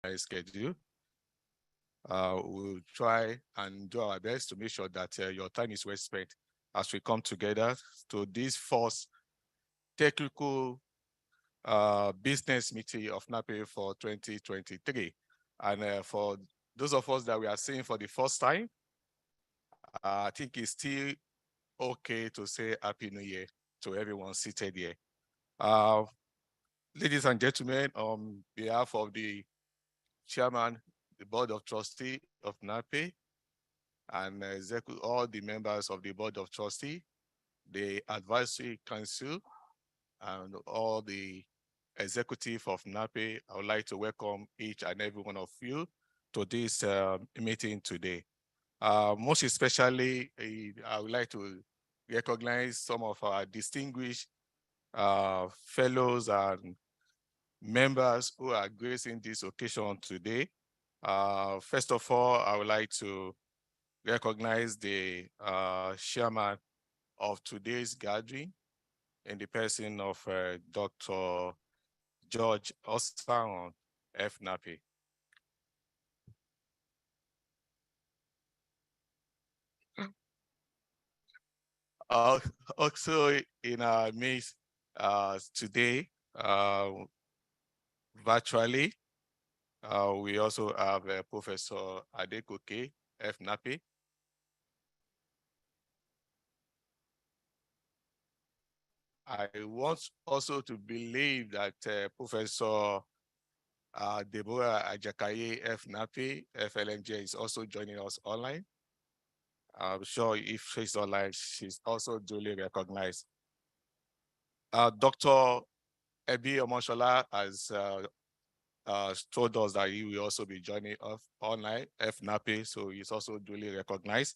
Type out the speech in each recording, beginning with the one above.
tight schedule. We'll try and do our best to make sure that your time is well spent as we come together to this first technical business meeting of NAPE for 2023. And for those of us that we are seeing for the first time, I think it's still okay to say Happy New Year to everyone seated here. Ladies and gentlemen, on behalf of the chairman, the board of trustees of NAPE, and all the members of the board of trustees, the advisory council, and all the executive of NAPE, I would like to welcome each and every one of you to this meeting today. Most especially, I would like to recognize some of our distinguished fellows and members who are gracing this occasion today. First of all, I would like to recognize the chairman of today's gathering in the person of Dr. George Osan, FNAPE. Also in our midst today, virtually, we also have Professor Adekoke, FNAPE. I want also to believe that Professor Deborah Ajakaye, FNAPE, FLMJ, is also joining us online. I'm sure if she's online, she's also duly recognized. Dr. Ebi Omoshola has told us that he will also be joining us online, FNAPE, so he's also duly recognized.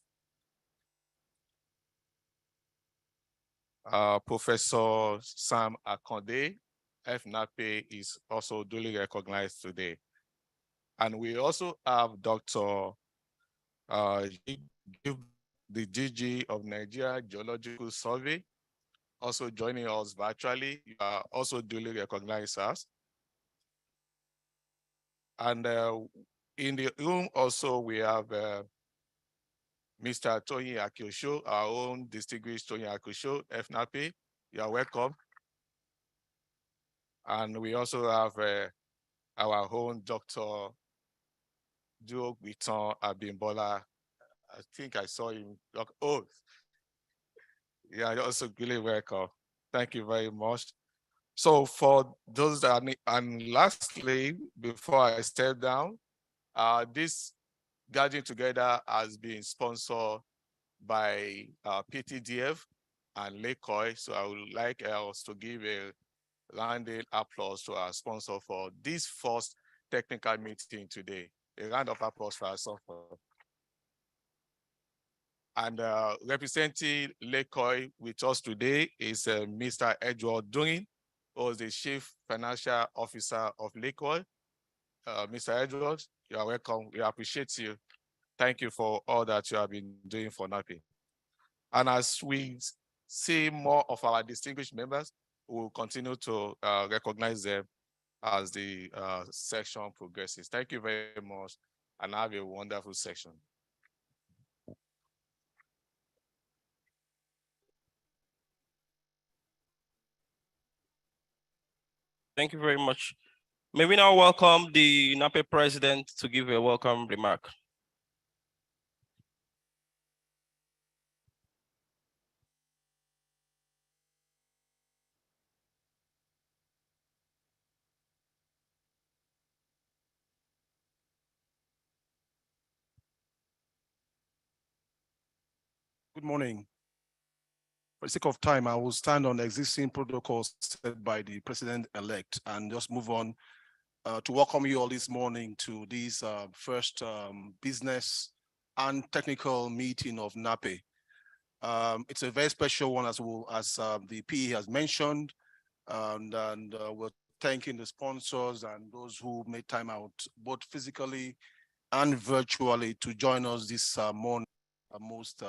Professor Sam Akonde, FNAPE, is also duly recognized today. And we also have Dr. The GG of Nigeria Geological Survey, also joining us virtually. You are also duly recognized as. And in the room also we have Mr. Tony Akosho, our own distinguished Tony Akosho, FNAPE. You are welcome. And we also have our own Dr. Duo Biton Abimbola. I think I saw him. Oh, yeah, you're also really welcome. Thank you very much. So for those that need, and lastly, before I step down, this gathering together has been sponsored by PTDF and LECOI. So I would like us to give a rounding applause to our sponsor for this first technical meeting today. A round of applause for our sponsor. And representing LECOI with us today is Mr. Edward Dunning, who is the Chief Financial Officer of LECOI. Mr. Edward, you are welcome. We appreciate you. Thank you for all that you have been doing for NAPE. And as we see more of our distinguished members, we will continue to recognize them as the section progresses. Thank you very much, and have a wonderful section. Thank you very much. May we now welcome the NAPE president to give a welcome remark. Good morning. For the sake of time, I will stand on existing protocols set by the president-elect and just move on to welcome you all this morning to this first business and technical meeting of NAPE. It's a very special one as well, as the PE has mentioned, and we're thanking the sponsors and those who made time out both physically and virtually to join us this morning, most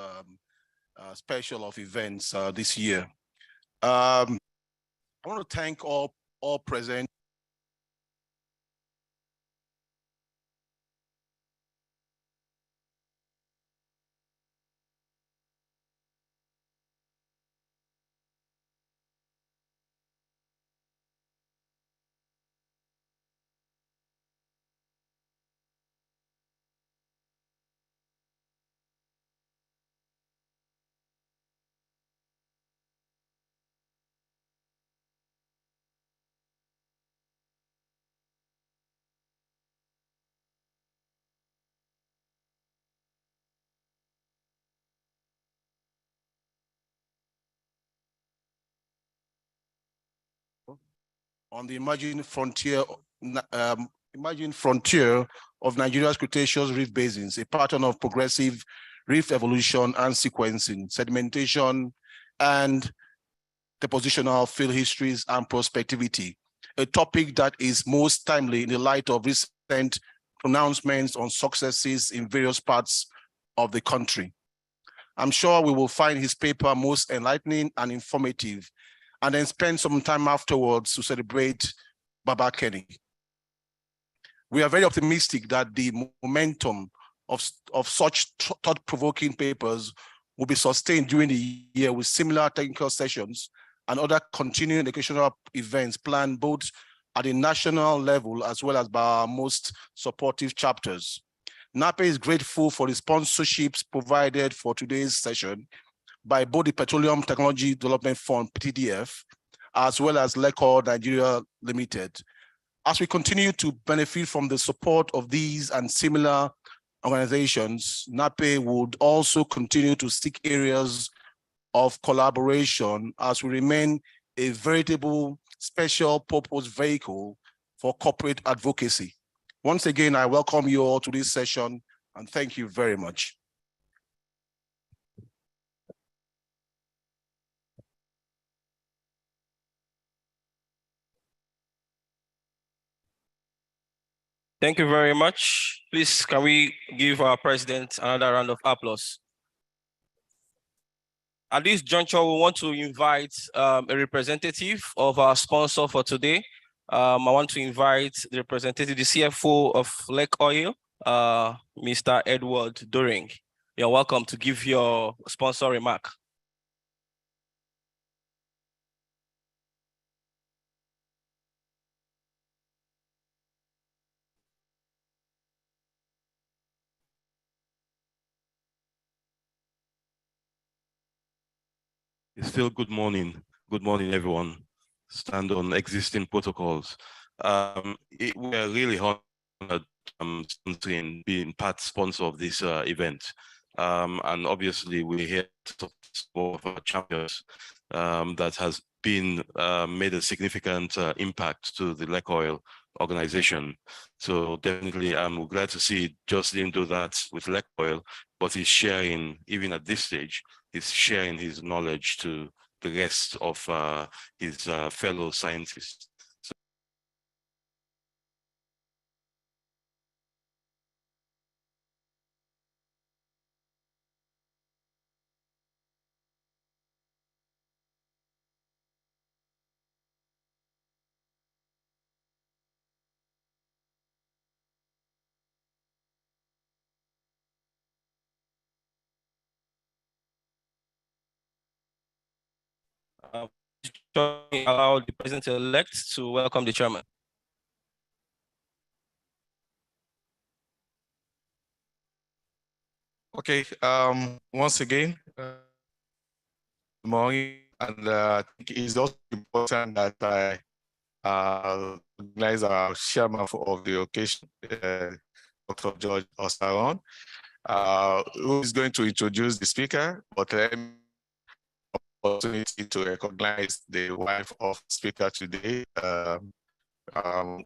special of events this year. I want to thank all present on the emerging frontier of Nigeria's Cretaceous reef basins, a pattern of progressive reef evolution and sequencing, sedimentation, and depositional field histories and prospectivity, a topic that is most timely in the light of recent pronouncements on successes in various parts of the country. I'm sure we will find his paper most enlightening and informative, and then spend some time afterwards to celebrate Baba Kenny. We are very optimistic that the momentum of such thought-provoking papers will be sustained during the year with similar technical sessions and other continuing educational events planned both at the national level as well as by our most supportive chapters. NAPE is grateful for the sponsorships provided for today's session by both the Petroleum Technology Development Fund, PTDF, as well as LECO Nigeria Limited. As we continue to benefit from the support of these and similar organizations, NAPE would also continue to seek areas of collaboration as we remain a veritable special purpose vehicle for corporate advocacy. Once again, I welcome you all to this session and thank you very much. Thank you very much. Please, can we give our president another round of applause? At this juncture, we want to invite a representative of our sponsor for today. I want to invite the representative, the CFO of Lake Oil, Mr. Edward Doring. You're welcome to give your sponsor remark. It's still good morning. Good morning, everyone. Stand on existing protocols. We're really honored in being part sponsor of this event. And obviously we're here to support our champions that has been made a significant impact to the Lake Oil organization. So definitely I'm glad to see Jocelyn do that with Lake Oil, but he's sharing, even at this stage, he's sharing his knowledge to the rest of his fellow scientists. Allow the president-elect to welcome the chairman. Okay, once again, good morning, and I think it's also important that I recognize our chairman of the occasion, Dr. George Osaron, who is going to introduce the speaker, but opportunity to recognize the wife of the speaker today.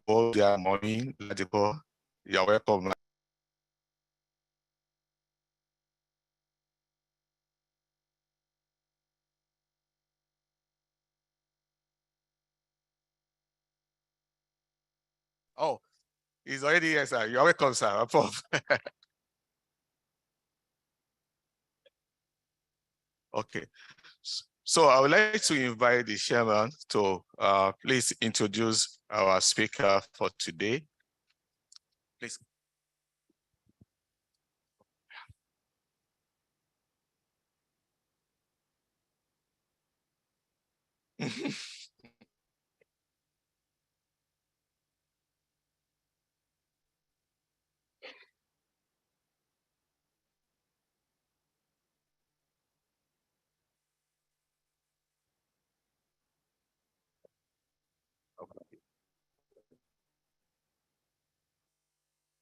All their morning, Ladipo, you're welcome. Oh, he's already here, sir. You're welcome, sir. Okay. So I would like to invite the chairman to please introduce our speaker for today. Please.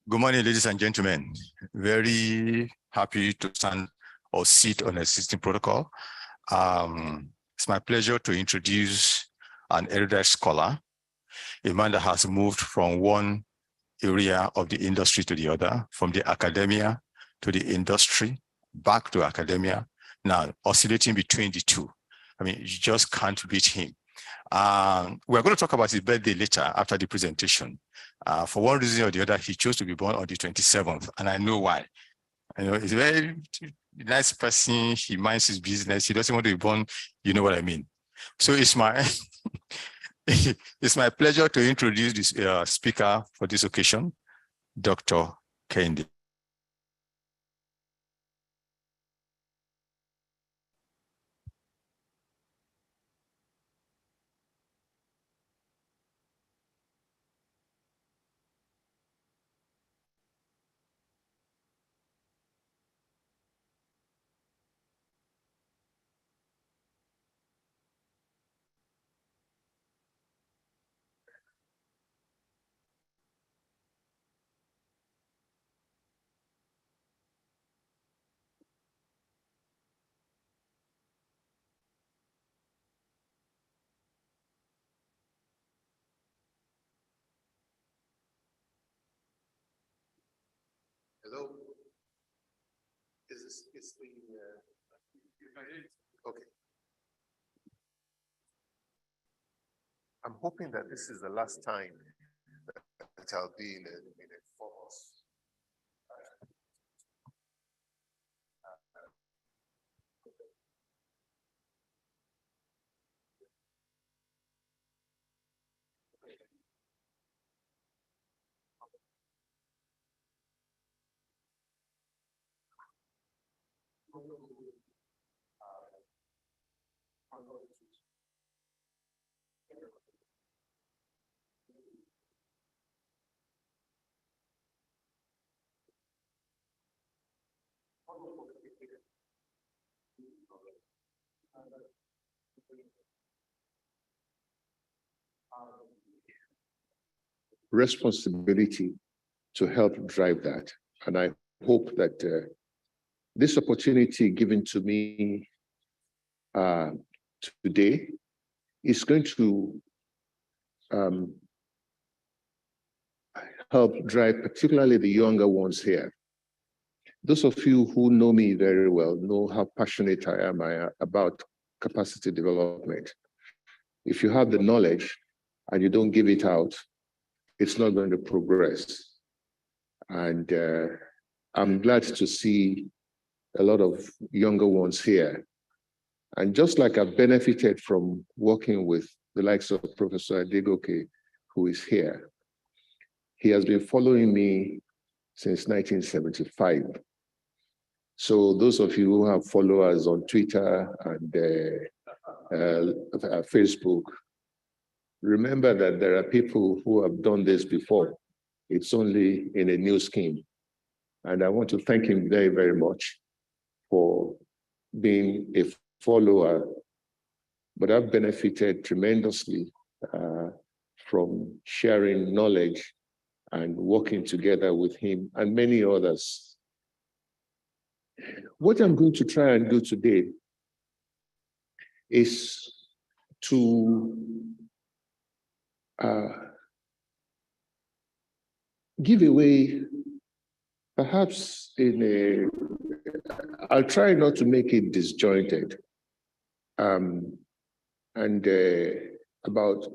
Good morning, ladies and gentlemen. Very happy to stand or sit on existing protocol. It's my pleasure to introduce an erudite scholar a man that has moved from one area of the industry to the other, from the academia to the industry, back to academia, now oscillating between the two. I mean, you just can't beat him. We're going to talk about his birthday later after the presentation. For one reason or the other, he chose to be born on the 27th, and I know why. I know he's a very nice person. He minds his business. He doesn't want to be born. You know what I mean? So it's my it's my pleasure to introduce this speaker for this occasion, Dr. Kehinde. Hello? Is the okay. I'm hoping that this is the last time that I'll be in a focus. Responsibility to help drive that. And I hope that this opportunity given to me today is going to help drive particularly the younger ones here. Those of you who know me very well know how passionate I am about capacity development. If you have the knowledge and you don't give it out, it's not going to progress. And I'm glad to see a lot of younger ones here. And just like I've benefited from working with the likes of Professor Adegoke, who is here, he has been following me since 1975. So those of you who have followers on Twitter and Facebook, remember that there are people who have done this before. It's only in a new scheme. And I want to thank him very, very much for being a follower. But I've benefited tremendously from sharing knowledge and working together with him and many others. What I'm going to try and do today is to give away, perhaps I'll try not to make it disjointed, and about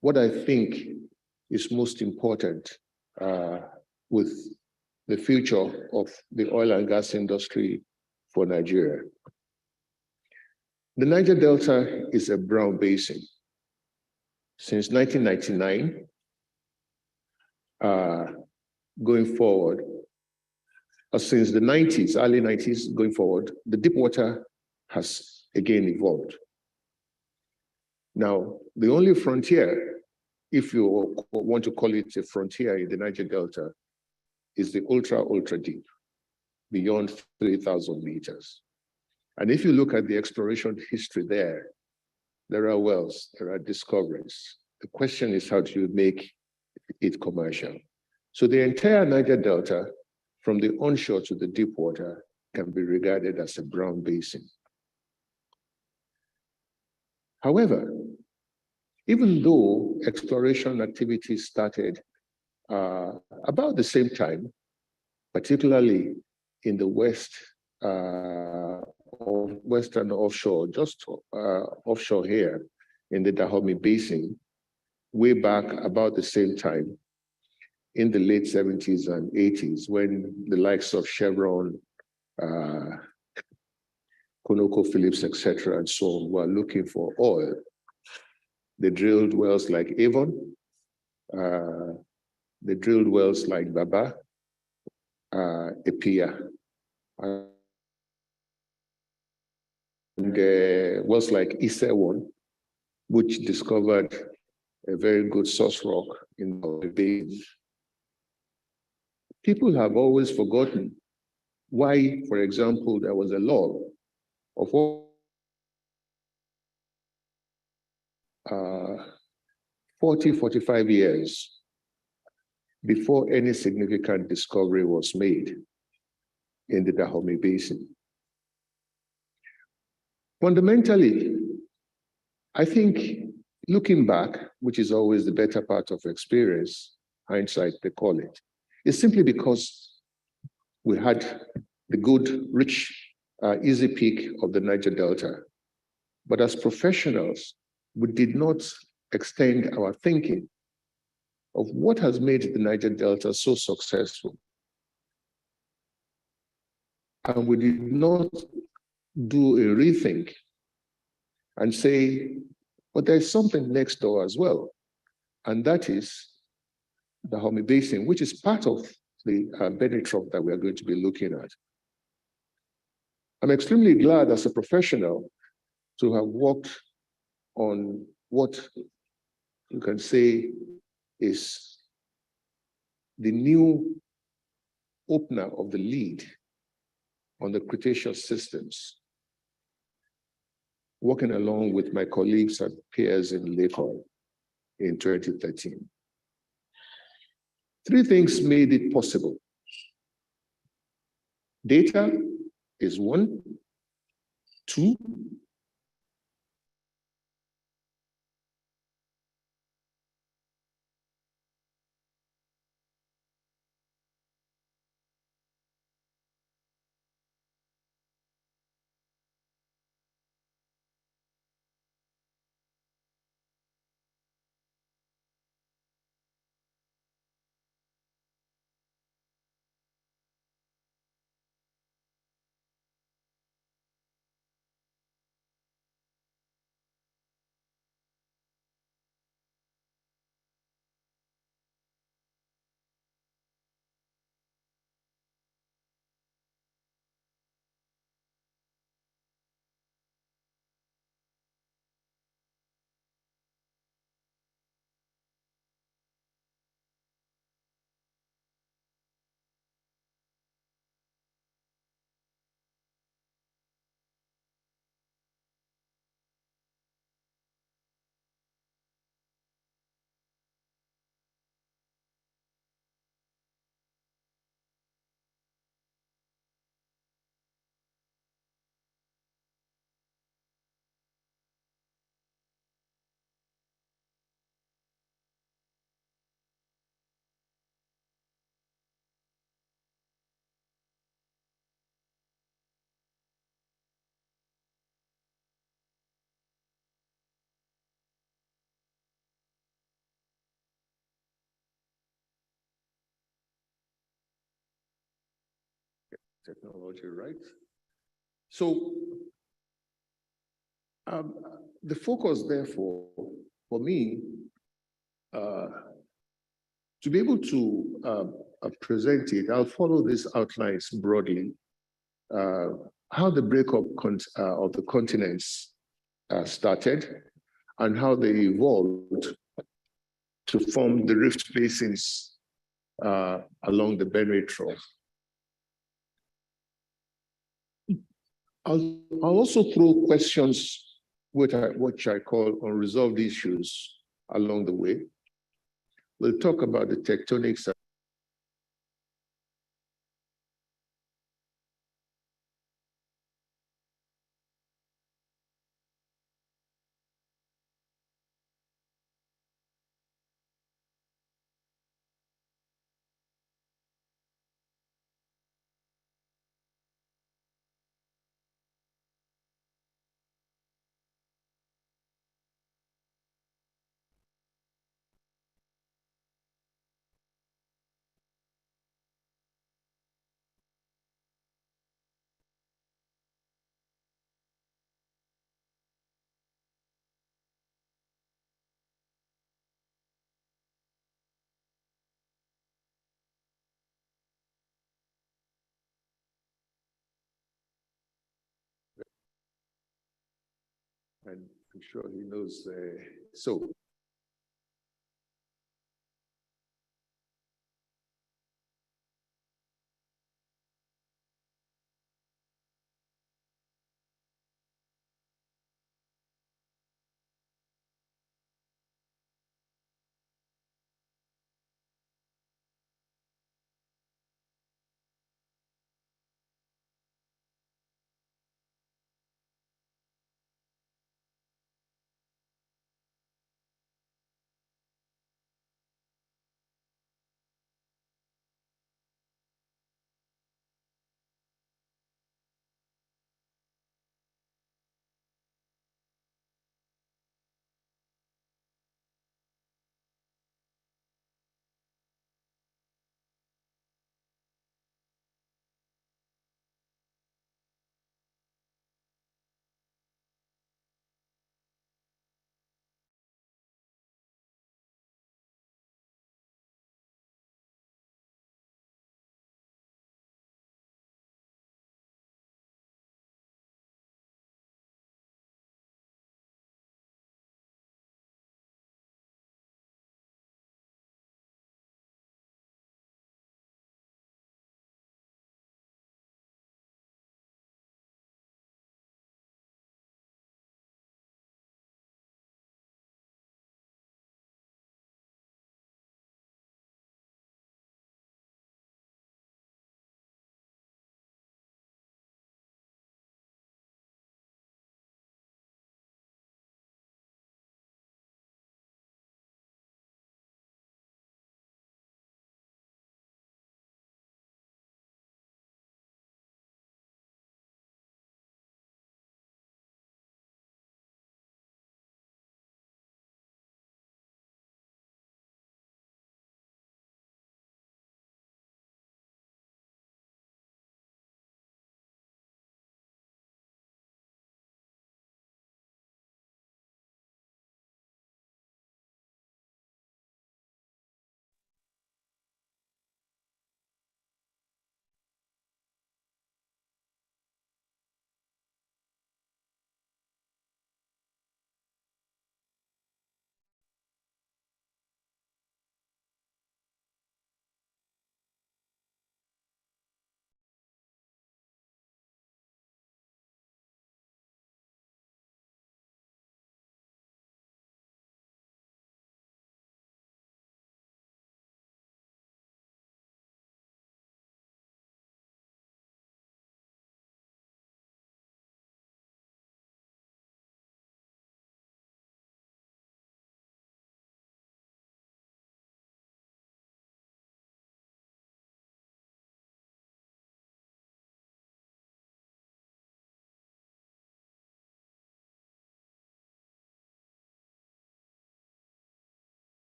what I think is most important with the future of the oil and gas industry for Nigeria. The Niger Delta is a brown basin. Since 1999, going forward, or since the 90s, early 90s going forward, the deep water has again evolved. Now, the only frontier, if you want to call it a frontier in the Niger Delta, is the ultra deep, beyond 3,000 meters. And if you look at the exploration history there are wells, there are discoveries. The question is, how do you make it commercial? So the entire Niger Delta, from the onshore to the deep water, can be regarded as a brown basin. However, even though exploration activities started about the same time, particularly in the western offshore, just offshore here in the Dahomey Basin, way back about the same time in the late 70s and 80s, when the likes of Chevron, ConocoPhillips, etc., and so on were looking for oil. They drilled wells like Avon, they drilled wells like Baba, Epia, and wells like Ise-1, which discovered a very good source rock in the basin. People have always forgotten why, for example, there was a law of 40, 45 years before any significant discovery was made in the Dahomey Basin. Fundamentally, I think looking back, which is always the better part of experience, hindsight they call it, is simply because we had the good, rich, easy peak of the Niger Delta. But as professionals, we did not extend our thinking of what has made the Niger Delta so successful. And we did not do a rethink and say, but there's something next door as well. And that is the Dahomey Basin, which is part of the Benetrop that we are going to be looking at. I'm extremely glad as a professional to have worked on what you can say is the new opener of the lead on the Cretaceous systems, working along with my colleagues and peers in Ladipo in 2013. Three things made it possible. Data is one. Two, technology, right? So the focus, therefore, for me, to be able to present it, I'll follow these outlines broadly. How the breakup of the continents started and how they evolved to form the rift basins along the Benue Trough. I'll also throw questions which I call unresolved issues along the way. We'll talk about the tectonics and I'm sure he knows. So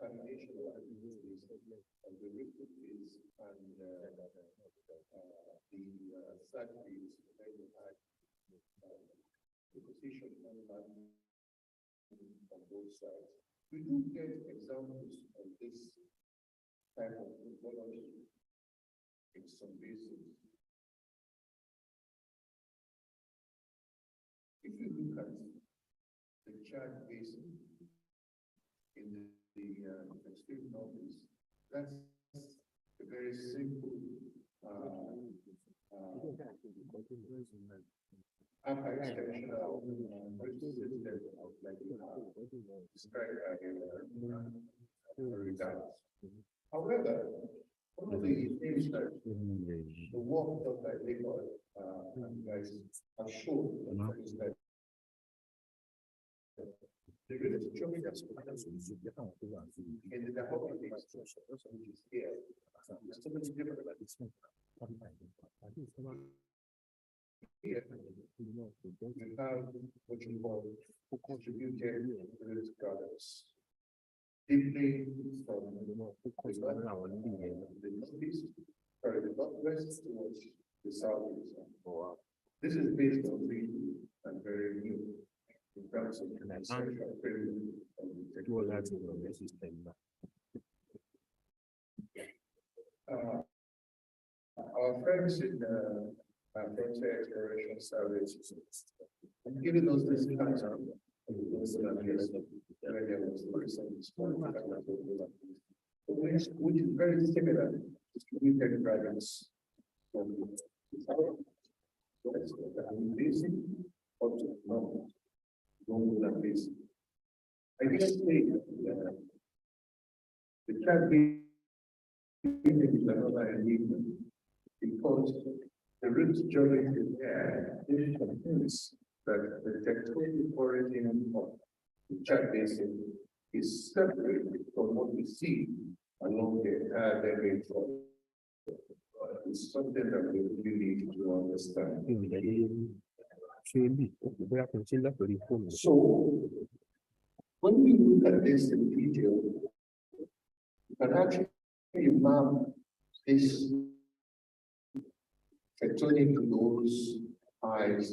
Contamination of the rift fields and the sad fields where you had the position on both sides. We do get examples of this type of technology in some basins. If you look at the Chad Basin in the extreme northeast, that's a very simple extension of however, one of the things that the work done by Ladipo guys have shown is that the relative geography and the development which is here is totally different. Here, we have what you call contributed relative gardens. Deeply from the northeast, sorry, the northwest towards the southeast. This is based on region and very new. In terms of our friends in the frontier exploration service have given us this kind of which is very similar to distributed dragons from the south. Basic up to north. I guess the Chad Basin is another enigma because the root geology there is that the tectonic origin of the Chad Basin is separated from what we see along the entire Levee Fault. It's something that we really need to understand. So, when we look at this in detail, you can actually map this tectonic lows, highs,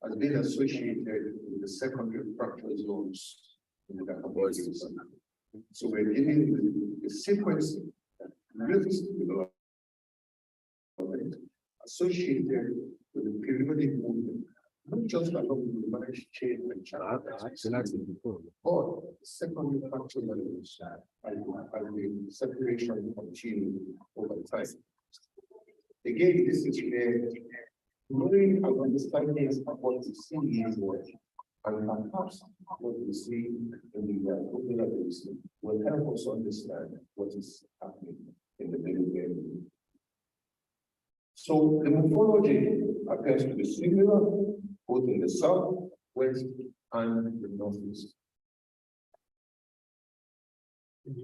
has been associated with the secondary fracture zones in the Basin. So we're dealing with the sequencing that rifts development associated with the periodic movement, not just along the managed chain and channel, but secondary fracture levels and the separation continue over time. Again, this is where knowing and understanding of what we see is what, and perhaps what we see in the popular basin will help us understand what is happening in the middle game. So the morphology appears to be similar both in the south, west, and the northeast.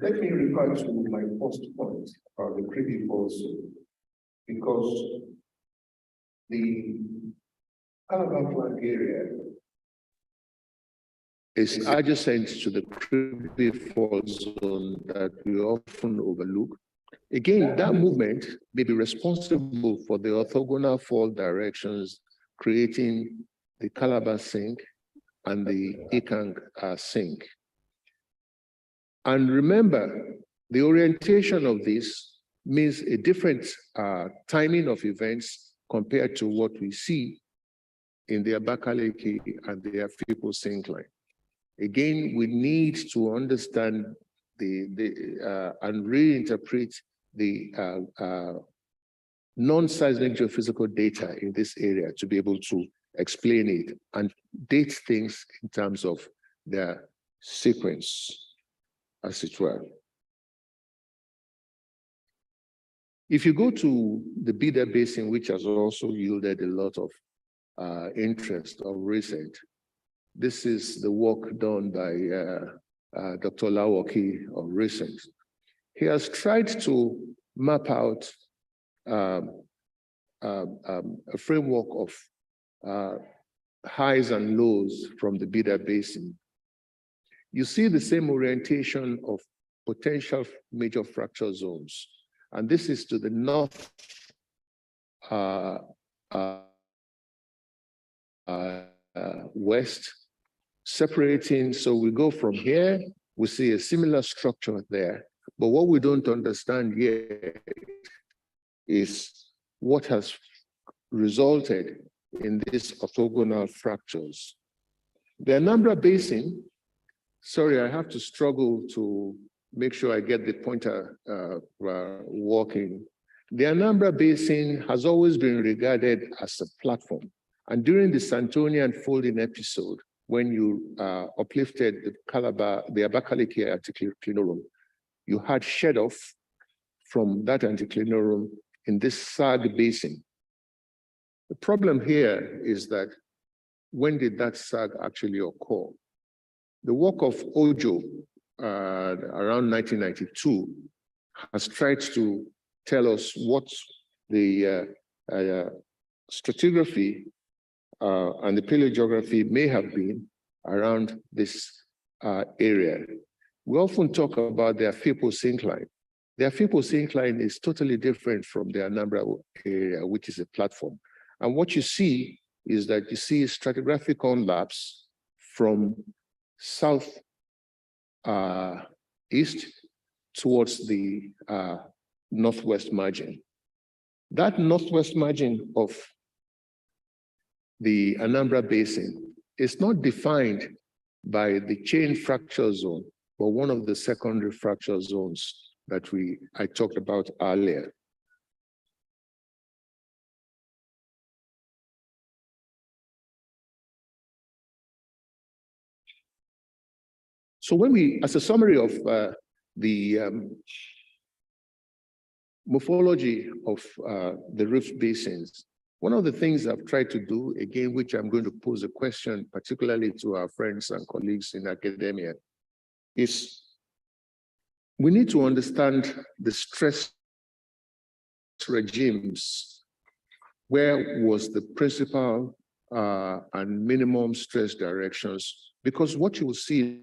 Let me refer to my first point about the Creepy Falls, because the Calabar Flank area is adjacent to the Creepy Falls zone that we often overlook. Again, that movement may be responsible for the orthogonal fall directions, creating the Calabar sink and the Ekang sink. And remember, the orientation of this means a different timing of events compared to what we see in the Abakaliki and the Afipo syncline. Again, we need to understand and reinterpret the non-seismic geophysical data in this area to be able to explain it and date things in terms of their sequence, as it were. If you go to the Bida Basin, which has also yielded a lot of interest of recent, this is the work done by Dr. Lawoki of recent. He has tried to map out a framework of highs and lows from the Bida Basin. You see the same orientation of potential major fracture zones. And this is to the north west, separating. So we go from here, we see a similar structure there. But what we don't understand yet is what has resulted in these orthogonal fractures. The Anambra Basin, sorry, I have to struggle to make sure I get the pointer working. The Anambra Basin has always been regarded as a platform. And during the Santonian folding episode, when you uplifted the Abakaliki anticlinorum, you had shed off from that anticlinorum in this sag basin. The problem here is that when did that sag actually occur? The work of Ojo around 1992 has tried to tell us what the stratigraphy and the paleogeography may have been around this area. We often talk about the Afipo syncline. The Afipo syncline is totally different from the Anambra area, which is a platform. And what you see is that you see stratigraphic overlaps from south east towards the northwest margin. That northwest margin of the Anambra Basin is not defined by the chain fracture zone, but one of the secondary fracture zones that I talked about earlier. So when as a summary of the morphology of the rift basins, one of the things I've tried to do, again, which I'm going to pose a question, particularly to our friends and colleagues in academia, is we need to understand the stress regimes. Where was the principal and minimum stress directions? Because what you will see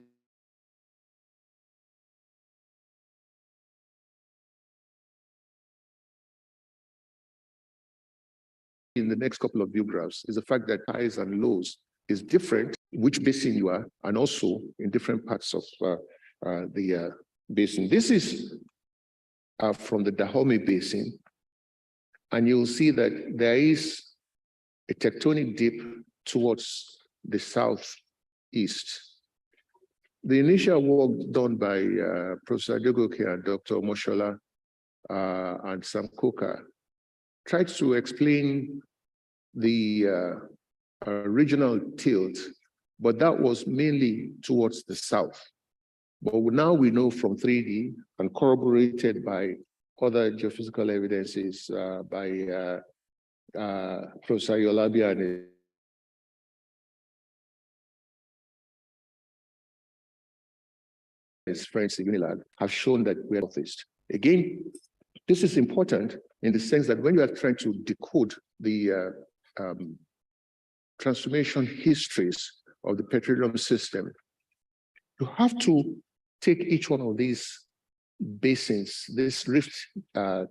in the next couple of view graphs is the fact that highs and lows is different, which basin you are, and also in different parts of the basin. This is from the Dahomey Basin, and you'll see that there is a tectonic dip towards the southeast. The initial work done by Professor Adegoke and Dr. Moshola and Sam Coker tried to explain the regional tilt, but that was mainly towards the south. But now we know from 3D and corroborated by other geophysical evidences by Professor Yolabia and his friends in Unilag have shown that we are northeast. Again, this is important in the sense that when you are trying to decode the transformation histories of the petroleum system, you have to take each one of these basins, these rift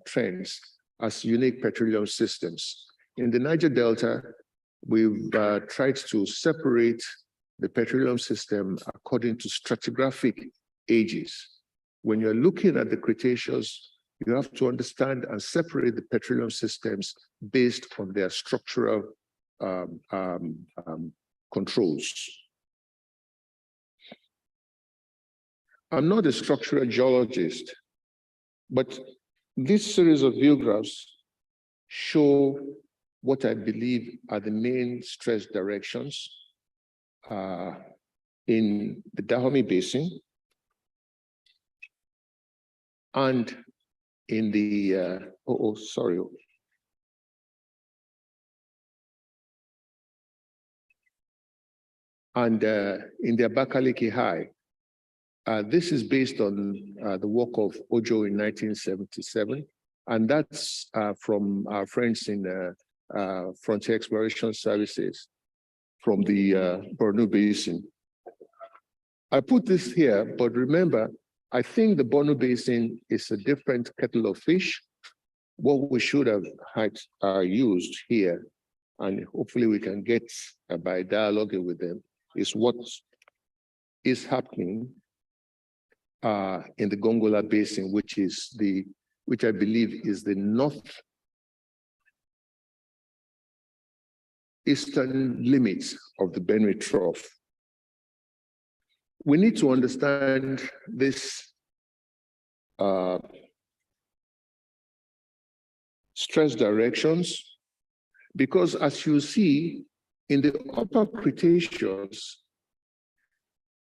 trends, as unique petroleum systems. In the Niger Delta, we've tried to separate the petroleum system according to stratigraphic ages. When you're looking at the Cretaceous, you have to understand and separate the petroleum systems based on their structural controls. I'm not a structural geologist, but this series of view graphs show what I believe are the main stress directions in the Dahomey Basin and in the, and in the Abakaliki High. This is based on the work of Ojo in 1977, and that's from our friends in Frontier Exploration Services from the Borno Basin. I put this here, but remember, I think the Borno Basin is a different kettle of fish. What we should have had used here, and hopefully we can get by dialoguing with them, is what is happening in the Gongola Basin, which I believe is the northeastern limits of the Benue Trough. We need to understand this stress directions, because as you see in the upper Cretaceous,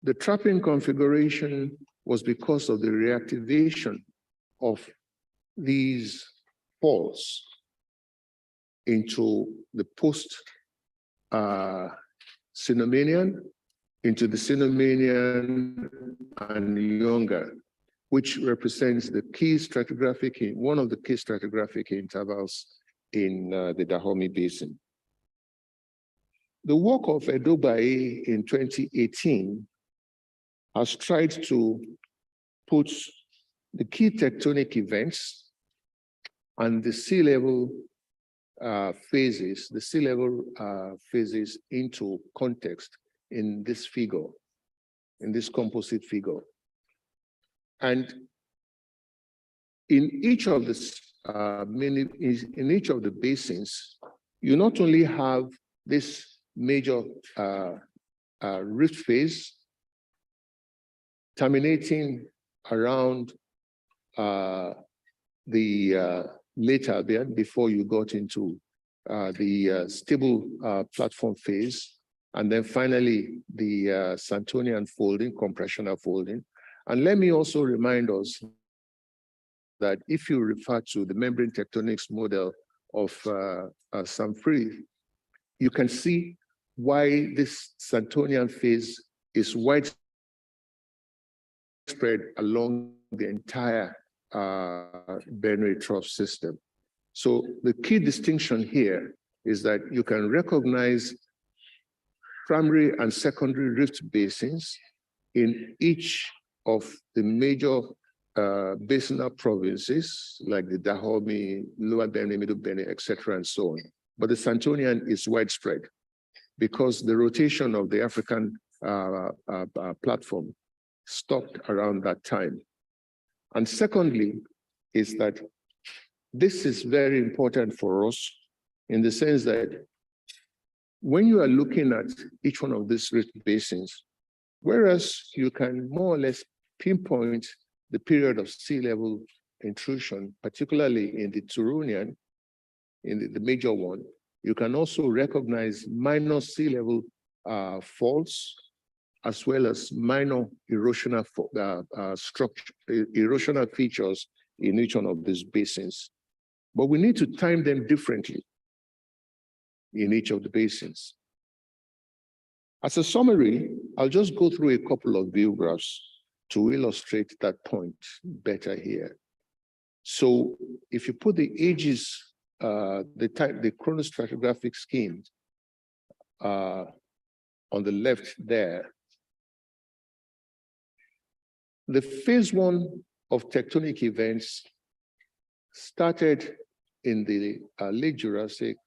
the trapping configuration was because of the reactivation of these faults into the post-Cenomanian, into the Cenomanian and younger, which represents the key stratigraphic, one of the key stratigraphic intervals in the Dahomey Basin. The work of Edobae in 2018 has tried to put the key tectonic events and the sea level phases, into context in this figure, in this composite figure. And in each of the basins, you not only have this major rift phase terminating around the late Albian before you got into the stable platform phase, and then finally the Santonian folding, compressional folding. And let me also remind us that if you refer to the membrane tectonics model of Sanfrey, you can see why this Santonian phase is widespread along the entire Benue Trough system. So the key distinction here is that you can recognize primary and secondary rift basins in each of the major basinal provinces, like the Dahomey, Lower Benue, Middle Benue, etc., and so on. But the Santonian is widespread because the rotation of the African platform stopped around that time. And secondly, is that this is very important for us in the sense that when you are looking at each one of these rift basins, whereas you can more or less pinpoint the period of sea level intrusion, particularly in the Turonian, in the major one, you can also recognize minor sea level faults, as well as minor erosional erosional features in each one of these basins. But we need to time them differently in each of the basins. As a summary, I'll just go through a couple of view graphs to illustrate that point better here. So if you put the ages, the chronostratigraphic scheme on the left there, the phase one of tectonic events started in the late Jurassic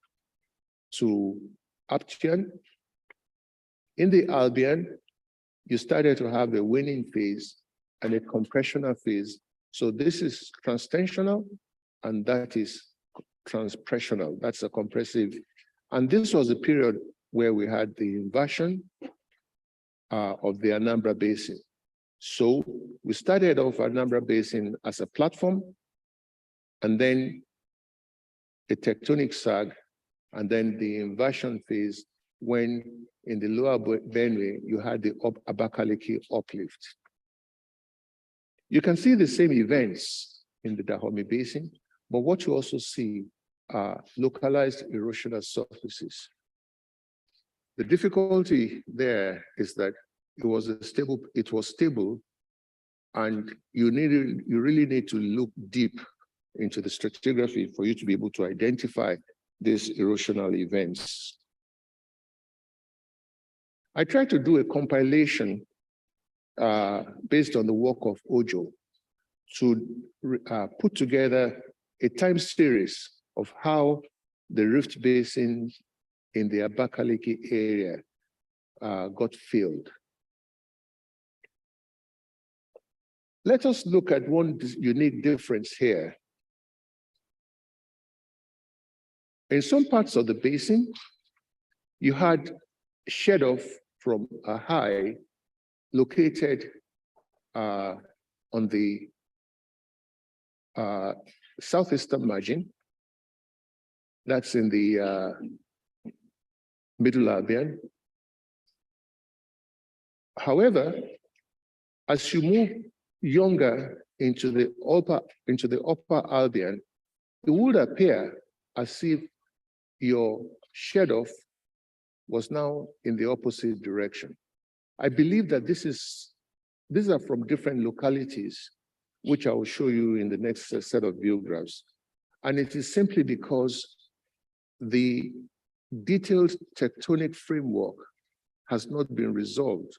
to Aptian. In the Albian, you started to have a waning phase and a compressional phase. So this is transtensional, and that is transpressional. That's a compressive. And this was a period where we had the inversion of the Anambra Basin. So we started off Anambra Basin as a platform, and then a tectonic sag, and then the inversion phase when in the lower Benue, you had the Abakaliki uplift. You can see the same events in the Dahomey Basin, but what you also see are localized erosional surfaces. The difficulty there is that it was stable And you really need to look deep into the stratigraphy for you to be able to identify these erosional events. I tried to do a compilation based on the work of Ojo to put together a time series of how the rift basin in the Abakaliki area got filled. Let us look at one unique difference here. In some parts of the basin, you had shed off from a high located on the southeastern margin. That's in the Middle Albion. However, as you move younger into the upper Albion, it would appear as if your shed off was now in the opposite direction. I believe that these are from different localities, which I will show you in the next set of view graphs. And it is simply because the detailed tectonic framework has not been resolved.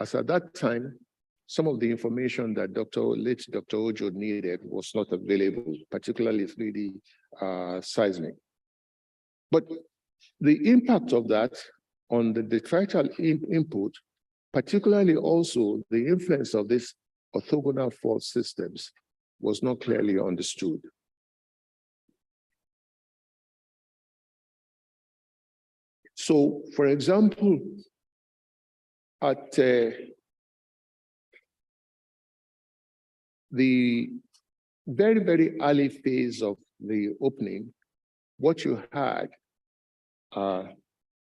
As at that time, some of the information that late Dr. Ojo needed was not available, particularly 3D seismic. But the impact of that on the detrital input, particularly also the influence of these orthogonal fault systems, was not clearly understood. So, for example, at the very, very early phase of the opening, what you had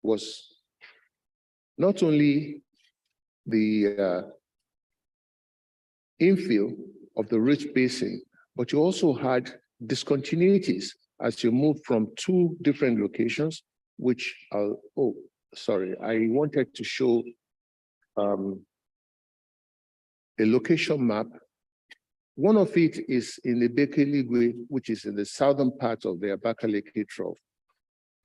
was not only the infill of the rich basin, but you also had discontinuities as you moved from two different locations, which I wanted to show a location map. One of it is in the Bekeligwe, which is in the southern part of the Abakaliki Trough.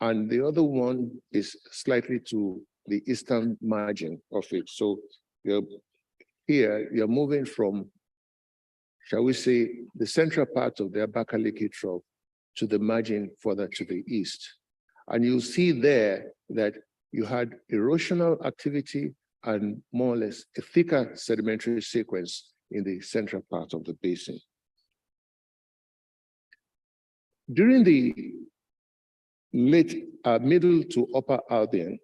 And the other one is slightly to the eastern margin of it. So you're moving from, shall we say, the central part of the Abakaliki Trough to the margin further to the east. And you'll see there that you had erosional activity and more or less a thicker sedimentary sequence in the central part of the basin. During the middle to upper Albion,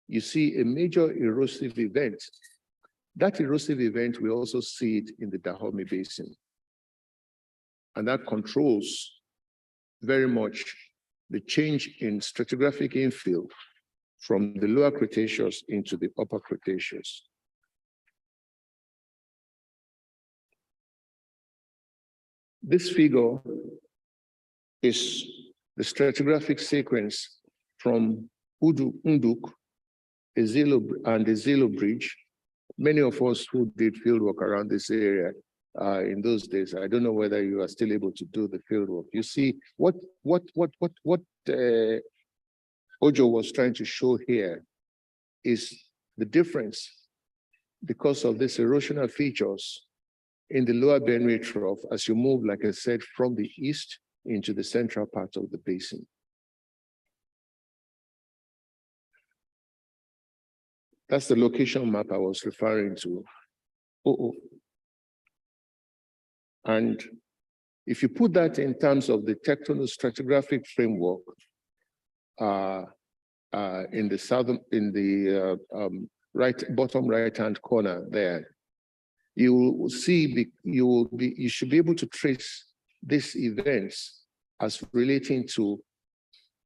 you see a major erosive event. That erosive event, we also see it in the Dahomey Basin. And that controls very much the change in stratigraphic infill from the lower Cretaceous into the upper Cretaceous. This figure is the stratigraphic sequence from Unduk, and the Zelo Bridge. Many of us who did fieldwork around this area in those days, I don't know whether you are still able to do the fieldwork. You see, what Ojo was trying to show here is the difference because of these erosional features in the lower Benue Trough as you move, like I said, from the east into the central part of the basin. That's the location map I was referring to. And if you put that in terms of the tectonostratigraphic framework in the southern, in the bottom right-hand corner there, you will see, you should be able to trace these events as relating to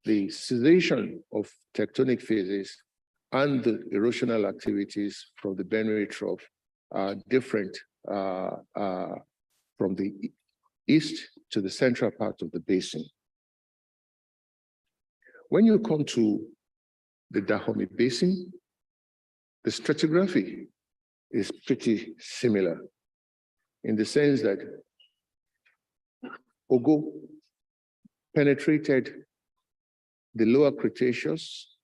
the cessation of tectonic phases and the erosional activities from the Benue Trough are different from the east to the central part of the basin. When you come to the Dahomey Basin, the stratigraphy is pretty similar in the sense that Ogo penetrated the lower Cretaceous,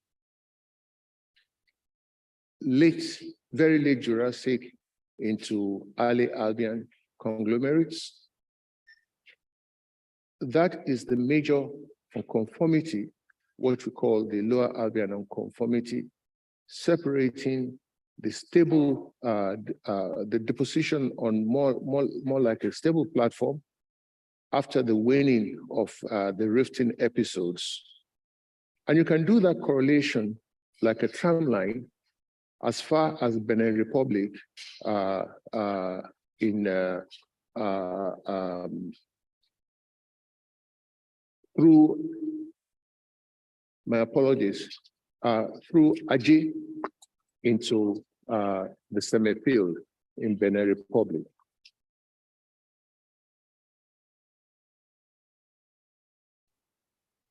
very late Jurassic into early Albian conglomerates. That is the major unconformity, what we call the lower Albian unconformity, separating the stable, the deposition on more like a stable platform after the waning of the rifting episodes. And you can do that correlation like a tram line as far as Benin Republic through, my apologies, through Aji into the Seme field in Benin Republic.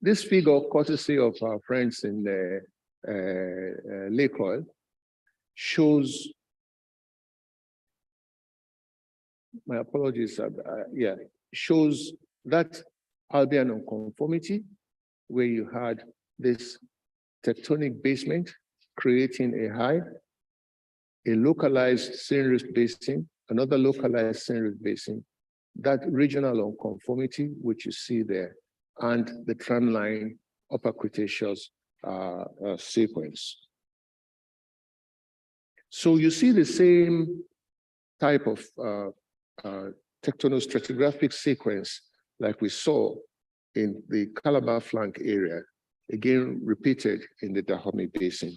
This figure, courtesy of our friends in Lake Oil, shows, my apologies, shows that Albian unconformity where you had this tectonic basement creating a high, a localized sand rift basin, another localized sand rift basin, that regional unconformity, which you see there, and the trend line upper Cretaceous sequence. So you see the same type of tectonostratigraphic sequence like we saw in the Calabar flank area, again repeated in the Dahomey Basin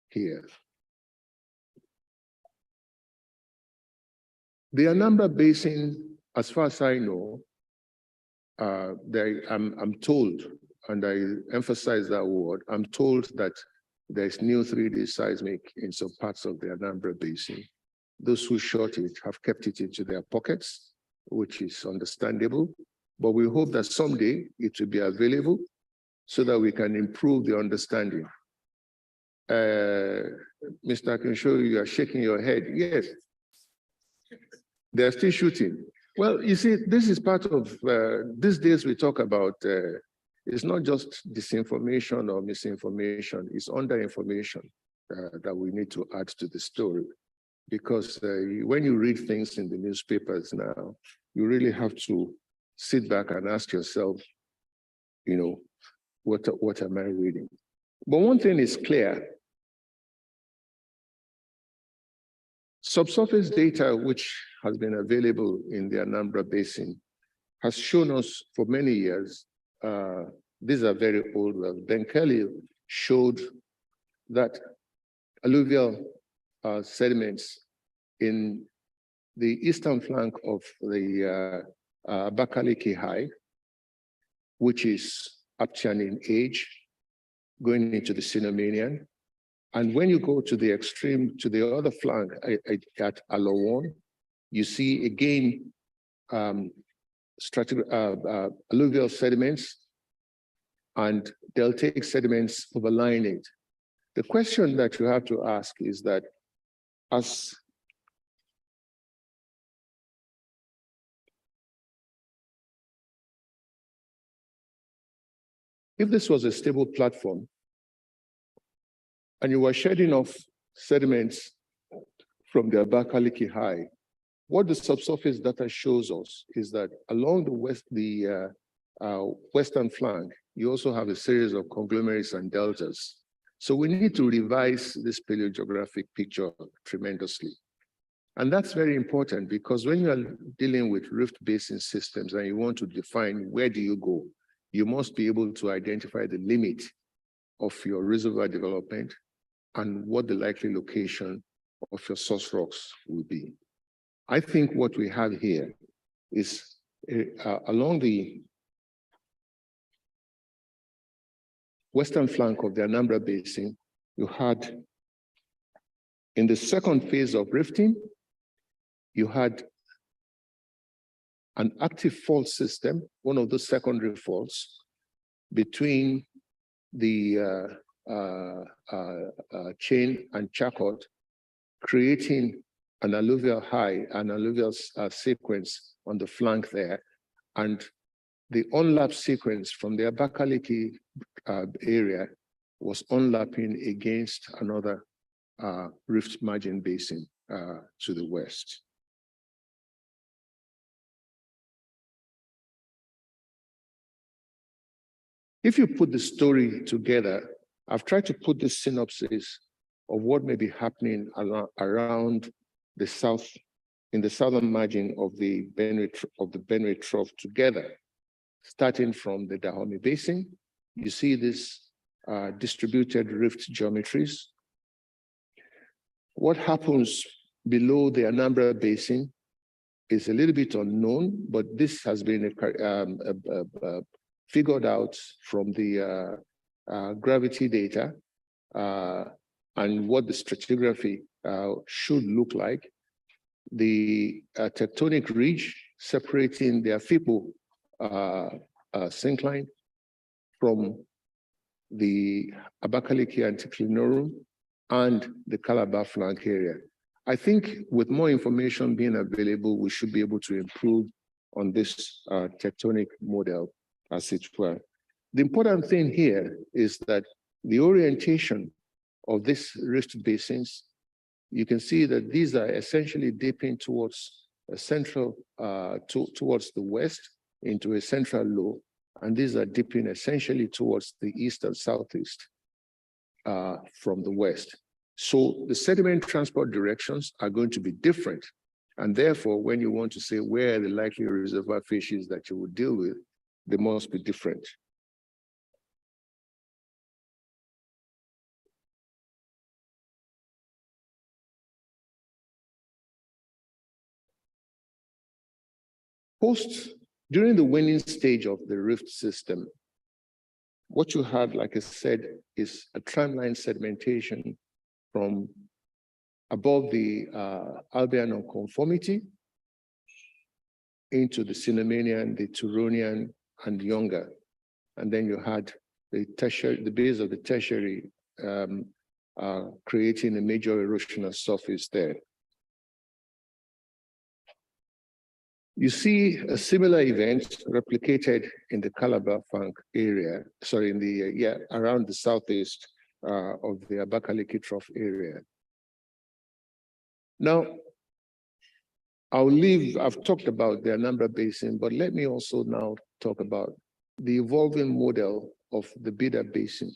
here. The Anambra Basin, as far as I know, I'm told, and I emphasize that word, I'm told that there's new 3D seismic in some parts of the Anambra Basin. Those who shot it have kept it into their pockets, which is understandable, but we hope that someday it will be available so that we can improve the understanding. Mr. Akinsho, you are shaking your head. Yes, they're still shooting. Well, you see, this is part of, these days we talk about, it's not just disinformation or misinformation, it's underinformation that we need to add to the story. Because when you read things in the newspapers now, you really have to sit back and ask yourself, you know, what am I reading? But one thing is clear. Subsurface data, which has been available in the Anambra Basin, has shown us for many years, these are very old wells. Ben Kelly showed that alluvial sediments in the eastern flank of the Abakaliki High, which is Aptian in age, going into the Sinomanian. And when you go to the extreme, to the other flank at Alawon, you see again alluvial sediments and deltaic sediments overlying it. The question that you have to ask is that if this was a stable platform and you were shedding off sediments from the Abakaliki High, what the subsurface data shows us is that along the western flank, you also have a series of conglomerates and deltas. So we need to revise this paleogeographic picture tremendously. And that's very important because when you are dealing with rift basin systems and you want to define where do you go, you must be able to identify the limit of your reservoir development and what the likely location of your source rocks will be. I think what we have here is along the western flank of the Anambra Basin, you had, in the second phase of rifting, you had an active fault system, one of those secondary faults, between the Chain and Chakot, creating an alluvial high, an alluvial sequence on the flank there, and the onlap sequence from the Abakaliki area was onlapping against another rift margin basin to the west. If you put the story together, I've tried to put this synopsis of what may be happening around the south, in the southern margin of the Benue Trough together, starting from the Dahomey Basin. You see this distributed rift geometries. What happens below the Anambra Basin is a little bit unknown, but this has been figured out from the gravity data and what the stratigraphy should look like. The tectonic ridge separating the Afipo syncline from the Abakaliki anticlinorum and the Calabar flank area. I think with more information being available, we should be able to improve on this tectonic model, as it were. The important thing here is that the orientation of these rift basins, you can see that these are essentially dipping towards a central, towards the west into a central low, and these are dipping essentially towards the east and southeast from the west. So the sediment transport directions are going to be different. And therefore, when you want to say where the likely reservoir fishes that you would deal with, they must be different. During the waning stage of the rift system, what you had, like I said, is a tramline sedimentation from above the Albian nonconformity into the Cenomanian, the Turonian, and Younger. And then you had the tertiary, the base of the tertiary creating a major erosional surface there. You see a similar event replicated in the Calabar flank area, sorry, in the, around the southeast of the Abakaliki Trough area. Now, I've talked about the Anambra Basin, but let me also now talk about the evolving model of the Bida Basin.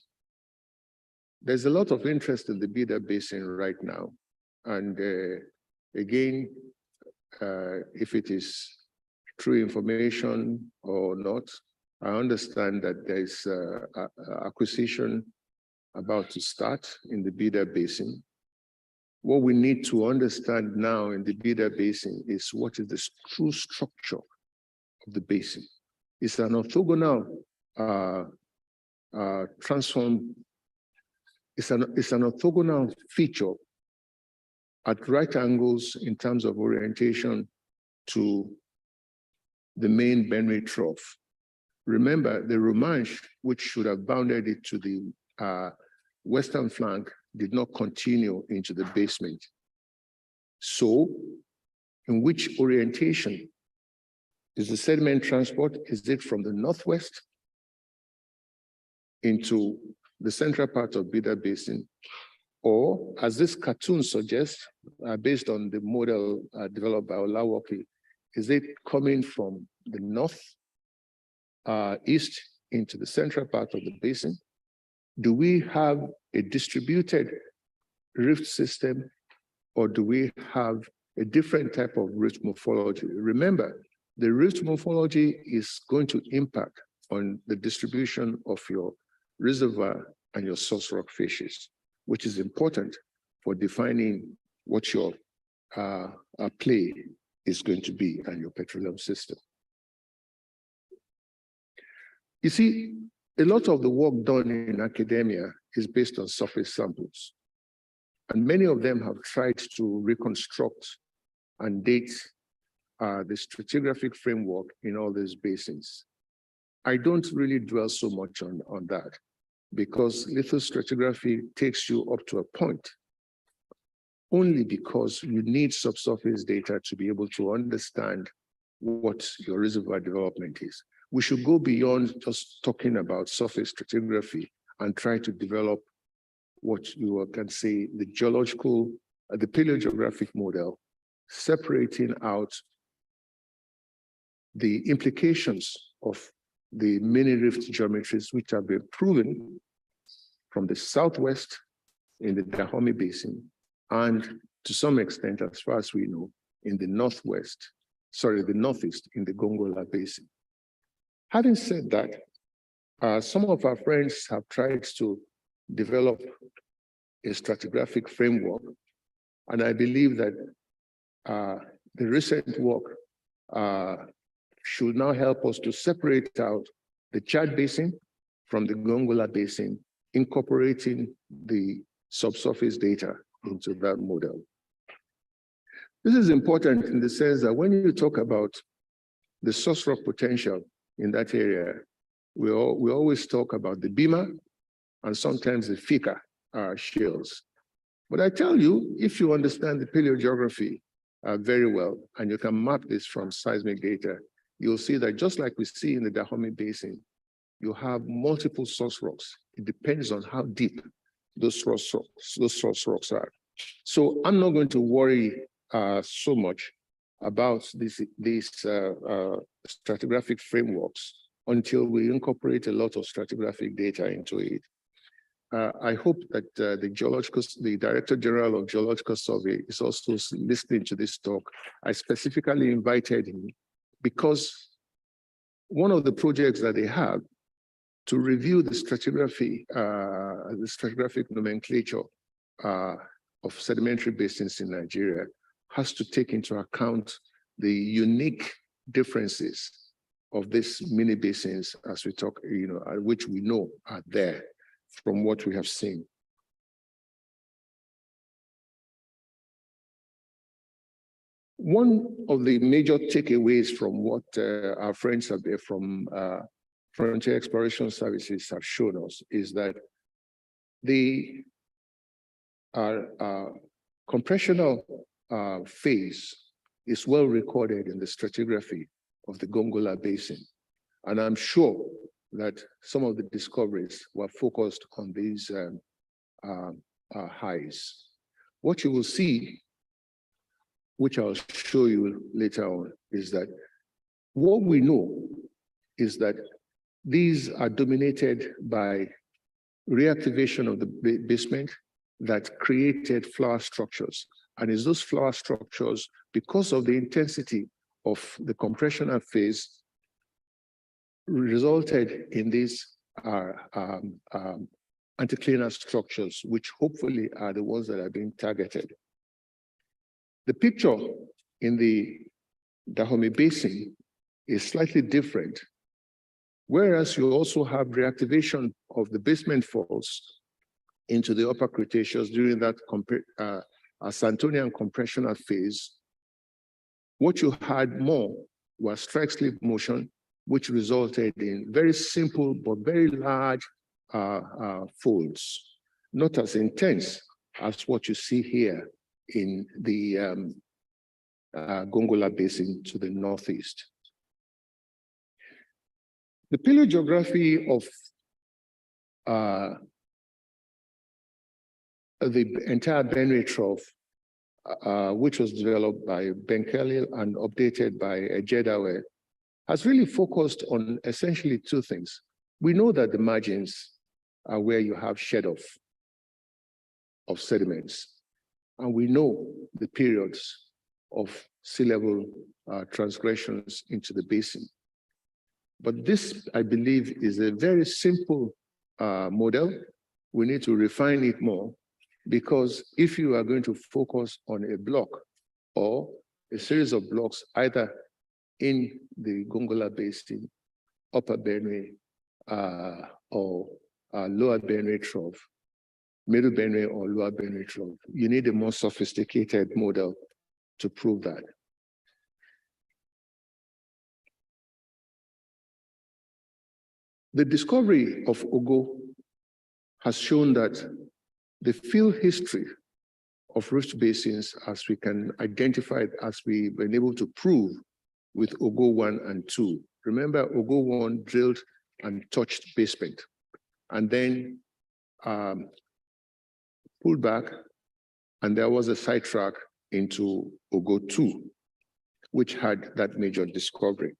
There's a lot of interest in the Bida Basin right now. And again, if it is true information or not, I understand that there is acquisition about to start in the Bida Basin. What we need to understand now in the Bida Basin is what is the true structure of the basin. It's an orthogonal transform. It's an orthogonal feature at right angles in terms of orientation to the main Benue Trough. Remember, the Romanche, which should have bounded it to the western flank, did not continue into the basement. So, in which orientation is the sediment transport? Is it from the northwest into the central part of Bida Basin? Or, as this cartoon suggests, based on the model developed by Olawoki, is it coming from the north, east into the central part of the basin? Do we have a distributed rift system, or do we have a different type of rift morphology? Remember, the rift morphology is going to impact on the distribution of your reservoir and your source rock fishes, which is important for defining what your play is going to be and your petroleum system. You see, a lot of the work done in academia is based on surface samples. And many of them have tried to reconstruct and date the stratigraphic framework in all these basins. I don't really dwell so much on that, because lithostratigraphy takes you up to a point. only because you need subsurface data to be able to understand what your reservoir development is. We should go beyond just talking about surface stratigraphy and try to develop what you can say the geological, the paleogeographic model, separating out the implications of the mini rift geometries which have been proven from the southwest in the Dahomey Basin and to some extent, as far as we know, in the northeast in the Gongola Basin. Having said that, some of our friends have tried to develop a stratigraphic framework, and I believe that the recent work should now help us to separate out the Chad Basin from the Gongola Basin, incorporating the subsurface data into that model. This is important in the sense that when you talk about the source rock potential in that area, we always talk about the Bima and sometimes the Fika shales. But I tell you, if you understand the paleogeography very well, and you can map this from seismic data, you'll see that just like we see in the Dahomey Basin, you have multiple source rocks. It depends on how deep those source rocks are. So I'm not going to worry so much about these stratigraphic frameworks until we incorporate a lot of stratigraphic data into it. I hope that the Director General of Geological Survey is also listening to this talk. I specifically invited him because one of the projects that they have to review the stratigraphic nomenclature of sedimentary basins in Nigeria has to take into account the unique differences of these mini basins as we talk, which we know are there from what we have seen. One of the major takeaways from what our friends from Frontier Exploration Services have shown us is that the compressional phase is well recorded in the stratigraphy of the Gongola Basin. And I'm sure that some of the discoveries were focused on these highs. What you will see, which I'll show you later on, is that what we know is that these are dominated by reactivation of the basement that created flower structures. And it's those flower structures, because of the intensity of the compressional phase, resulted in these anticlinal structures, which hopefully are the ones that are being targeted. The picture in the Dahomey Basin is slightly different. Whereas you also have reactivation of the basement faults into the upper Cretaceous during that Santonian compressional phase, what you had more was strike-slip motion, which resulted in very simple but very large folds, not as intense as what you see here in the Gongola Basin to the northeast. The paleogeography of the entire Benue Trough, which was developed by Ben Kelly and updated by Ejedawe, has really focused on essentially two things. We know that the margins are where you have shed-off of sediments, and we know the periods of sea level transgressions into the basin. But this, I believe, is a very simple model. We need to refine it more, because if you are going to focus on a block or a series of blocks, either in the Gongola Basin, Upper Benue, or Lower Benue Trough, Middle Benue or Lower Benue Trough, you need a more sophisticated model to prove that. The discovery of Ogo has shown that the field history of rift basins as we can identify, as we've been able to prove with Ogo 1 and 2. Remember, Ogo 1 drilled and touched basement, and then pulled back, and there was a sidetrack into Ogo 2, which had that major discovery.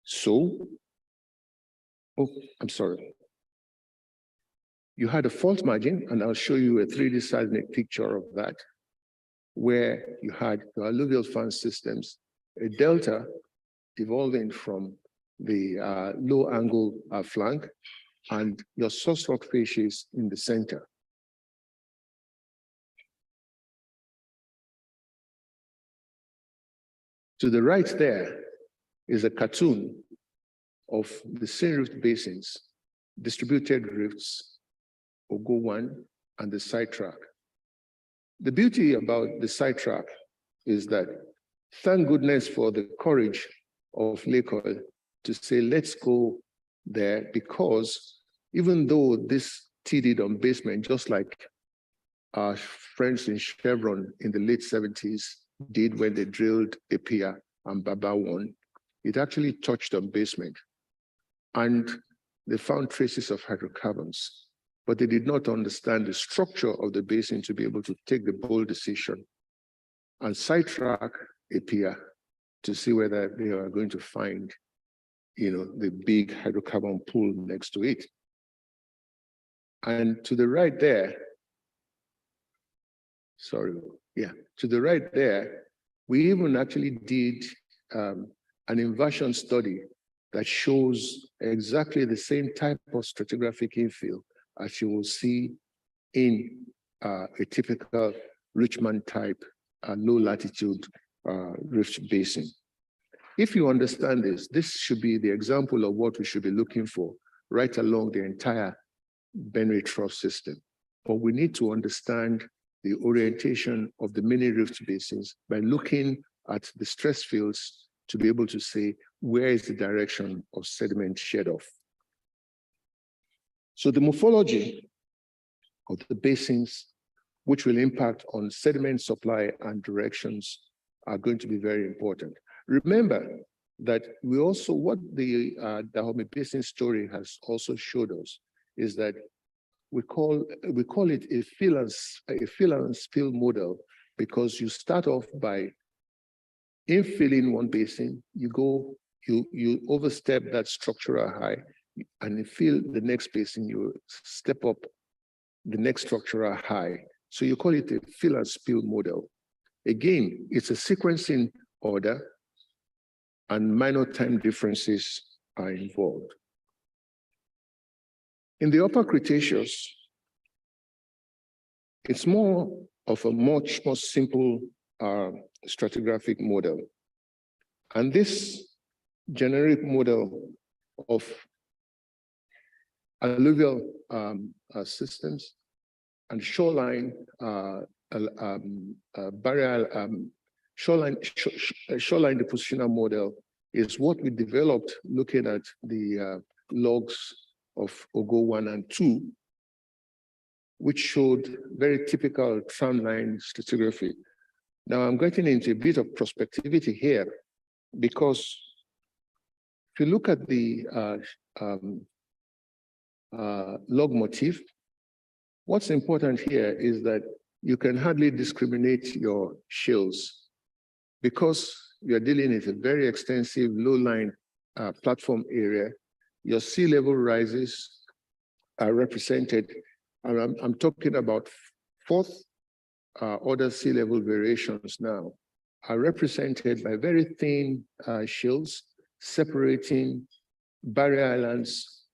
So, oh, I'm sorry. You had a fault margin, and I'll show you a 3D seismic picture of that, where you had the alluvial fan systems, a delta evolving from the low angle flank, and your source rock facies in the center. To the right there is a cartoon of the same rift basins, distributed rifts, Ogo 1, and the sidetrack. The beauty about the sidetrack is that, thank goodness for the courage of Lake Oil to say, let's go there, because even though this TD'd on basement, just like our friends in Chevron in the late 70s did when they drilled Epia and Baba 1, it actually touched on basement. And they found traces of hydrocarbons, but they did not understand the structure of the basin to be able to take the bold decision and sidetrack Epia to see whether they are going to find, the big hydrocarbon pool next to it. And to the right there, to the right there, we even actually did an inversion study that shows exactly the same type of stratigraphic infill as you will see in a typical Richmond type low latitude rift basin. If you understand this, this should be the example of what we should be looking for right along the entire Benue Trough system. But we need to understand the orientation of the mini rift basins by looking at the stress fields to be able to say, where is the direction of sediment shed off? So the morphology of the basins, which will impact on sediment supply and directions, are going to be very important. Remember that we also, what the Dahomey Basin story has also showed us is that we call it a fill and spill model, because you start off by infilling one basin, you overstep that structural high, and you fill the next basin, you step up the next structural high. So you call it a fill and spill model. Again, it's a sequencing order, and minor time differences are involved. In the Upper Cretaceous, it's more of a much more simple stratigraphic model. And this generic model of alluvial systems and shoreline shoreline depositional model is what we developed looking at the logs of Ogo 1 and 2, which showed very typical tramline stratigraphy. Now I'm getting into a bit of prospectivity here, because if you look at the log motif, what's important here is that you can hardly discriminate your shales, because you're dealing with a very extensive low-lying platform area. Your sea level rises are represented, and I'm talking about fourth order sea level variations now, are represented by very thin shales separating barrier islands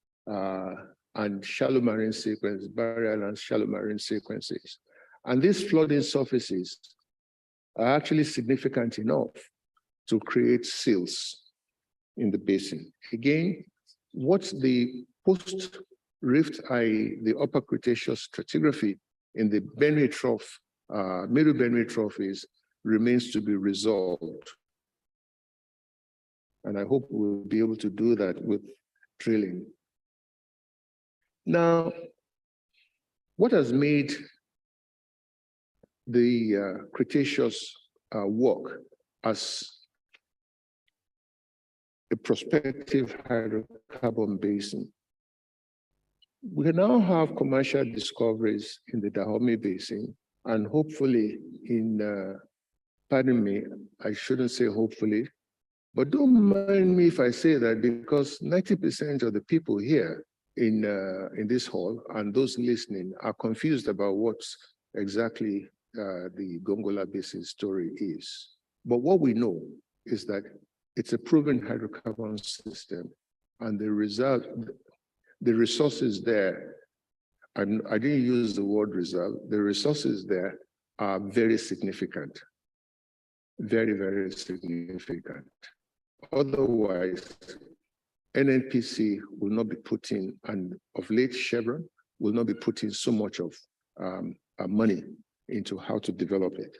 and shallow marine sequences, barrier islands, shallow marine sequences. And these flooding surfaces are actually significant enough to create sills in the basin. Again, what's the post-rift, i.e. the Upper Cretaceous stratigraphy in the Benue Trough, Middle Benue Trough remains to be resolved. And I hope we'll be able to do that with drilling. Now, what has made the Cretaceous work as a prospective hydrocarbon basin. We now have commercial discoveries in the Dahomey Basin, and hopefully in, pardon me, I shouldn't say hopefully, but don't mind me if I say that, because 90% of the people here in this hall and those listening are confused about what's exactly the Gongola Basin story is. But what we know is that it's a proven hydrocarbon system, and the resources there, and I didn't use the word result, the resources there are very significant, very, very significant. Otherwise, NNPC will not be putting, and of late Chevron will not be putting so much of money into how to develop it.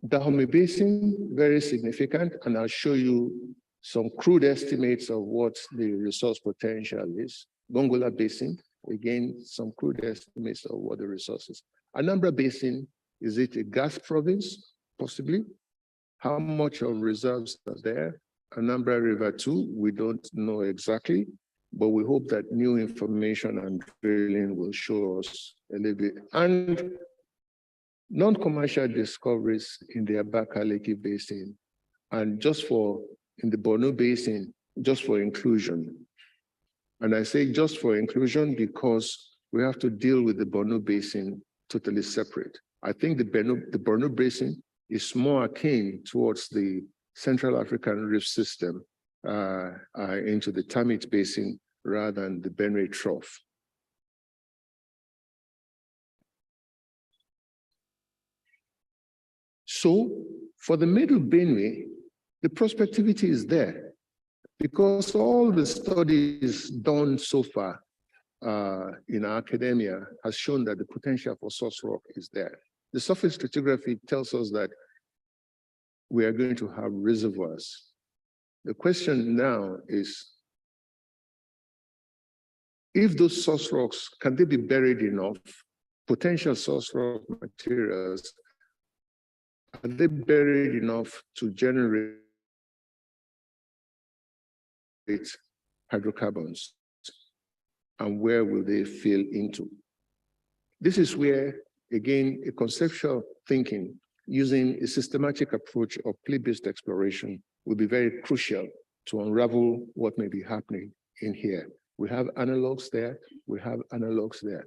Dahomey Basin, very significant, and I'll show you some crude estimates of what the resource potential is. Gongola Basin, again, some crude estimates of what the resource is. Anambra Basin, is it a gas province? Possibly. How much of reserves are there? Anambra River too, we don't know exactly, but we hope that new information and drilling will show us a little bit. And non-commercial discoveries in the Abakaliki Basin, and just for, in the Borno Basin, just for inclusion. And I say just for inclusion because we have to deal with the Borno Basin totally separate. I think the Borno Basin is more akin towards the Central African Rift System into the Tamit Basin rather than the Benue Trough. So for the middle Benue, the prospectivity is there because all the studies done so far in academia has shown that the potential for source rock is there. The surface stratigraphy tells us that we are going to have reservoirs. The question now is, if those source rocks, can they be buried enough, potential source rock materials, are they buried enough to generate hydrocarbons? And where will they fill into? This is where, again, a conceptual thinking using a systematic approach of plea-based exploration will be very crucial to unravel what may be happening in here. We have analogs there, we have analogs there.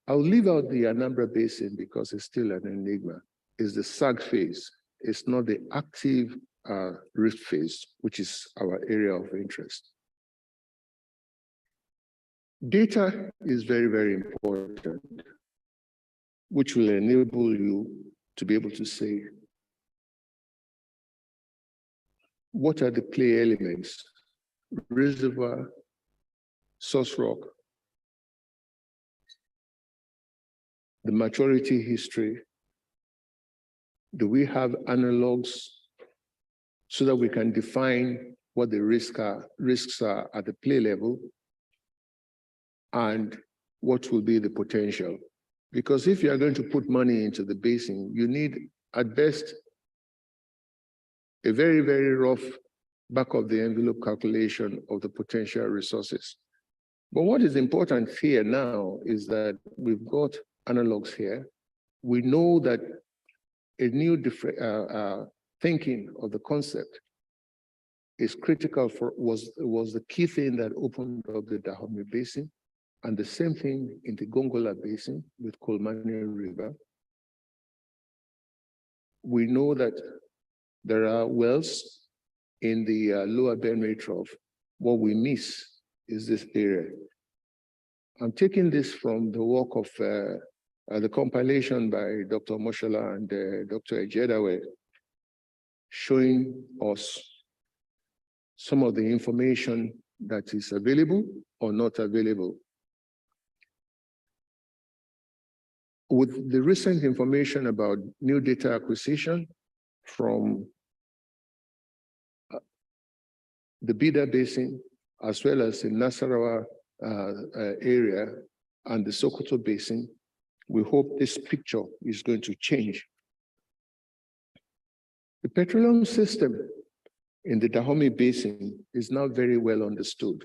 I'll leave out the Anambra Basin because it's still an enigma. It's the SAG phase. It's not the active rift phase, which is our area of interest. Data is very, very important, which will enable you to be able to say, what are the play elements? Reservoir, source rock, the maturity history. Do we have analogs so that we can define what the risks are at the play level and what will be the potential? Because if you are going to put money into the basin, you need at best a very, very rough back of the envelope calculation of the potential resources. But what is important here now is that we've got analogs here. We know that a new thinking of the concept is critical for, was the key thing that opened up the Dahomey Basin, and the same thing in the Gongola Basin with Kolmani River. We know that there are wells in the lower Benue Trough. What we miss is this area. I'm taking this from the work of the compilation by Dr. Moshola and Dr. Ejedawe, showing us some of the information that is available or not available. With the recent information about new data acquisition from the Bida Basin, as well as in Nasarawa area, and the Sokoto Basin, we hope this picture is going to change. The petroleum system in the Dahomey Basin is now very well understood.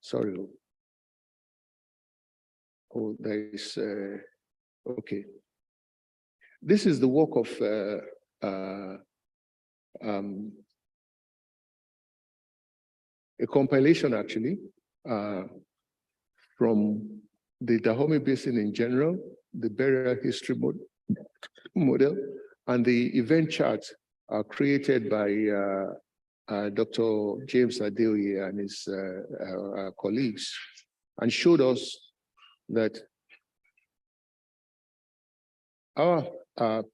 Sorry. Oh, there is, okay. This is the work of a compilation actually from the Dahomey Basin in general, the burial history model, and the event charts are created by Dr. James Adeoye and his colleagues, and showed us that our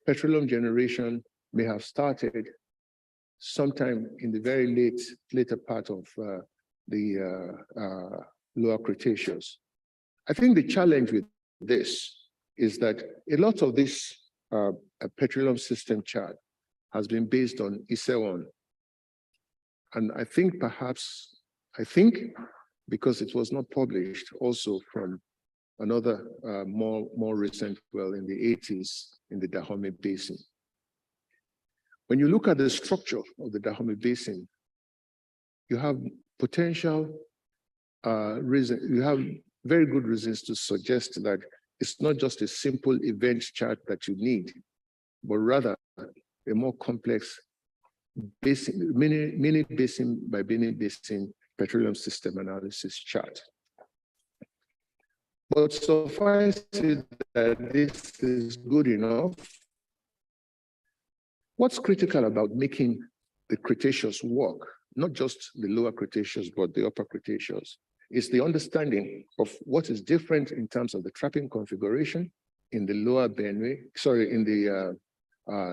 petroleum generation may have started sometime in the very later part of the Lower Cretaceous. I think the challenge with this is that a lot of this petroleum system chart has been based on ISE1. And I think because it was not published also from another more recent well in the 80s in the Dahomey Basin. When you look at the structure of the Dahomey Basin, you have potential you have very good reasons to suggest that it's not just a simple event chart that you need, but rather a more complex basin, mini basin by mini basin petroleum system analysis chart. But suffice it that this is good enough. What's critical about making the Cretaceous work, not just the Lower Cretaceous, but the Upper Cretaceous, is the understanding of what is different in terms of the trapping configuration in the Lower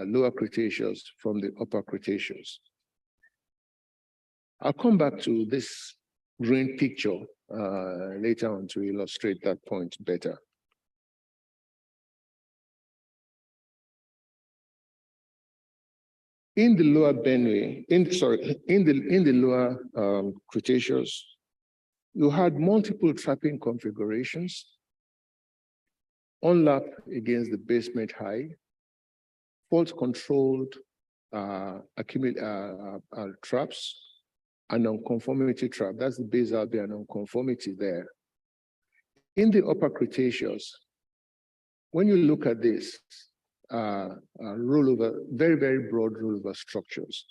Lower Cretaceous from the Upper Cretaceous. I'll come back to this green picture later on to illustrate that point better. In the Lower Benue, in the Lower Cretaceous, you had multiple trapping configurations, on-lap against the basement high, fault-controlled traps, and non-conformity trap. That's the basal bay and non-conformity there. In the Upper Cretaceous, when you look at this, rollover, very, very broad rollover structures,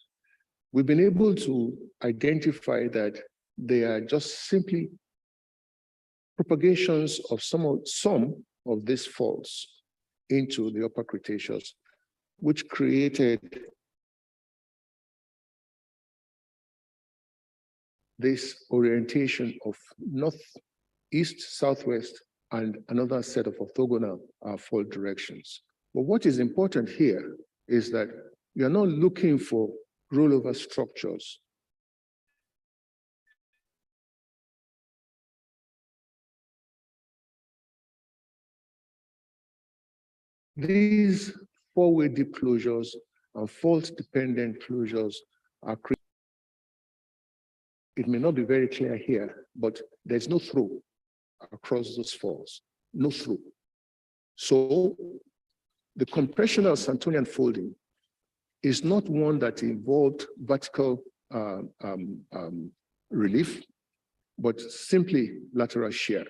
we've been able to identify that they are just simply propagations of some of these faults into the Upper Cretaceous, which created this orientation of northeast, southwest, and another set of orthogonal fault directions. But what is important here is that you're not looking for rollover structures. These four-way deep closures and fault-dependent closures are created. It may not be very clear here, but there's no throw across those faults, no throw. So the compressional Santonian folding is not one that involved vertical relief, but simply lateral shear.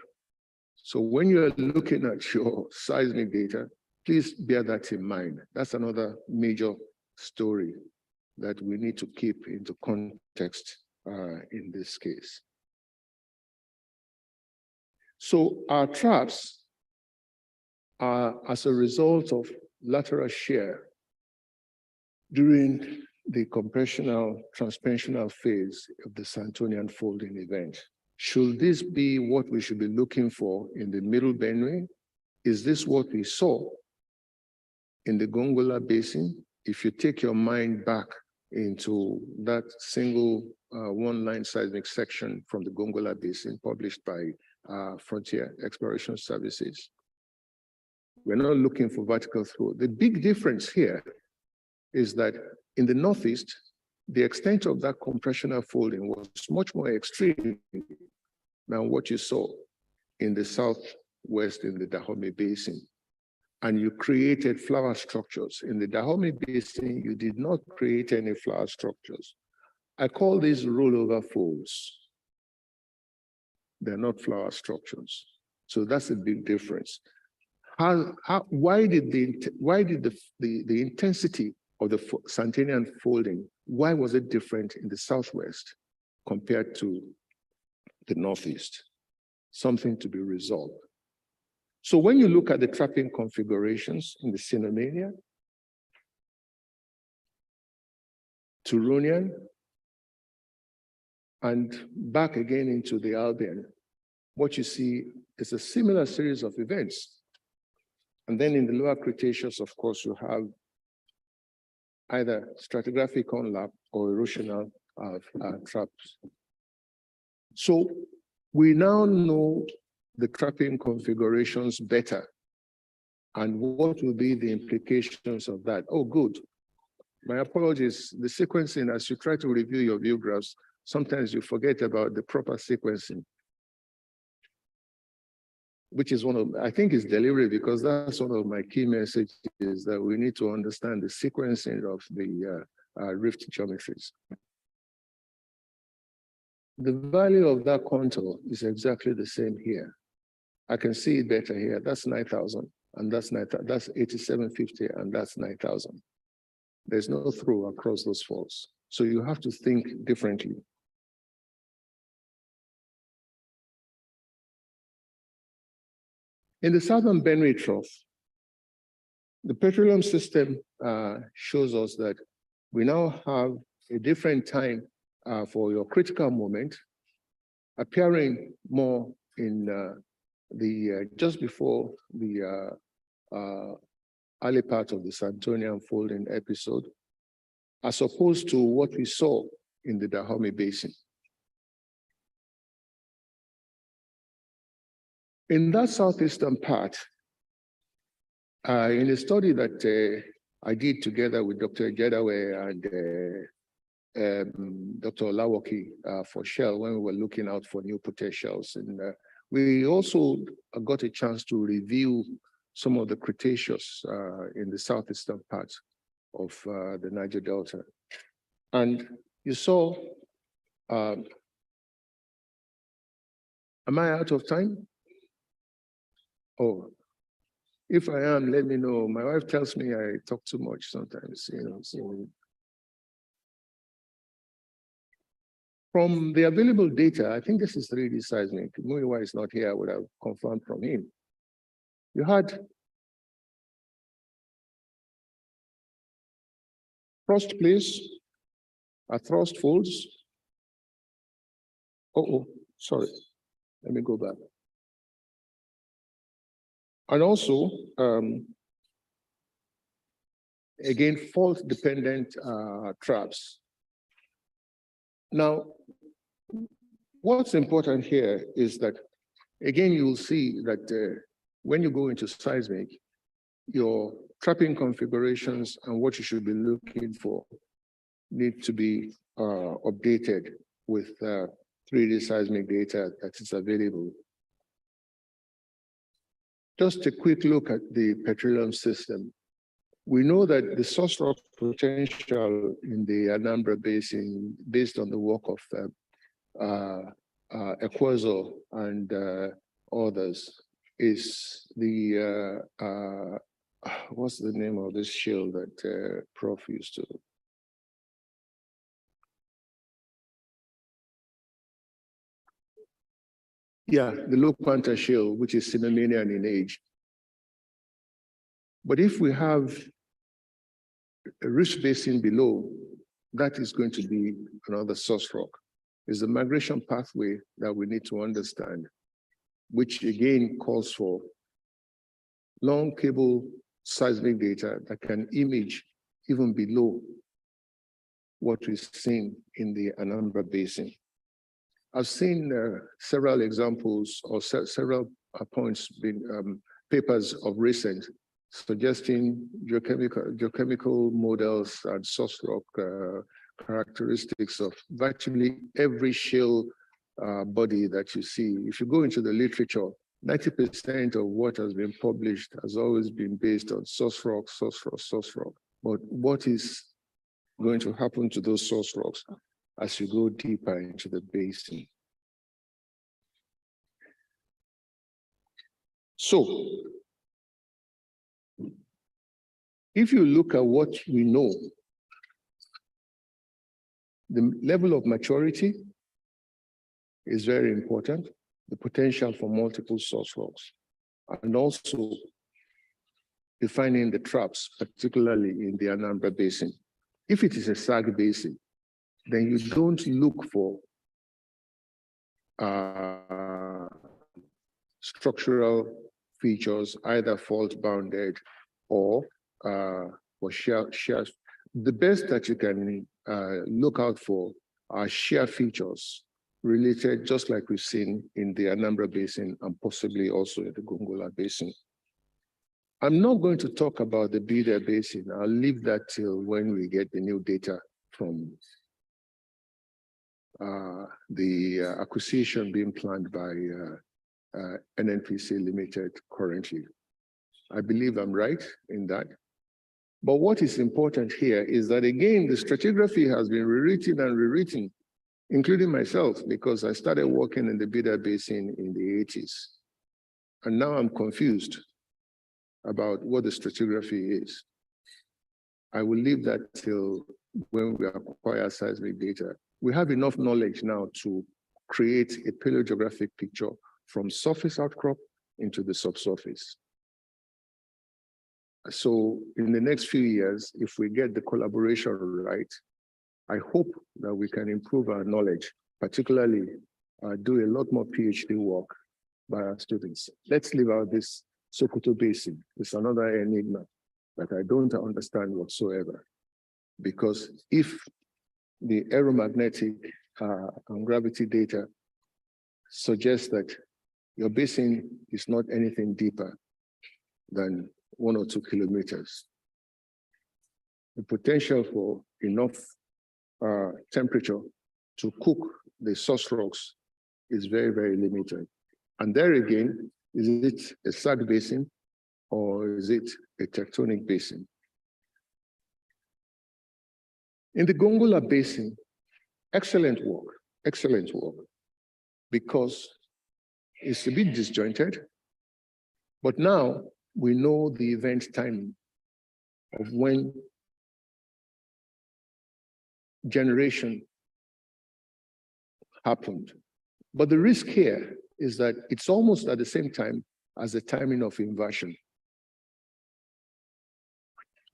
So when you're looking at your seismic data, please bear that in mind. That's another major story that we need to keep into context in this case. So our traps are as a result of lateral shear during the compressional transpensional phase of the Santonian folding event. Should this be what we should be looking for in the Middle Benue? Is this what we saw in the Gongola Basin? If you take your mind back into that single one-line seismic section from the Gongola Basin published by Frontier Exploration Services, we're not looking for vertical throw. The big difference here is that in the Northeast, the extent of that compressional folding was much more extreme than what you saw in the southwest in the Dahomey Basin, and you created flower structures. In the Dahomey Basin, you did not create any flower structures. I call these rollover folds. They're not flower structures. So that's a big difference. Why did the intensity of the Santonian folding, why was it different in the southwest compared to the northeast? Something to be resolved. So when you look at the trapping configurations in the Cenomania, Turonian, and back again into the Albian, what you see is a similar series of events. And then in the lower Cretaceous, of course, you have either stratigraphic onlap or erosional traps. So we now know the trapping configurations better. And what will be the implications of that? Oh, good. My apologies. The sequencing, as you try to review your view graphs, sometimes you forget about the proper sequencing, which is one of, I think it's deliberate, because that's one of my key messages, that we need to understand the sequencing of the rift geometries. The value of that contour is exactly the same here. I can see it better here. That's 9,000, and that's 8750, and that's 9,000. There's no through across those faults. So you have to think differently. In the southern Benue Trough, the petroleum system shows us that we now have a different time for your critical moment, appearing more in just before the early part of the Santonian folding episode, as opposed to what we saw in the Dahomey Basin. In that southeastern part, in a study that I did together with Dr. Jadawe and Dr. Olawoki for Shell, when we were looking out for new potentials, and we also got a chance to review some of the Cretaceous in the southeastern part of the Niger Delta. And you saw, am I out of time? Oh, if I am, let me know. My wife tells me I talk too much sometimes, you know. So from the available data, I think this is 3D seismic. Muiwa is not here, I would have confirmed from him. You had thrust plays, thrust folds. Oh, sorry. Let me go back. And also, again, fault-dependent traps. Now, what's important here is that, again, you will see that when you go into seismic, your trapping configurations and what you should be looking for need to be updated with 3D seismic data that is available. Just a quick look at the petroleum system. We know that the source rock potential in the Anambra Basin, based on the work of Ekwezo and others, is the, what's the name of this shale that Prof used to? Yeah, the Low Panther shale, which is Cenomanian in age. But if we have a rich basin below, that is going to be another source rock. It's the migration pathway that we need to understand, which again calls for long cable seismic data that can image even below what we've seen in the Anambra Basin. I've seen several examples or several points, papers of recent, suggesting geochemical models and source rock characteristics of virtually every shale body that you see. If you go into the literature, 90% of what has been published has always been based on source rock, source rock, source rock. But what is going to happen to those source rocks as you go deeper into the basin? So, if you look at what we know, the level of maturity is very important, the potential for multiple source rocks, and also defining the traps, particularly in the Anambra Basin. If it is a SAG basin, then you don't look for structural features, either fault-bounded or shear. The best that you can look out for are shear features related, just like we've seen in the Anambra Basin and possibly also in the Gongola Basin. I'm not going to talk about the Bida Basin. I'll leave that till when we get the new data from the acquisition being planned by NNPC Limited currently. I believe I'm right in that. But what is important here is that, again, the stratigraphy has been rewritten and rewritten, including myself, because I started working in the Bida Basin in the 80s. And now I'm confused about what the stratigraphy is. I will leave that till when we acquire seismic data. We have enough knowledge now to create a paleogeographic picture from surface outcrop into the subsurface. So in the next few years, if we get the collaboration right, I hope that we can improve our knowledge, particularly do a lot more PhD work by our students. Let's leave out this Sokoto Basin. It's another enigma that I don't understand whatsoever. Because if the aeromagnetic and gravity data suggests that your basin is not anything deeper than 1 or 2 kilometers, the potential for enough temperature to cook the source rocks is very, very limited. And there again, is it a SAG basin or is it a tectonic basin? In the Gongola Basin, excellent work, because it's a bit disjointed, but now we know the event timing of when generation happened. But the risk here is that it's almost at the same time as the timing of inversion.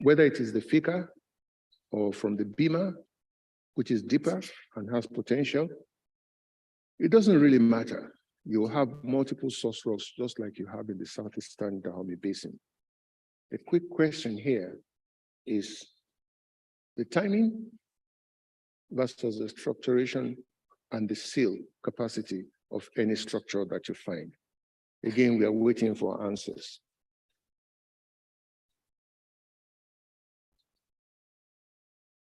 Whether it is the Fika or from the Bima, which is deeper and has potential, it doesn't really matter. You have multiple source rocks just like you have in the Southeastern Dahomey Basin. A quick question here is the timing versus the structuration and the seal capacity of any structure that you find. Again, we are waiting for answers.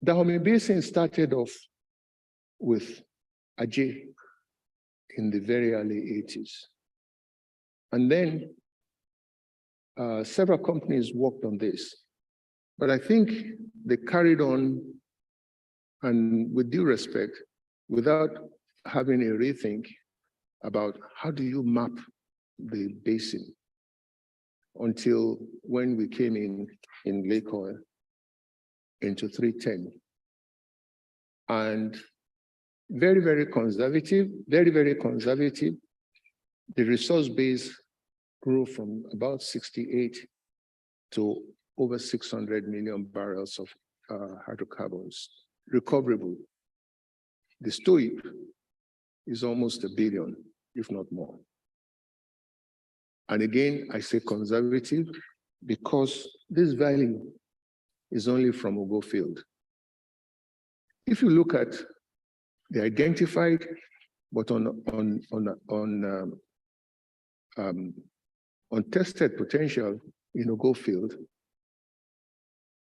Dahomey Basin started off with Ajay in the very early 80s. And then several companies worked on this. But I think they carried on, and with due respect, without having a rethink about how do you map the basin, until when we came in Lake Oil into 310. And very, very conservative, very conservative. The resource base grew from about 68 to over 600 million barrels of hydrocarbons, recoverable. The STOIP is almost 1 billion, if not more. And again, I say conservative because this value is only from Ugo Field. If you look at the identified, but untested potential in Ugo Field,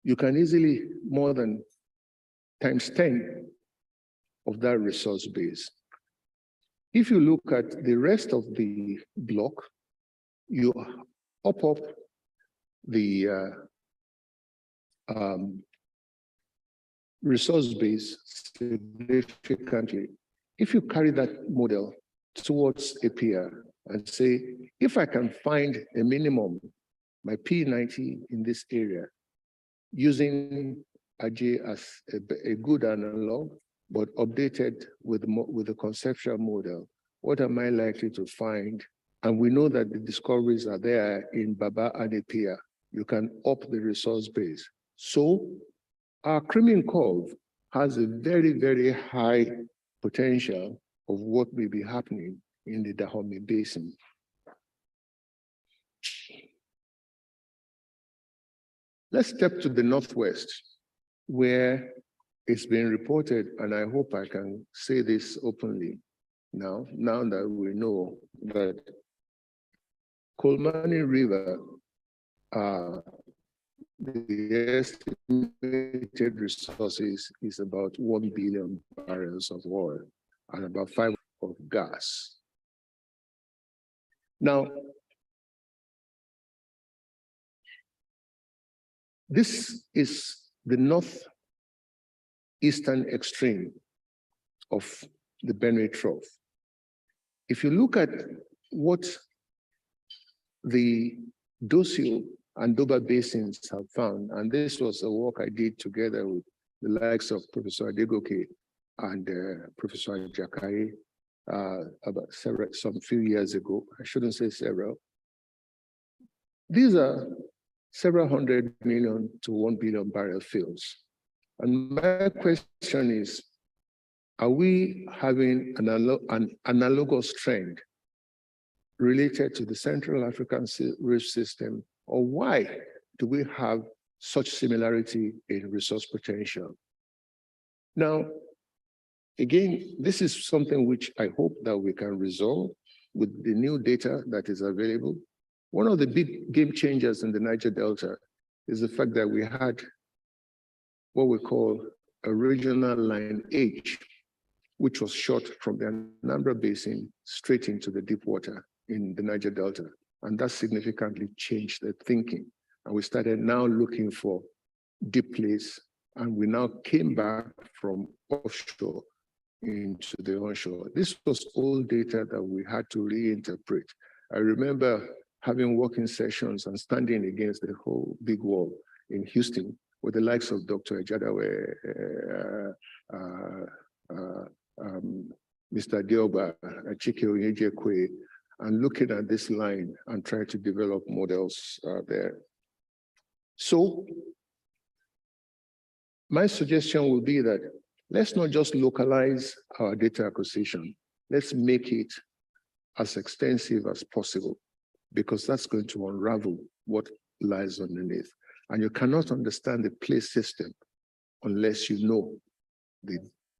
you can easily more than times 10 of that resource base. If you look at the rest of the block, you up the resource base significantly. If you carry that model towards a peer and say, if I can find a minimum, my P90 in this area, using AJ as a good analog, but updated with the conceptual model, what am I likely to find? And we know that the discoveries are there in Baba and Epia. You can up the resource base. So our Crimean curve has a very, very high potential of what may be happening in the Dahomey Basin. Let's step to the northwest, where it's been reported, and I hope I can say this openly now that we know that Kolmani River, the estimated resources is about 1 billion barrels of oil and about 5 of gas. Now, this is the northeastern extreme of the Benue Trough. If you look at what the Dosio and Doba basins have found, and this was a work I did together with the likes of Professor Adegoke and Professor Jakaye about some few years ago. I shouldn't say several. These are several hundred million to 1 billion barrel fields. And my question is, are we having an analogous trend related to the Central African Reef System, or why do we have such similarity in resource potential? Now, again, this is something which I hope that we can resolve with the new data that is available. One of the big game changers in the Niger Delta is the fact that we had what we call a regional line H, which was shot from the Anambra Basin straight into the deep water in the Niger Delta. And that significantly changed the thinking. And we started now looking for deep plays, and we now came back from offshore into the onshore. This was all data that we had to reinterpret. I remember having working sessions and standing against the whole big wall in Houston with the likes of Dr. Ejadawe, Mr. Dioba, Chike Onyejekwe, and looking at this line and trying to develop models there. So my suggestion will be that let's not just localize our data acquisition. Let's make it as extensive as possible, because that's going to unravel what lies underneath. And you cannot understand the place system unless you know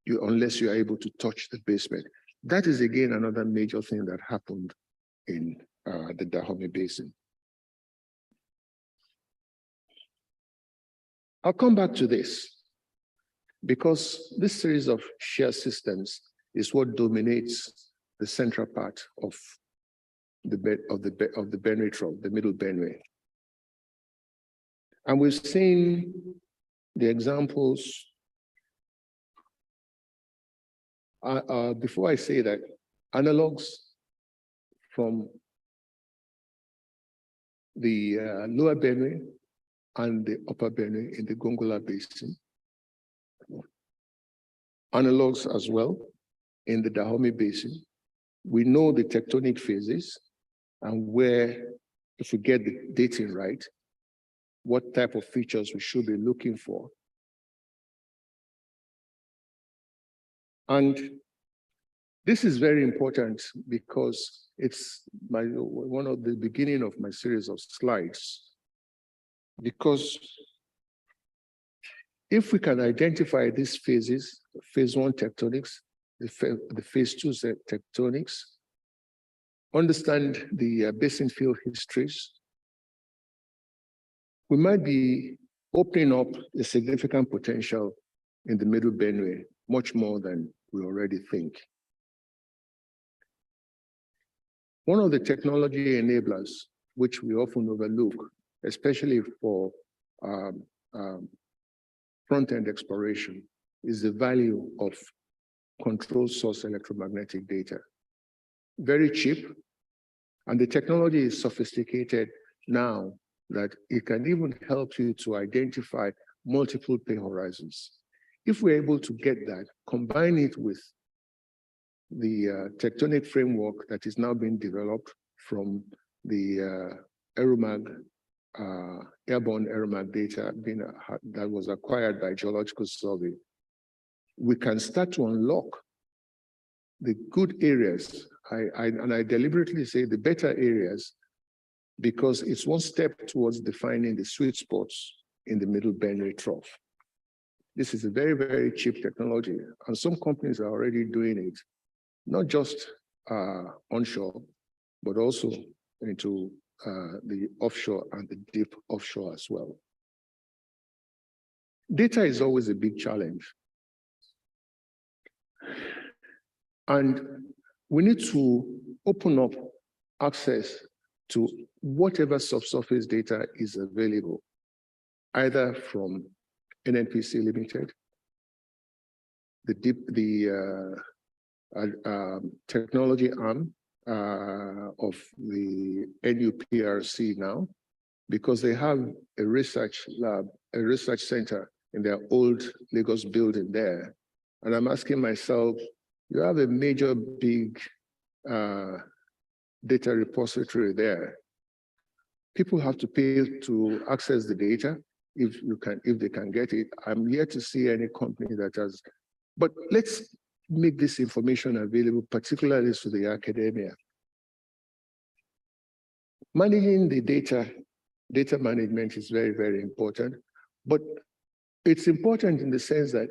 unless you are able to touch the basement. That is again another major thing that happened in the Dahomey Basin. I'll come back to this, because this series of shear systems is what dominates the central part of the Benue Trough, the middle Benue. And we've seen the examples. Before I say that, analogs from the lower Benue and the upper Benue in the Gongola Basin. Analogs as well in the Dahomey Basin. We know the tectonic phases and where, if we get the dating right, what type of features we should be looking for. And this is very important because it's one of the beginning of my series of slides. Because if we can identify these phases, phase 1 tectonics, the phase 2 tectonics, understand the basin field histories, we might be opening up a significant potential in the middle Benue, much more than we already think. One of the technology enablers which we often overlook, especially for front-end exploration, is the value of controlled source electromagnetic data. Very cheap, and the technology is sophisticated now that it can even help you to identify multiple pay horizons. If we're able to get that, combine it with the tectonic framework that is now being developed from the Aeromag, airborne Aeromag data that was acquired by Geological Survey, we can start to unlock the good areas. And I deliberately say the better areas, because it's one step towards defining the sweet spots in the Middle Benue Trough. This is a very, very cheap technology, and some companies are already doing it, not just onshore, but also into the offshore and the deep offshore as well. Data is always a big challenge. And we need to open up access to whatever subsurface data is available, either from NNPC Limited, the technology arm of the NUPRC now, because they have a research lab, a research center in their old Lagos building there. And I'm asking myself, you have a major big data repository there. People have to pay to access the data if they can get it. I'm yet to see any company that has, but let's make this information available, particularly to the academia. Managing the data management is very, very important, but it's important in the sense that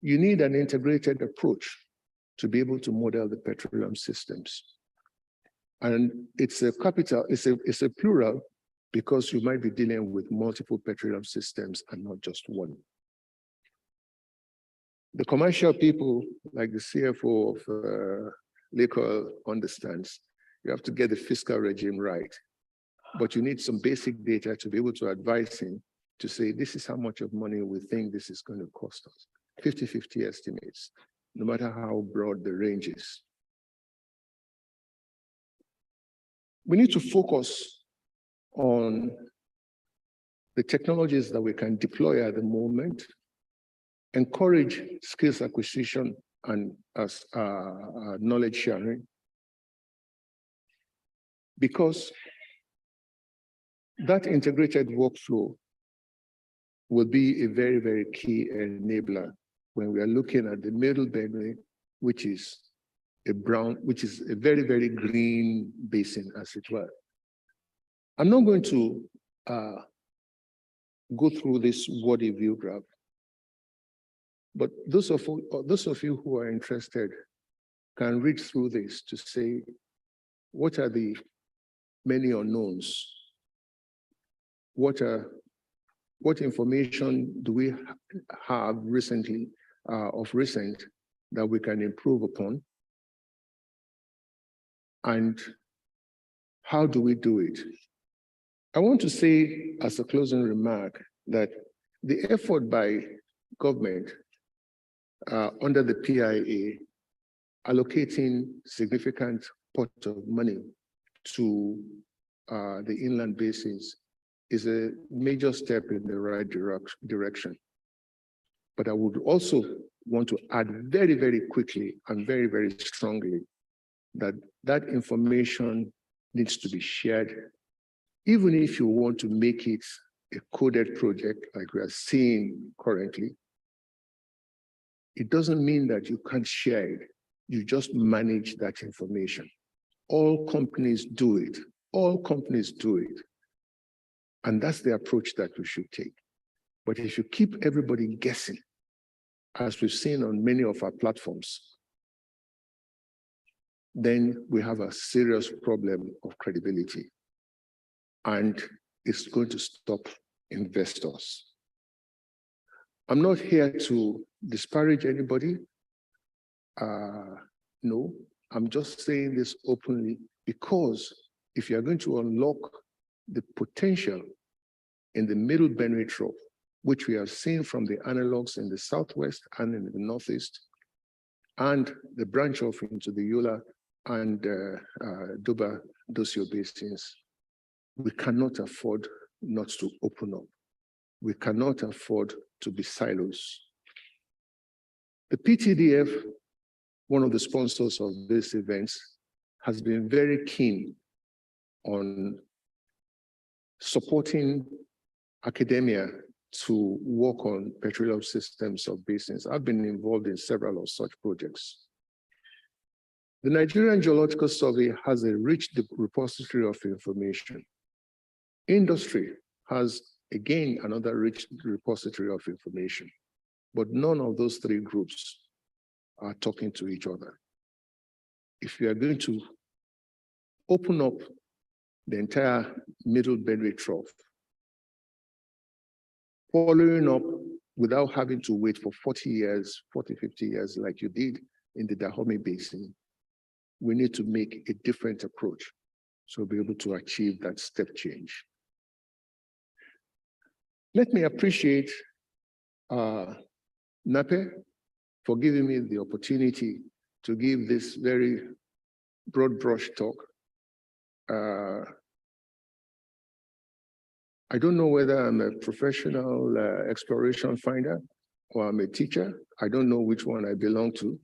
you need an integrated approach to be able to model the petroleum systems. And it's a capital, it's a plural, because you might be dealing with multiple petroleum systems and not just one. The commercial people, like the CFO of Lake Oil understands, you have to get the fiscal regime right, but you need some basic data to be able to advise him to say, this is how much of money we think this is going to cost us. 50-50 estimates, no matter how broad the range is. We need to focus on the technologies that we can deploy at the moment, encourage skills acquisition and knowledge sharing, because that integrated workflow will be a very, very key enabler when we are looking at the Middle Benue, which is a very, very green basin, as it were. I'm not going to go through this wordy view graph, but those of you who are interested can read through this to say, what are the many unknowns? What information do we have recently, of recent, that we can improve upon? And how do we do it? I want to say as a closing remark that the effort by government under the PIA allocating significant pot of money to the inland basins is a major step in the right direction. But I would also want to add very, very quickly and very, very strongly that that information needs to be shared. Even if you want to make it a coded project like we are seeing currently, it doesn't mean that you can't share it. You just manage that information. All companies do it. All companies do it. And that's the approach that we should take. But if you keep everybody guessing, as we've seen on many of our platforms, then we have a serious problem of credibility. And it's going to stop investors. I'm not here to disparage anybody. No, I'm just saying this openly because if you're going to unlock the potential in the middle Benue Trough, which we have seen from the analogs in the Southwest and in the Northeast, and the branch off into the Yola and Duba Dosio basins. We cannot afford not to open up. We cannot afford to be silos. The PTDF, one of the sponsors of these events, has been very keen on supporting academia to work on petroleum systems of basins. I've been involved in several of such projects. The Nigerian Geological Survey has a rich repository of information. Industry has, again, another rich repository of information, but none of those three groups are talking to each other. If you are going to open up the entire middle Benue Trough, following up without having to wait for 40 years, 40, 50 years like you did in the Dahomey Basin, we need to make a different approach so we'll be able to achieve that step change. Let me appreciate NAPE for giving me the opportunity to give this very broad brush talk. I don't know whether I'm a professional exploration finder or I'm a teacher. I don't know which one I belong to.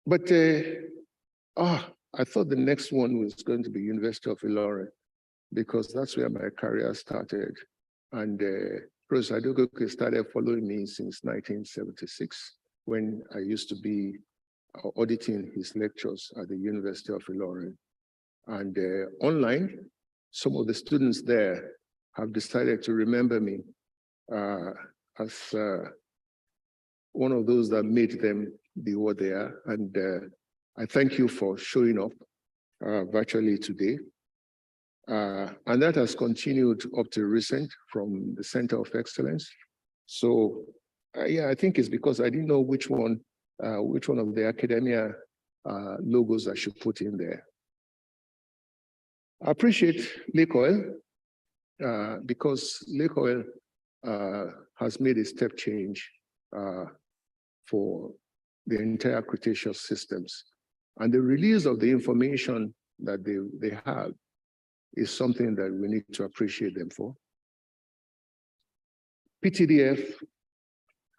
But I thought the next one was going to be University of Ilorin, because that's where my career started. And Professor Adegoke started following me since 1976, when I used to be auditing his lectures at the University of Ilorin. And online, some of the students there have decided to remember me as one of those that made them be what they are. And I thank you for showing up virtually today. And that has continued up to recent from the Center of Excellence. So yeah, I think it's because I didn't know which one of the academia logos I should put in there. I appreciate Lake Oil because Lake Oil has made a step change for the entire Cretaceous systems. And the release of the information that they have is something that we need to appreciate them for. PTDF,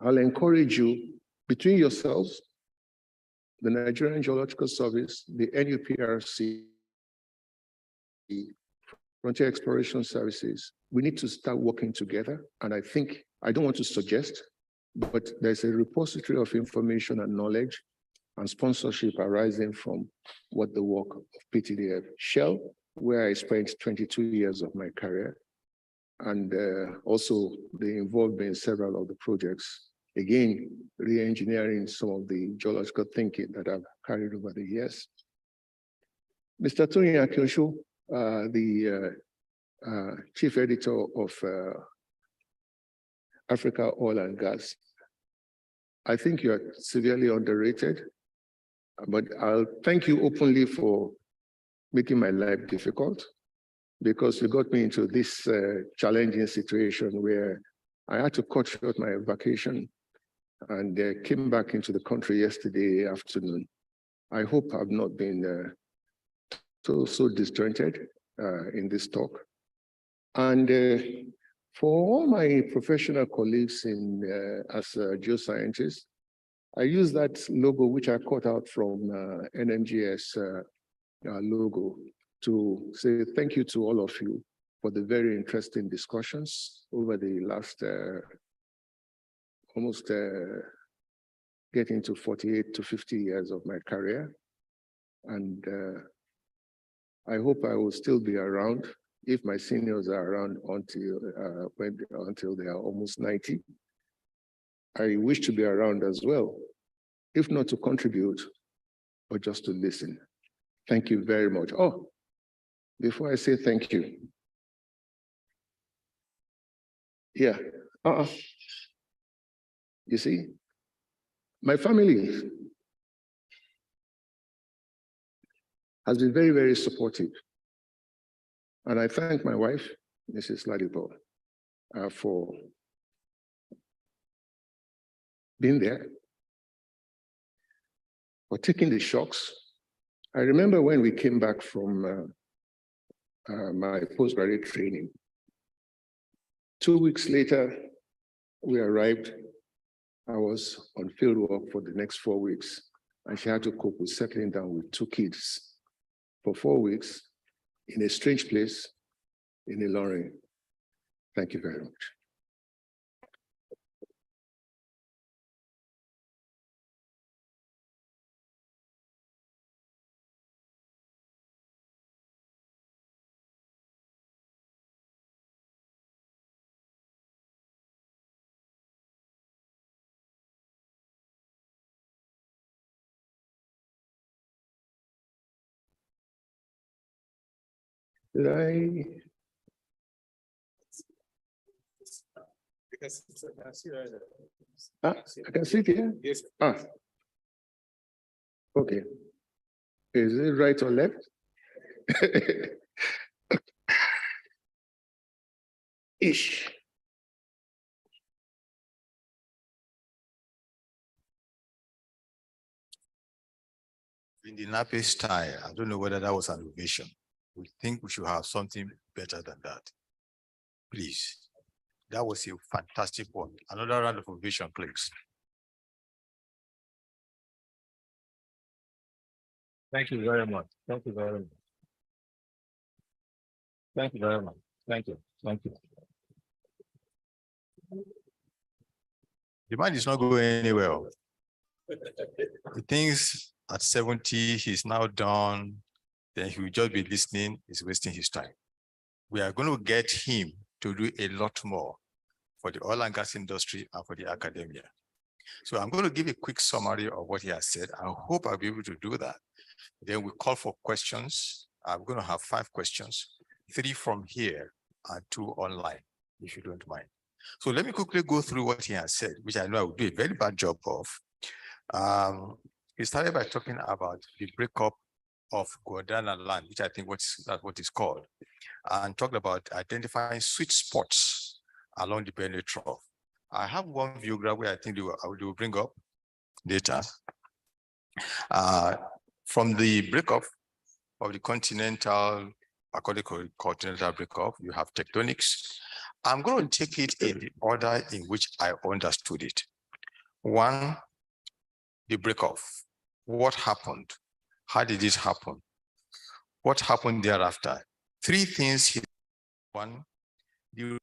I'll encourage you, between yourselves, the Nigerian Geological Service, the NUPRC, Frontier Exploration Services, we need to start working together. And I think, I don't want to suggest, but there's a repository of information and knowledge and sponsorship arising from what the work of PTDF. Shell, where I spent 22 years of my career, and also they involved me in several of the projects. Again, re-engineering some of the geological thinking that I've carried over the years. Mr. Tony Akinshu, the chief editor of Africa Oil and Gas. I think you are severely underrated, but I'll thank you openly for making my life difficult, because you got me into this challenging situation where I had to cut short my vacation and came back into the country yesterday afternoon. I hope I've not been so disjointed in this talk. And for all my professional colleagues as geoscientists, I use that logo which I cut out from NMGS logo to say thank you to all of you for the very interesting discussions over the last almost getting to 48 to 50 years of my career. And I hope I will still be around if my seniors are around until they are almost 90. I wish to be around as well, if not to contribute, but just to listen. Thank you very much. Oh, before I say thank you. Yeah, you see, my family has been very, very supportive. And I thank my wife, Mrs. Ladipo, for being there, for taking the shocks. I remember when we came back from my postgraduate training. 2 weeks later, we arrived. I was on field work for the next 4 weeks, and she had to cope with settling down with 2 kids for 4 weeks in a strange place in Ilorin. Thank you very much. Did I? I can see it here. Yes. Okay. Is it right or left? Ish. In the NAPE style, I don't know whether that was an innovation. We think we should have something better than that. Please. That was a fantastic one. Another round of ovation, please. Thank you very much. Thank you very much. Thank you very much. Thank you. Thank you. The man is not going anywhere. He thinks at 70, he's now done, then he will just be listening, he's wasting his time. We are going to get him to do a lot more for the oil and gas industry and for the academia. So I'm going to give a quick summary of what he has said. I hope I'll be able to do that. Then we call for questions. I'm going to have 5 questions, 3 from here and 2 online, if you don't mind. So let me quickly go through what he has said, which I know I will do a very bad job of. He started by talking about the breakup of Guadana land, which I think that's what it's called, and talked about identifying sweet spots along the Benue Trough. I have one view graph where I think they will bring up data. From the breakup of the continental, according to continental breakup, you have tectonics. I'm going to take it in the order in which I understood it. 1, the breakup. What happened? How did it happen? What happened thereafter? 3 things here. 1, the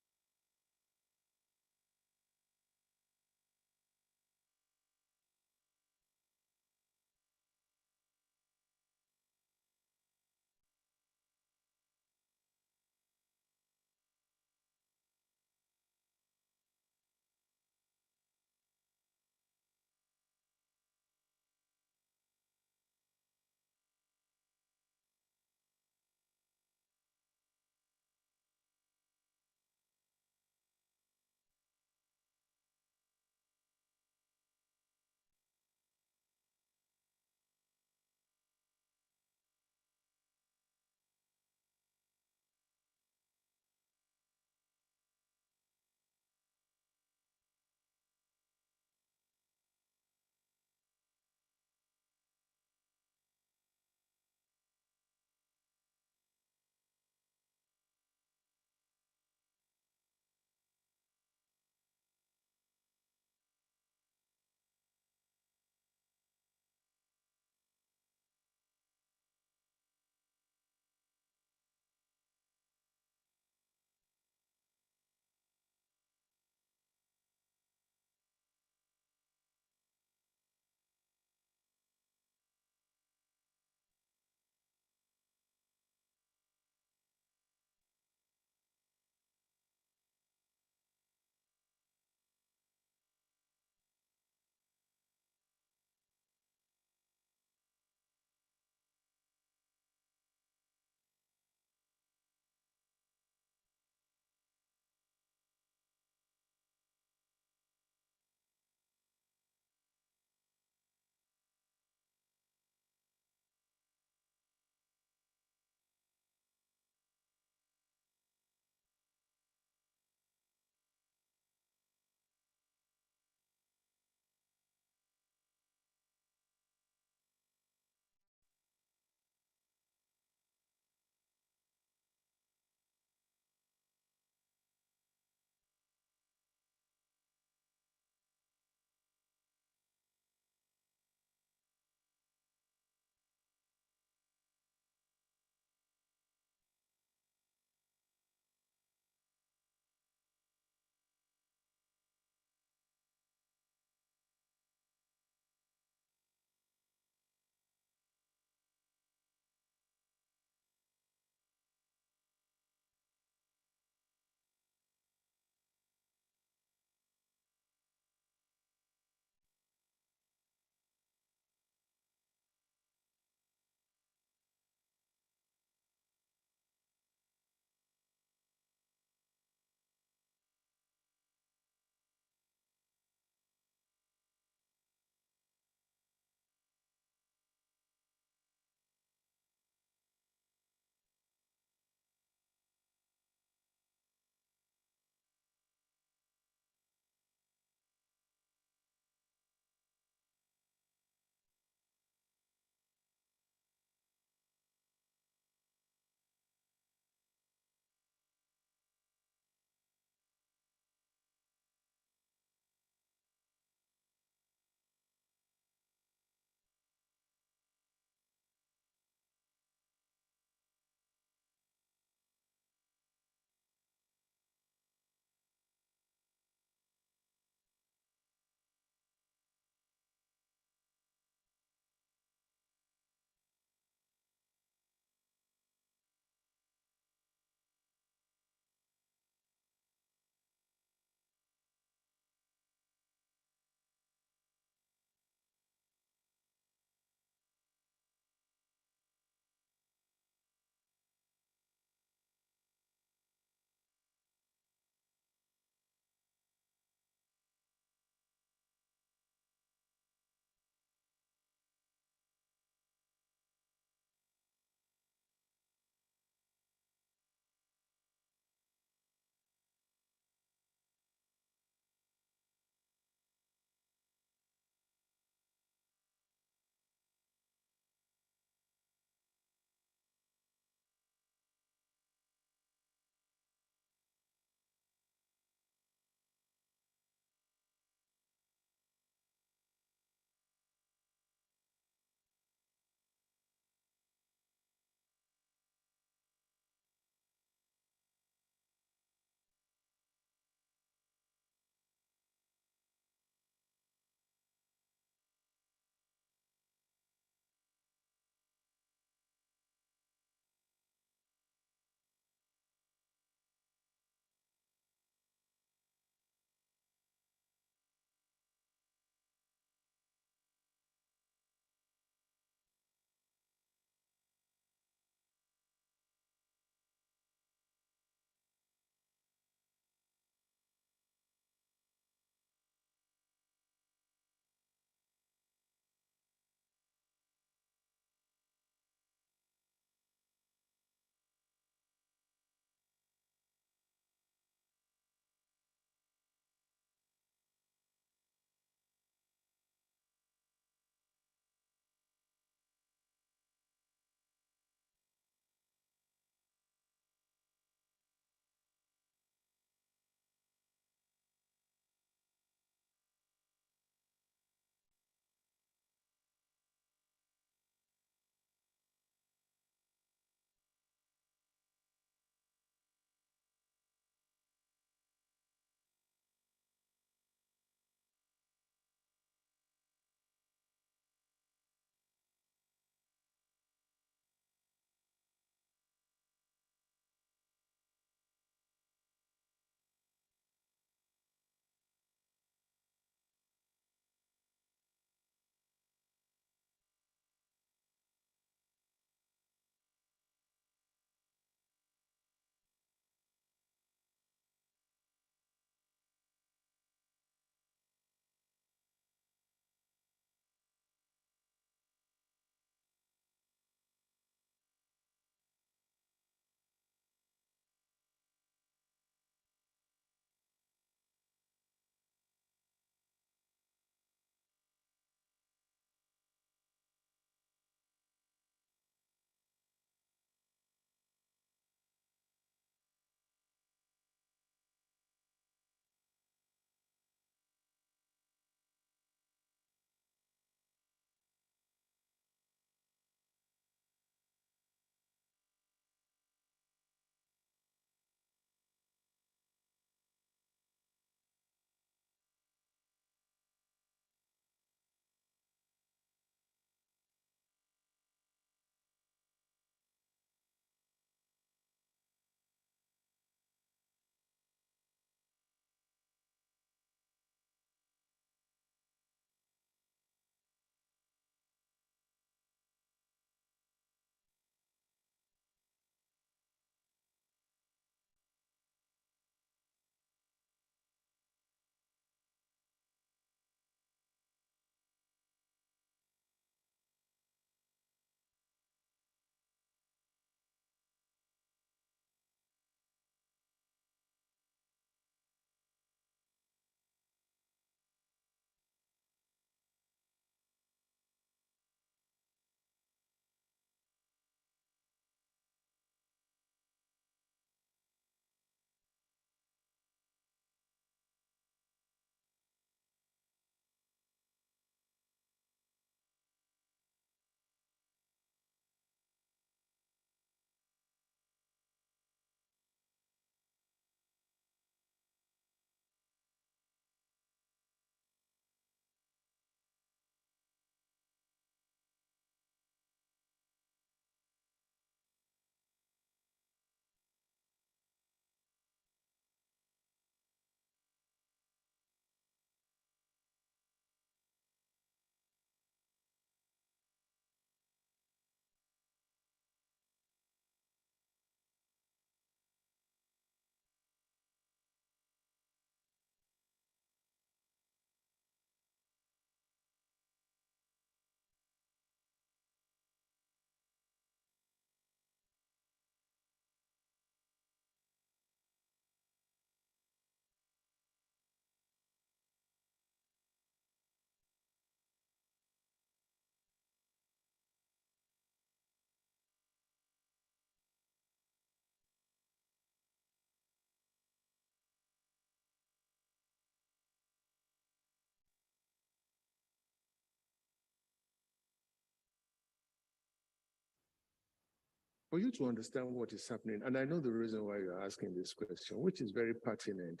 for you to understand what is happening, and I know the reason why you're asking this question, which is very pertinent,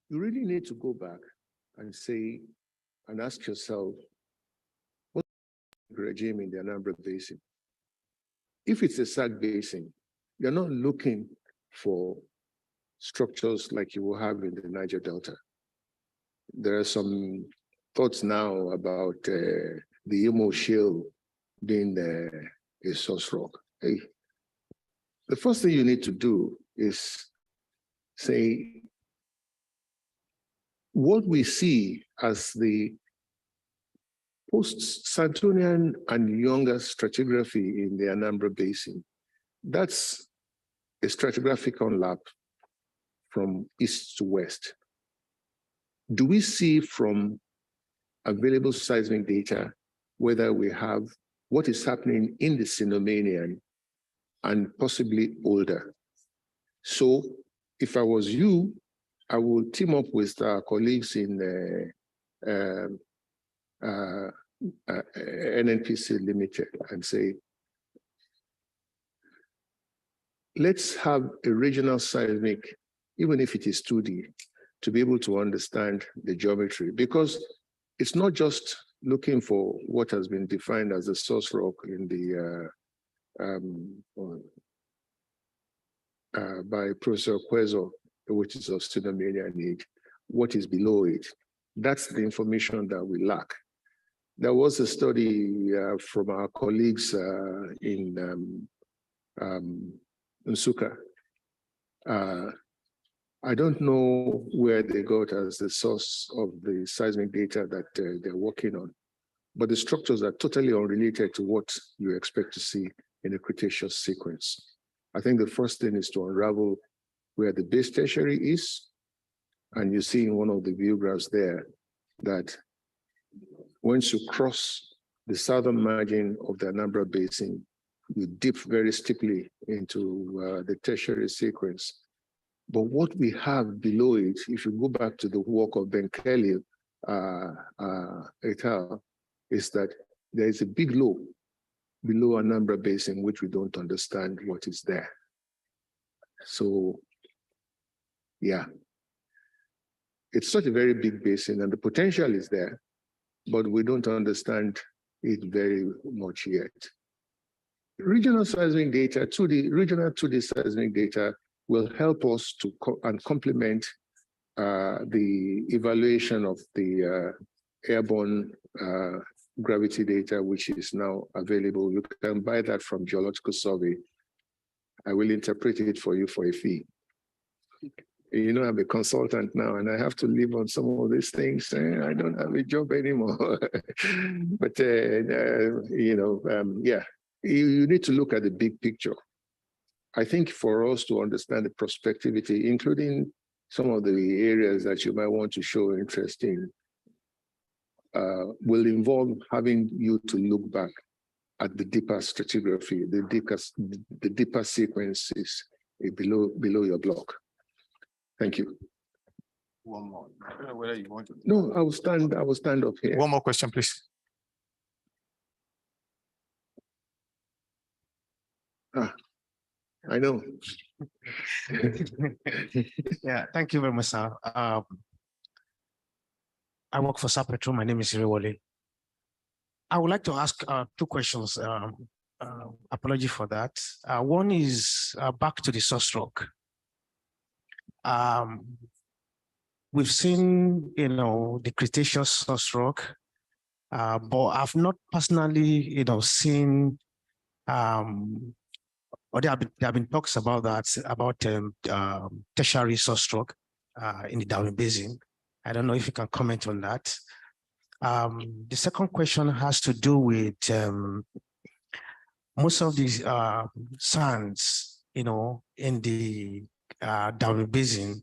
you really need to go back and say, and ask yourself, what's the regime in the Anambra Basin? If it's a SAG basin, you're not looking for structures like you will have in the Niger Delta. There are some thoughts now about the Imo Shale being a source rock. Hey, the first thing you need to do is say, what we see as the post-Santonian and younger stratigraphy in the Anambra Basin, that's a stratigraphic overlap from east to west. Do we see from available seismic data whether we have what is happening in the Cenomanian and possibly older? So if I was you, I would team up with our colleagues in NNPC Limited and say, let's have a regional seismic, even if it is 2D, to be able to understand the geometry, because it's not just looking for what has been defined as the source rock in the by Professor Kwezo, which is of Cenomanian age, what is below it. That's the information that we lack. There was a study from our colleagues in Nsukka. I don't know where they got as the source of the seismic data that they're working on, but the structures are totally unrelated to what you expect to see in a Cretaceous sequence. I think the first thing is to unravel where the base tertiary is, and you see in one of the view graphs there that once you cross the southern margin of the Anambra Basin, you dip very steeply into the tertiary sequence. But what we have below it, if you go back to the work of Ben Kelly et al., is that there is a big low below Anambra Basin, which we don't understand what is there. So, yeah, it's such a very big basin and the potential is there, but we don't understand it very much yet. Regional seismic data, regional 2D seismic data will help us to complement the evaluation of the airborne gravity data, which is now available. You can buy that from Geological Survey. I will interpret it for you for a fee. You know, I'm a consultant now and I have to live on some of these things. I don't have a job anymore. But, you know, yeah, you need to look at the big picture. I think for us to understand the prospectivity, including some of the areas that you might want to show interest in, will involve having you to look back at the deeper stratigraphy, the deeper sequences below your block. Thank you. One more. I don't know whether you want to. No, I will stand up here. One more question, please. I know. Yeah, thank you very much, sir. I work for Sapetro. My name is Irewole. I would like to ask two questions. Apology for that. One is back to the source rock. We've seen, you know, the Cretaceous source rock, but I've not personally, you know, seen, or there have been talks about that, about tertiary source rock in the Darwin Basin. I don't know if you can comment on that. The second question has to do with most of these sands, you know, in the Darwin Basin.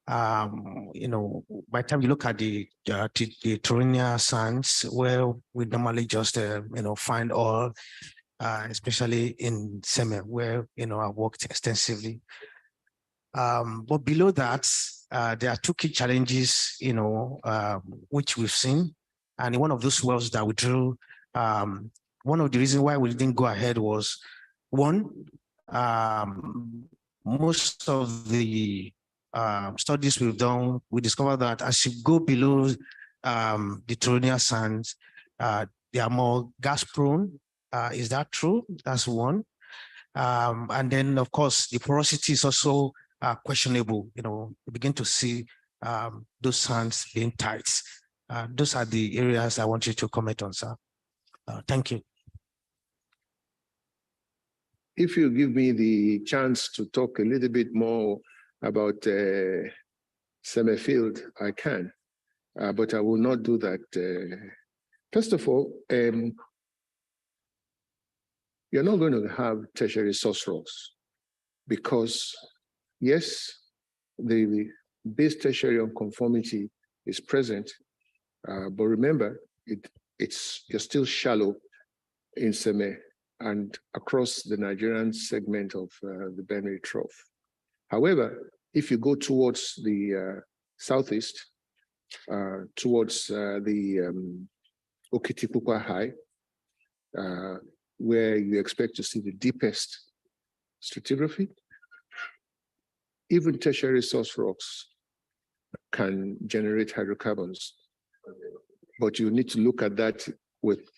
You know, by the time you look at the Turonian sands, where we normally just you know, find oil, especially in Seme, where, you know, I worked extensively. But below that, there are two key challenges, you know, which we've seen. And in one of those wells that we drew, one of the reasons why we didn't go ahead was One, most of the studies we've done, we discovered that as you go below the Turonian sands, they are more gas prone. Is that true? That's one. And then, of course, the porosity is also questionable. You know, you begin to see those sands being tight. Those are the areas I want you to comment on, sir. Thank you. If you give me the chance to talk a little bit more about Summerfield, I can, but I will not do that. First of all, you're not going to have tertiary source rocks because, yes, the base tertiary unconformity is present, but remember, you're still shallow in Seme and across the Nigerian segment of the Benue Trough. However, if you go towards the southeast, towards the Okitipupa High, where you expect to see the deepest stratigraphy, even tertiary source rocks can generate hydrocarbons. But you need to look at that with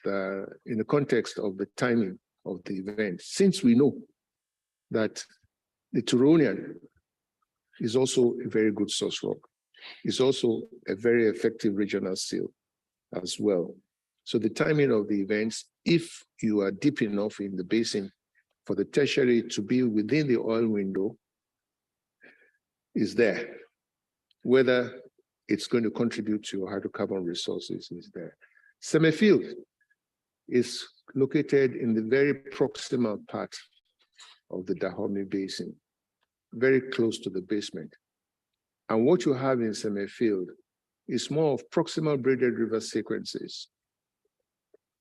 in the context of the timing of the event. Since we know that the Turonian is also a very good source rock, it's also a very effective regional seal as well. So the timing of the events, if you are deep enough in the basin for the tertiary to be within the oil window, is there. Whether it's going to contribute to your hydrocarbon resources is there. Summerfield is located in the very proximal part of the Dahomey Basin, very close to the basement. And what you have in Summerfield is more of proximal braided river sequences,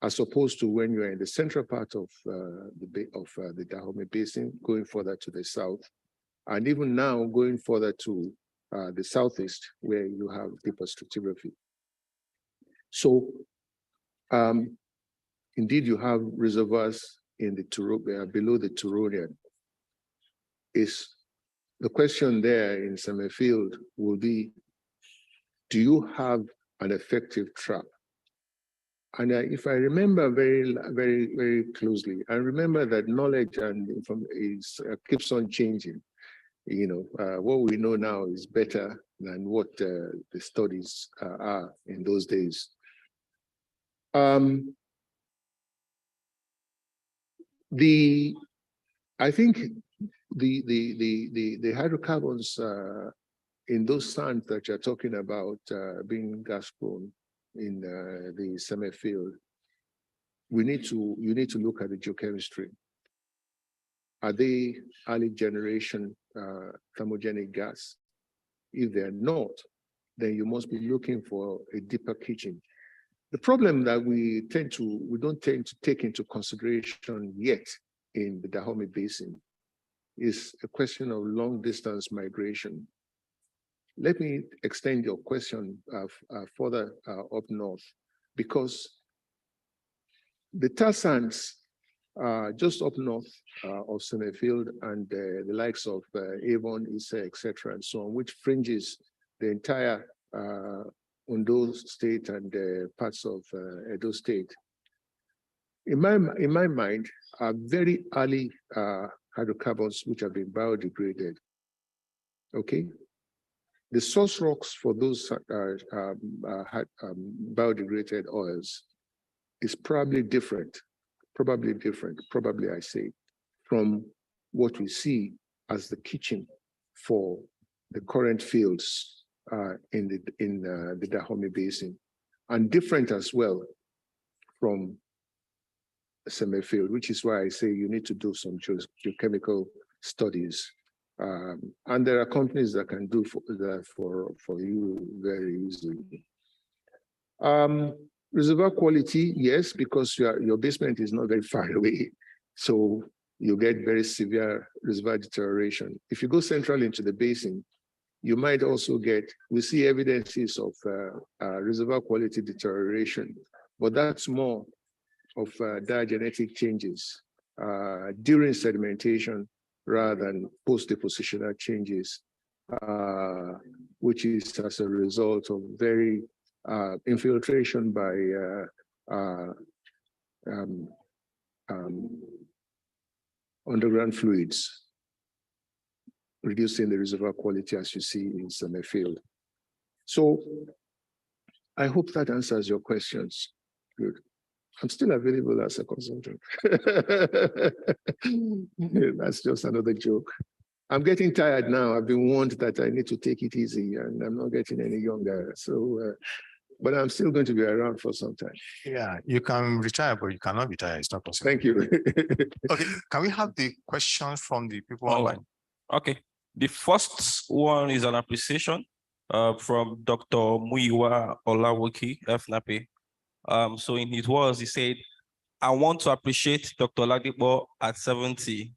as opposed to when you're in the central part of the Dahomey Basin, going further to the south, and even now going further to the southeast, where you have deeper stratigraphy. So, indeed, you have reservoirs in the below the Turonian. The question there in Summerfield will be, do you have an effective trap? And if I remember very, very, very closely, I remember that knowledge and information keeps on changing. You know, what we know now is better than what the studies are in those days. I think the hydrocarbons in those sands that you're talking about being gas prone in the Summerfield, you need to look at the geochemistry. Are they early generation thermogenic gas? If they're not, then you must be looking for a deeper kitchen. The problem that we don't tend to take into consideration yet in the Dahomey Basin is a question of long distance migration. Let me extend your question further up north, because the tar sands just up north of Summerfield and the likes of Avon, Issa, etc., and so on, which fringes the entire Ondo State and parts of Edo State, in my mind, are very early hydrocarbons which have been biodegraded. Okay, the source rocks for those biodegraded oils is probably different, I say, from what we see as the kitchen for the current fields in the Dahomey Basin, and different as well from Summerfield, which is why I say you need to do some geochemical studies. And there are companies that can do that for you very easily. Reservoir quality, yes, because your basement is not very far away, so you get very severe reservoir deterioration. If you go central into the basin, you might also we see evidences of reservoir quality deterioration, but that's more of diagenetic changes during sedimentation rather than post-depositional changes, which is as a result of very infiltration by underground fluids, reducing the reservoir quality as you see in Seme field. So I hope that answers your questions. Good. I'm still available as a consultant. That's just another joke. I'm getting tired now. I've been warned that I need to take it easy, and I'm not getting any younger. So, but I'm still going to be around for some time. Yeah, you can retire, but you cannot retire. It's not possible. Thank you. Okay, can we have the questions from the people online? Okay. The first one is an appreciation from Dr. Muyiwa Olawoki, FNAPE. So in his words, he said, I want to appreciate Dr. Ladipo at 70,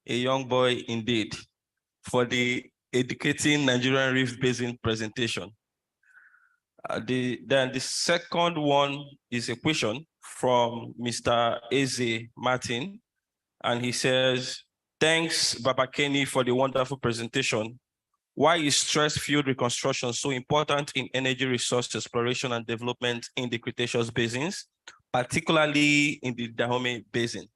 a young boy indeed, for the educating Nigerian Rift Basin presentation. Then the second one is a question from Mr. Eze Martin, and he says, thanks, Baba Kenny, for the wonderful presentation. Why is stress-field reconstruction so important in energy resource exploration and development in the Cretaceous basins, particularly in the Dahomey Basin?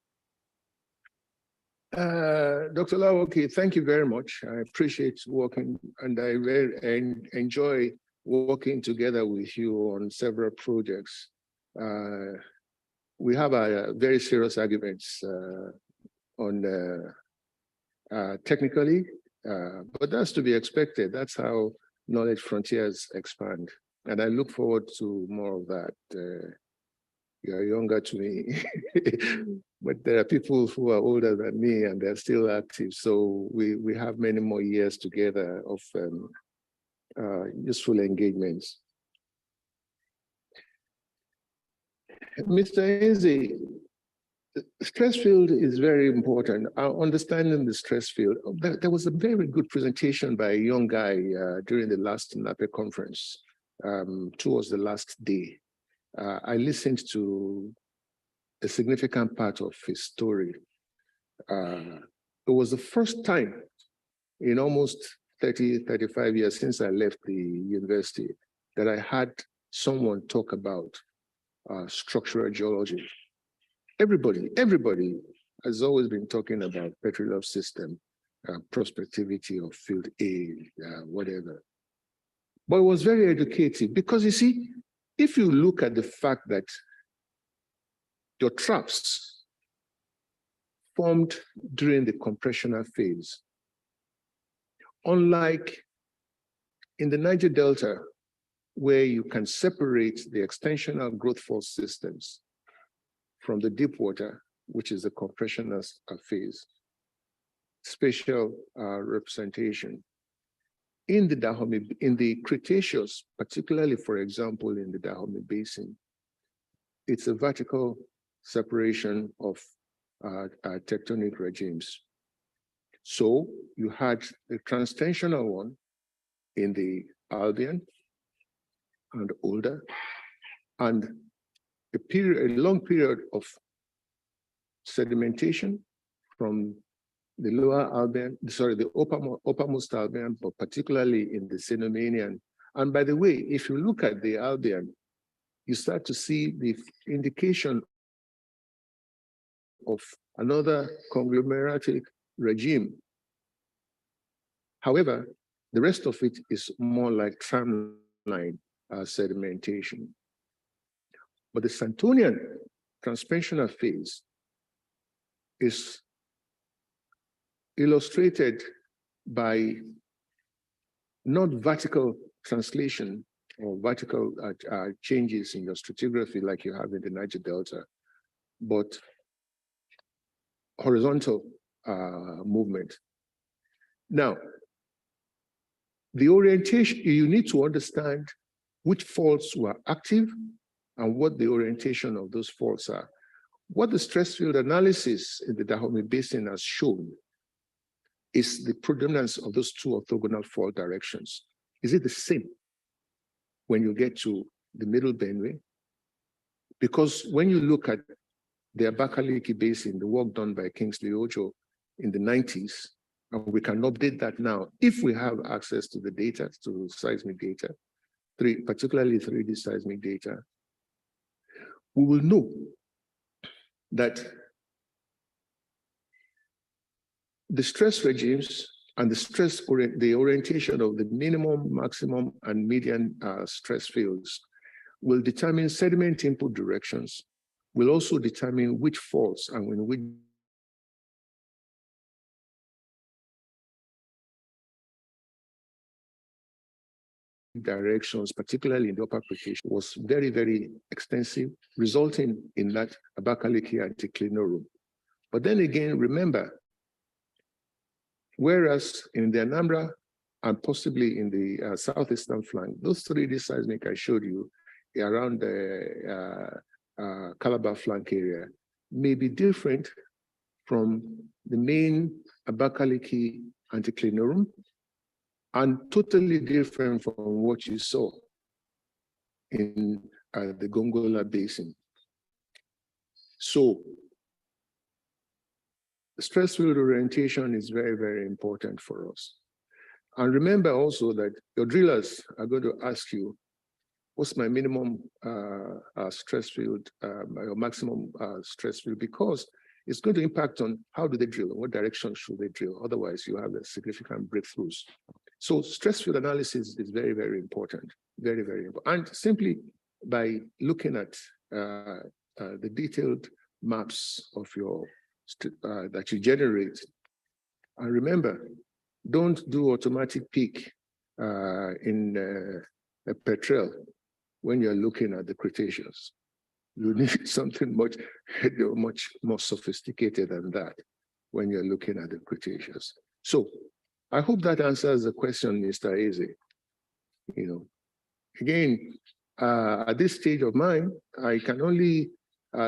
Dr. Lawoki, thank you very much. I appreciate working, and I very enjoy working together with you on several projects. We have very serious arguments on technically, but that's to be expected. That's how knowledge frontiers expand. And I look forward to more of that. You're younger to me, but there are people who are older than me and they're still active. So we have many more years together of useful engagements. Mr. Enzi, stress field is very important. Understanding the stress field. There was a very good presentation by a young guy during the last NAPE conference, towards the last day. I listened to a significant part of his story. It was the first time in almost 35 years since I left the university that I had someone talk about structural geology. Everybody has always been talking about petroleum system, prospectivity of field A, whatever. But it was very educative because you see, if you look at the fact that your troughs formed during the compressional phase, unlike in the Niger Delta, where you can separate the extensional growth fault systems from the deep water, which is the compressional phase, spatial representation. In the Dahomey, in the Cretaceous, particularly, for example, in the Dahomey Basin, it's a vertical separation of tectonic regimes. So you had the transtensional one in the Albion and older, and a long period of sedimentation from the lower Albion, sorry, the uppermost Albion, but particularly in the Cenomanian. And by the way, if you look at the Albion, you start to see the indication of another conglomeratic regime. However, the rest of it is more like tramline sedimentation. But the Santonian transpensional phase is illustrated by not vertical translation or vertical changes in your stratigraphy like you have in the Niger Delta, but horizontal movement. Now, the orientation, you need to understand which faults were active and what the orientation of those faults are. What the stress field analysis in the Dahomey Basin has shown is the predominance of those two orthogonal fault directions. Is it the same when you get to the middle Benue? Because when you look at the Abakaliki Basin, the work done by Kingsley Ocho in the 90s, and we can update that now if we have access to the data, to seismic data, particularly 3D seismic data, we will know that the stress regimes and the orientation of the minimum, maximum, and median stress fields will determine sediment input directions, will also determine which faults and in which directions, particularly in the upper Cretaceous, was very, very extensive, resulting in that Abakaliki anticlinorum. But then again, remember, whereas in the Anambra and possibly in the southeastern flank, those 3D seismic I showed you around the Calabar flank area may be different from the main Abakaliki anticlinorum and totally different from what you saw in the Gongola Basin. So stress field orientation is very, very important for us. And remember also that your drillers are going to ask you, what's my minimum stress field, or maximum stress field? Because it's going to impact on how do they drill, and what direction should they drill. Otherwise, you have a significant breakthroughs. So stress field analysis is very, very important, very, very important. And simply by looking at the detailed maps of your that you generate, and remember, don't do automatic peak in a Petrel when you're looking at the Cretaceous. You need something much more sophisticated than that when you're looking at the Cretaceous. So I hope that answers the question, Mr. Eze. You know, again, at this stage of mine, I can only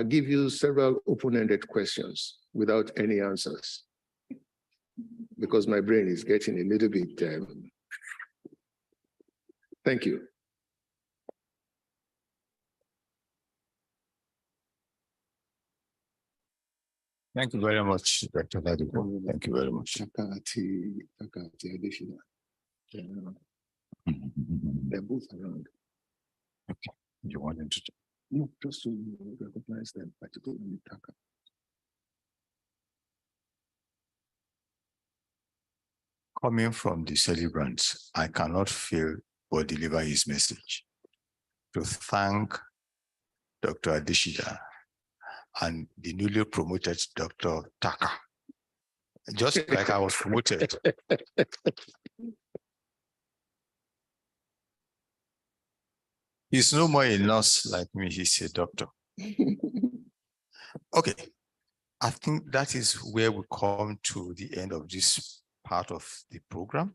give you several open-ended questions without any answers, because my brain is getting a little bit, thank you. Thank you very much, Dr. Ladipo. Thank you very much. They're both around. Okay, you wanted to? No, just to recognize them, particularly Taka. Coming from the celebrants, I cannot fail but deliver his message to thank Dr. Adeshida and the newly promoted Dr. Taka. Just like I was promoted. He's no more a nurse like me, he's a doctor. Okay, I think that is where we come to the end of this part of the program.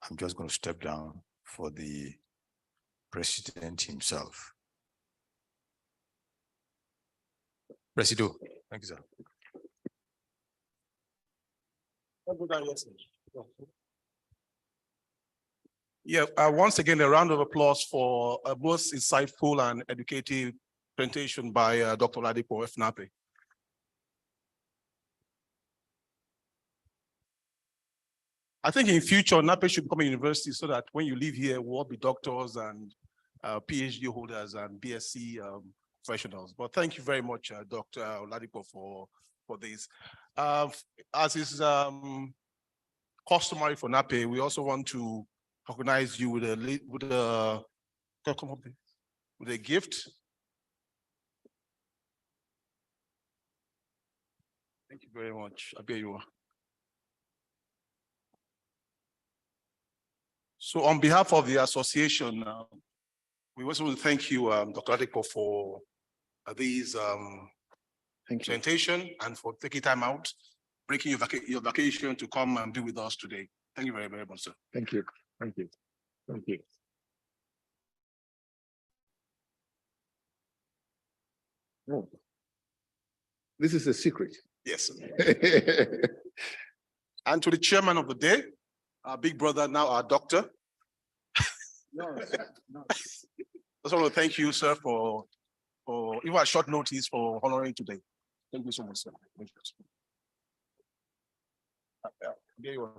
I'm just going to step down for the president himself. Presido, thank you, sir. Yeah, once again, a round of applause for a most insightful and educative presentation by Dr. Ladipo, FNAPE. I think in future, NAPE should become a university so that when you leave here, we'll all be doctors and PhD holders and BSc professionals. But thank you very much, Dr. Ladipo, for this. As is customary for NAPE, we also want to recognize you with a gift. Thank you very much. I'll be you. So on behalf of the association, we also want to thank you, Dr. Ladipo, for these presentation and for taking time out, breaking your vacation to come and be with us today. Thank you very, very much, sir. Thank you. Thank you. Thank you. Oh, this is a secret. Yes. And to the chairman of the day, our big brother, now our doctor. No. I just want to thank you, sir, for for even a short notice for honoring today. Thank you so much, sir. Thank you. There you are.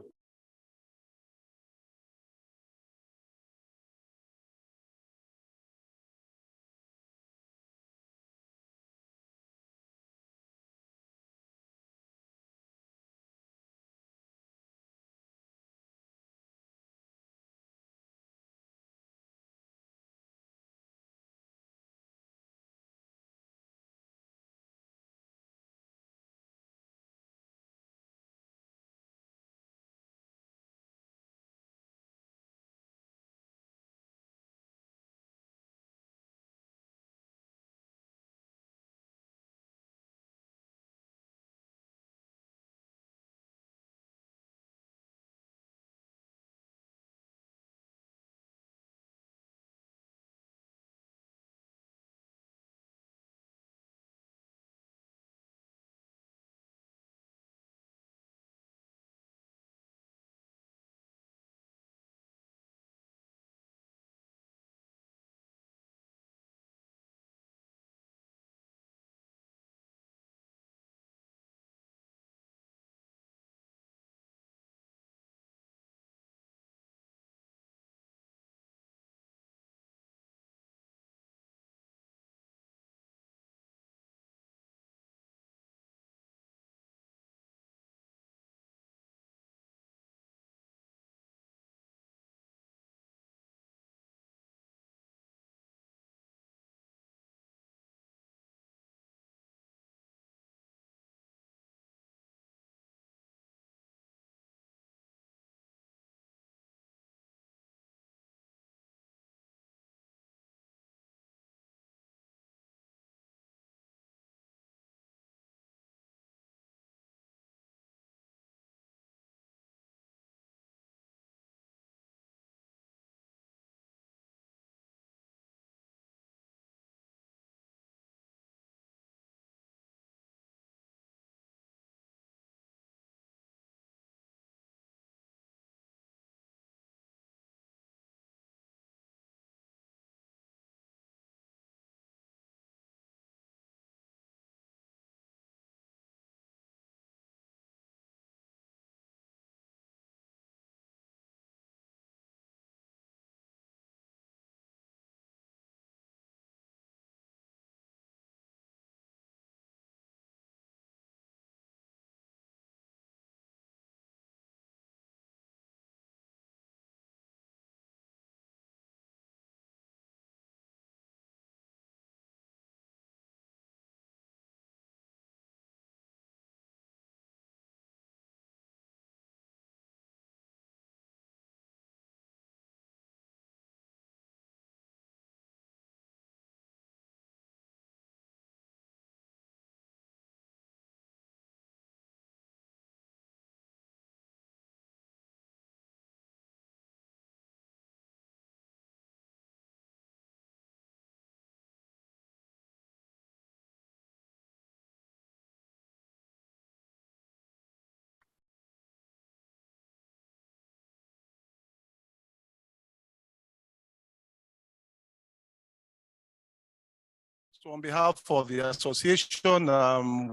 So on behalf of the association,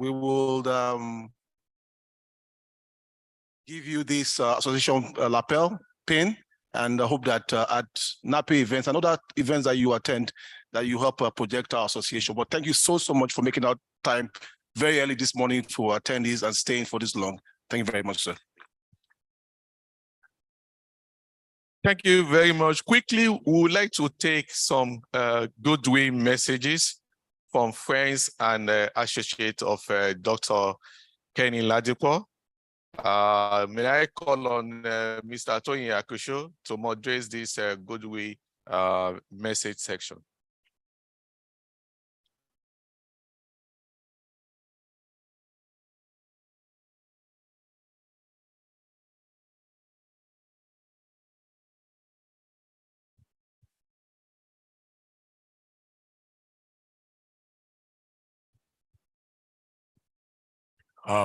we will give you this association lapel pin, and I hope that at NAPE events and other events that you attend, that you help project our association. But thank you so much for making out time very early this morning for attendees and staying for this long. Thank you very much, sir. Thank you very much. Quickly, we would like to take some goodwill messages from friends and associates of Dr. Kenny Ladipo. May I call on Mr. Tony Akusho to moderate this goodwill message section?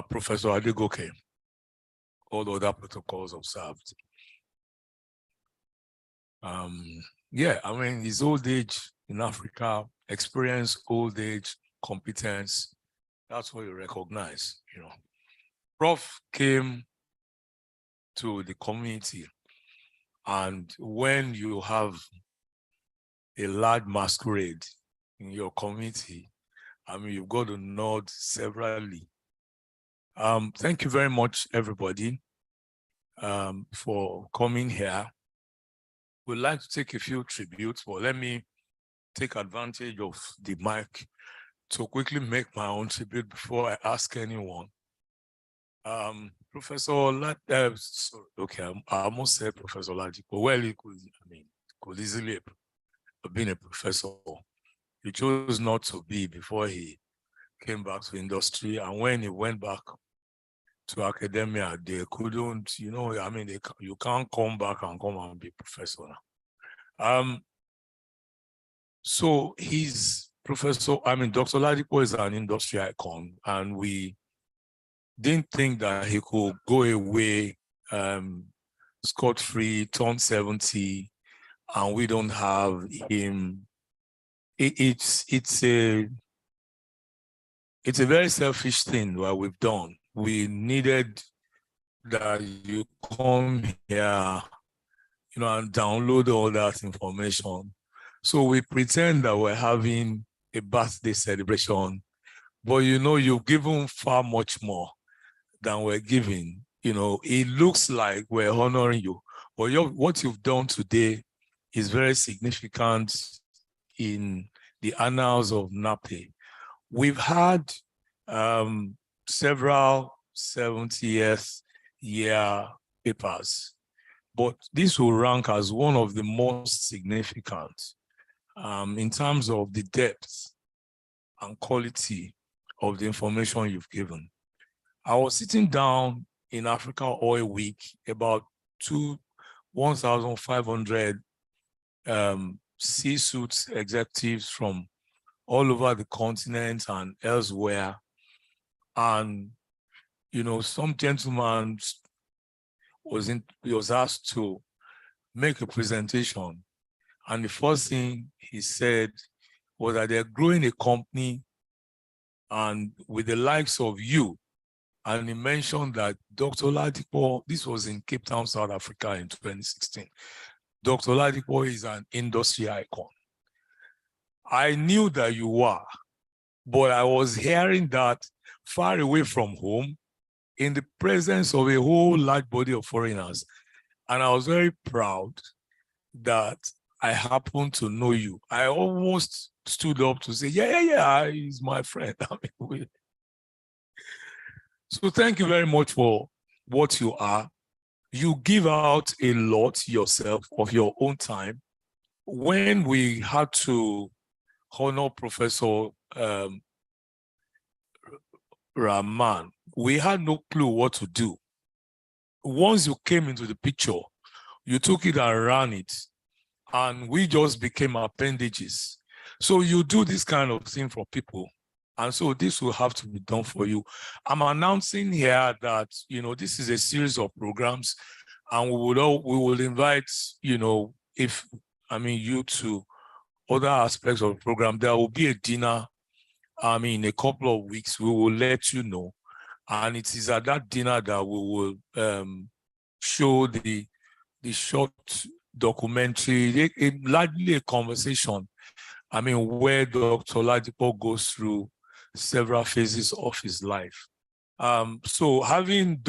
Professor Adegoke, all other protocols observed. Yeah, I mean, his old age in Africa experience, old age, competence. That's what you recognize, Prof came to the community, and when you have a large masquerade in your community, you've got to nod severally. Thank you very much, everybody, for coming here. We'd like to take a few tributes, but let me take advantage of the mic to quickly make my own tribute before I ask anyone. Professor I almost said Professor Ladipo. Well, he could easily have been a professor. He chose not to be before he came back to industry, and when he went back to academia, they couldn't, you can't come back and come and be professor now. So he's Dr. Ladipo is an industry icon, and we didn't think that he could go away scot-free, turn 70, and we don't have him. It's a very selfish thing what we've done. We needed that you come here, and download all that information. So we pretend that we're having a birthday celebration, but you've given far much more than we're giving. It looks like we're honoring you, but what you've done today is very significant in the annals of NAPE. We've had several 70th year papers, but this will rank as one of the most significant in terms of the depth and quality of the information you've given. I was sitting down in Africa Oil Week, about 1,500 C-suite executives from all over the continent and elsewhere. And, some gentleman was asked to make a presentation. And the first thing he said was that they're growing a company, and with the likes of you. And he mentioned that Dr. Ladipo, this was in Cape Town, South Africa in 2016. Dr. Ladipo is an industry icon. I knew that you were, but I was hearing that far away from home in the presence of a whole large body of foreigners. And I was very proud that I happened to know you. I almost stood up to say, yeah, he's my friend. So thank you very much for what you are. You give out a lot yourself of your own time. When we had to honor Professor Rahman, we had no clue what to do. Once you came into the picture, you took it and ran it, and we just became appendages. So you do this kind of thing for people. And so this will have to be done for you. I'm announcing here that, this is a series of programs, and we will invite, you to other aspects of the program. There will be a dinner, in a couple of weeks. We will let you know. And it is at that dinner that we will show the short documentary, largely a conversation, where Dr. Ladipo goes through several phases of his life. So having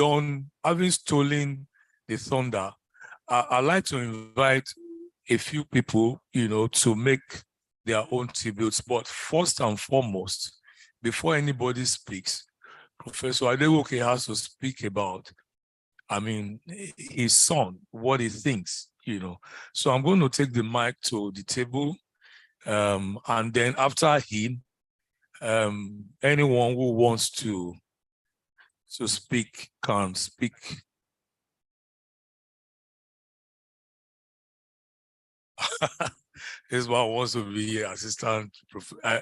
stolen the thunder, I'd like to invite a few people, to make their own tributes. But first and foremost, before anybody speaks, Professor Adegoke has to speak about, his son, what he thinks, So I'm going to take the mic to the table, and then after him, anyone who wants to speak can speak. This one wants to be assistant.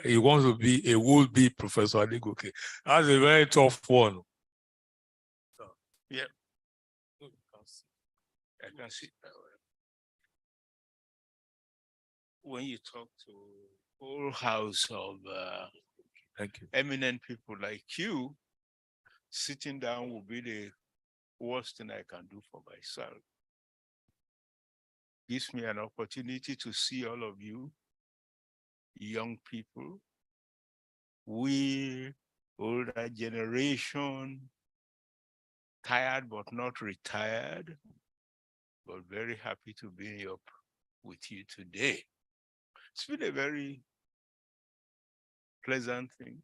He wants to be a would-be Professor Adegoke. That's a very tough one. Yeah. I can see. When you talk to whole house of Thank you. eminent people like you, sitting down will be the worst thing I can do for myself. Gives me an opportunity to see all of you, young people, we, older generation, tired but not retired, but very happy to be up with you today. It's been a very pleasant thing,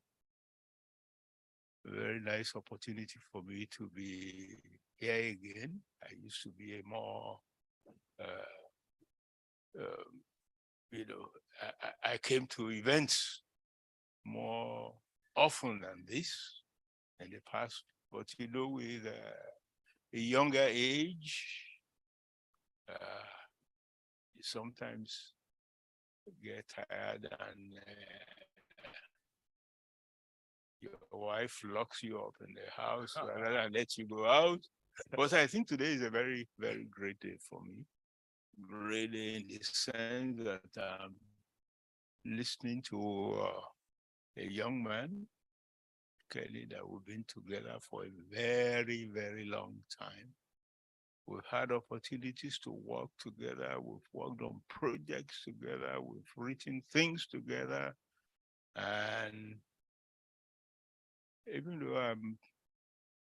a very nice opportunity for me to be here again. I used to be a more, I came to events more often than this in the past, but with a younger age, you sometimes get tired and your wife locks you up in the house rather than let you go out. But I think today is a very, very great day for me. Great day in the sense that I'm listening to a young man, Kelly, that we've been together for a very, very long time. We've had opportunities to work together. We've worked on projects together. We've written things together. And even though I'm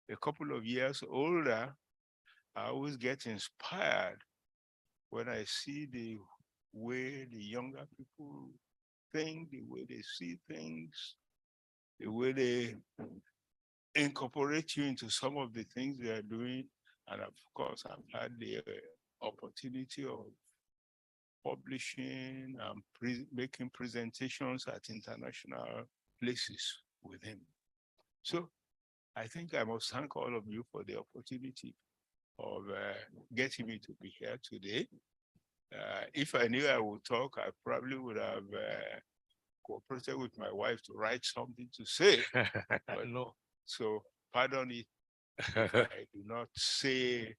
a couple of years older, I always get inspired when I see the way the younger people think, the way they see things, the way they incorporate you into some of the things they are doing. And of course, I've had the opportunity of publishing and making presentations at international places with him. So I think I must thank all of you for the opportunity of getting me to be here today. If I knew I would talk, I probably would have cooperated with my wife to write something to say. But no, so pardon it if I do not say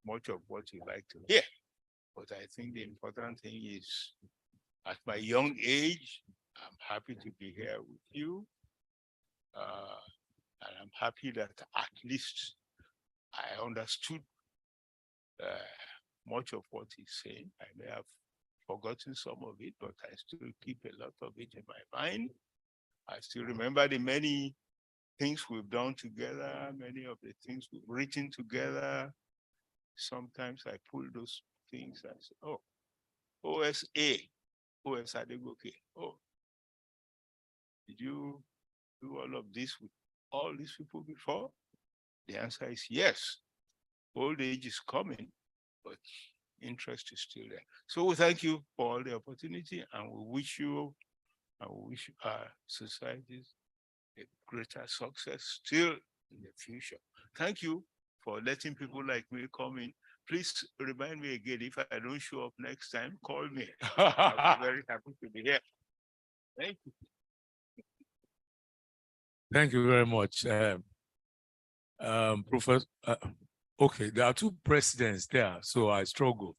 much of what you like to hear. But I think the important thing is, at my young age, I'm happy to be here with you. And I'm happy that at least I understood much of what he's saying. I may have forgotten some of it, but I still keep a lot of it in my mind. I still remember the many things we've done together, many of the things we've written together. Sometimes I pull those things and say, oh, OSA, Adegoke. Oh, did you do all of this with all these people before? The answer is yes. Old age is coming, but interest is still there. So we thank you for all the opportunity, and we wish you and we wish our societies a greater success still in the future. Thank you for letting people like me come in. Please remind me again, if I don't show up next time, call me. I'll be very happy to be here. Thank you. Thank you very much. Professor, okay, there are two presidents there, so I struggle.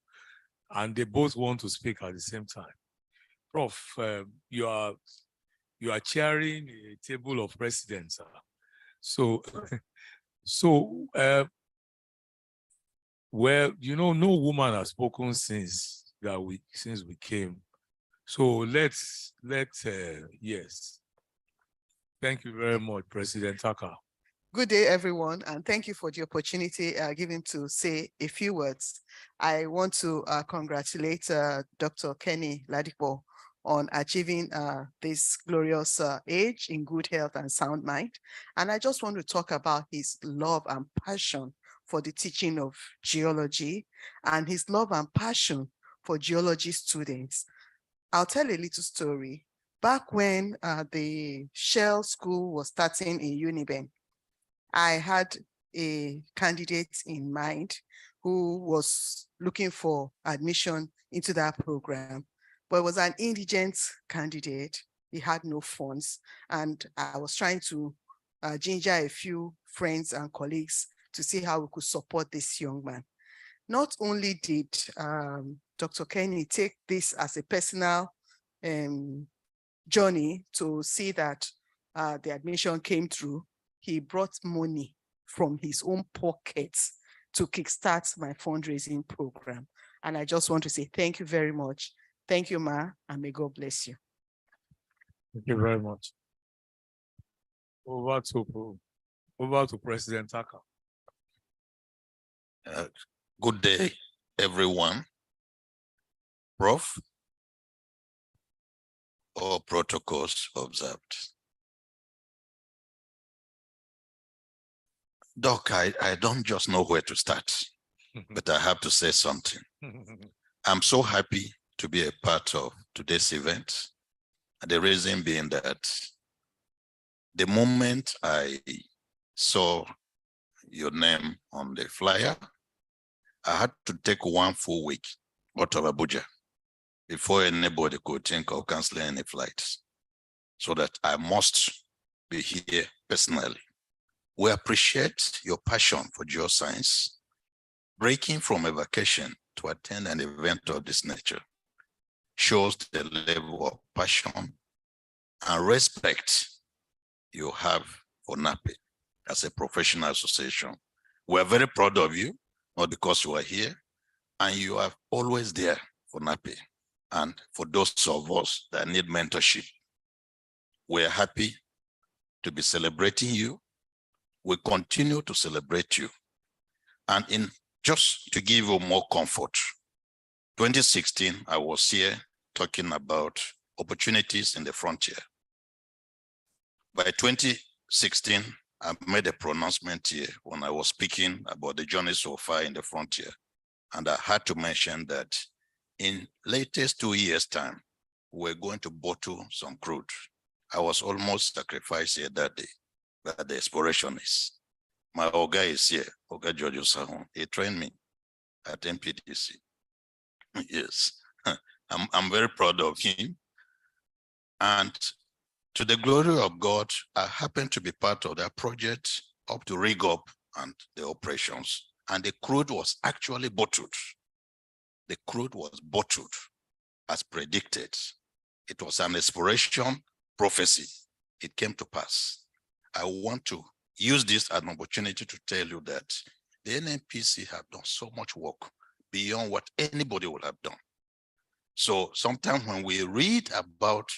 And they both want to speak at the same time. Prof, you are chairing a table of presidents. So, well, no woman has spoken since we came. So let's yes. Thank you very much, President Tucker. Good day, everyone, and thank you for the opportunity given to say a few words. I want to congratulate Dr. Kenny Ladipo on achieving this glorious age in good health and sound mind. And I just want to talk about his love and passion for the teaching of geology and his love and passion for geology students. I'll tell a little story. Back when the Shell School was starting in Uniben, I had a candidate in mind who was looking for admission into that program, but it was an indigent candidate. He had no funds, and I was trying to ginger a few friends and colleagues to see how we could support this young man. Not only did Dr. Kenny take this as a personal journey to see that the admission came through, he brought money from his own pockets to kickstart my fundraising program. And I just want to say thank you very much. Thank you, Ma, and may God bless you. Thank you very much. Over to President Taka. Good day, everyone. Prof, all protocols observed. Doc, I don't just know where to start, but I have to say something. I'm so happy to be a part of today's event. And the reason being that the moment I saw your name on the flyer, I had to take 1 full week out of Abuja before anybody could think of canceling any flights, so that I must be here personally. We appreciate your passion for geoscience. Breaking from a vacation to attend an event of this nature shows the level of passion and respect you have for NAPE as a professional association. We are very proud of you, not because you are here, and you are always there for NAPE. And for those of us that need mentorship, we are happy to be celebrating you. We continue to celebrate you. And just to give you more comfort, 2016, I was here talking about opportunities in the frontier. By 2016, I made a pronouncement here when I was speaking about the journey so far in the frontier. And I had to mention that in latest 2 years' time, we're going to bottle some crude. I was almost sacrificed here that day, but the explorationists. My Oga is here, Oga George Sahon. He trained me at MPDC. Yes, I'm very proud of him. And to the glory of God, I happen to be part of that project up to rig up and the operations. And the crude was actually bottled. The crude was bottled as predicted. It was an exploration prophecy. It came to pass. I want to use this as an opportunity to tell you that the NNPC have done so much work beyond what anybody would have done. So sometimes when we read about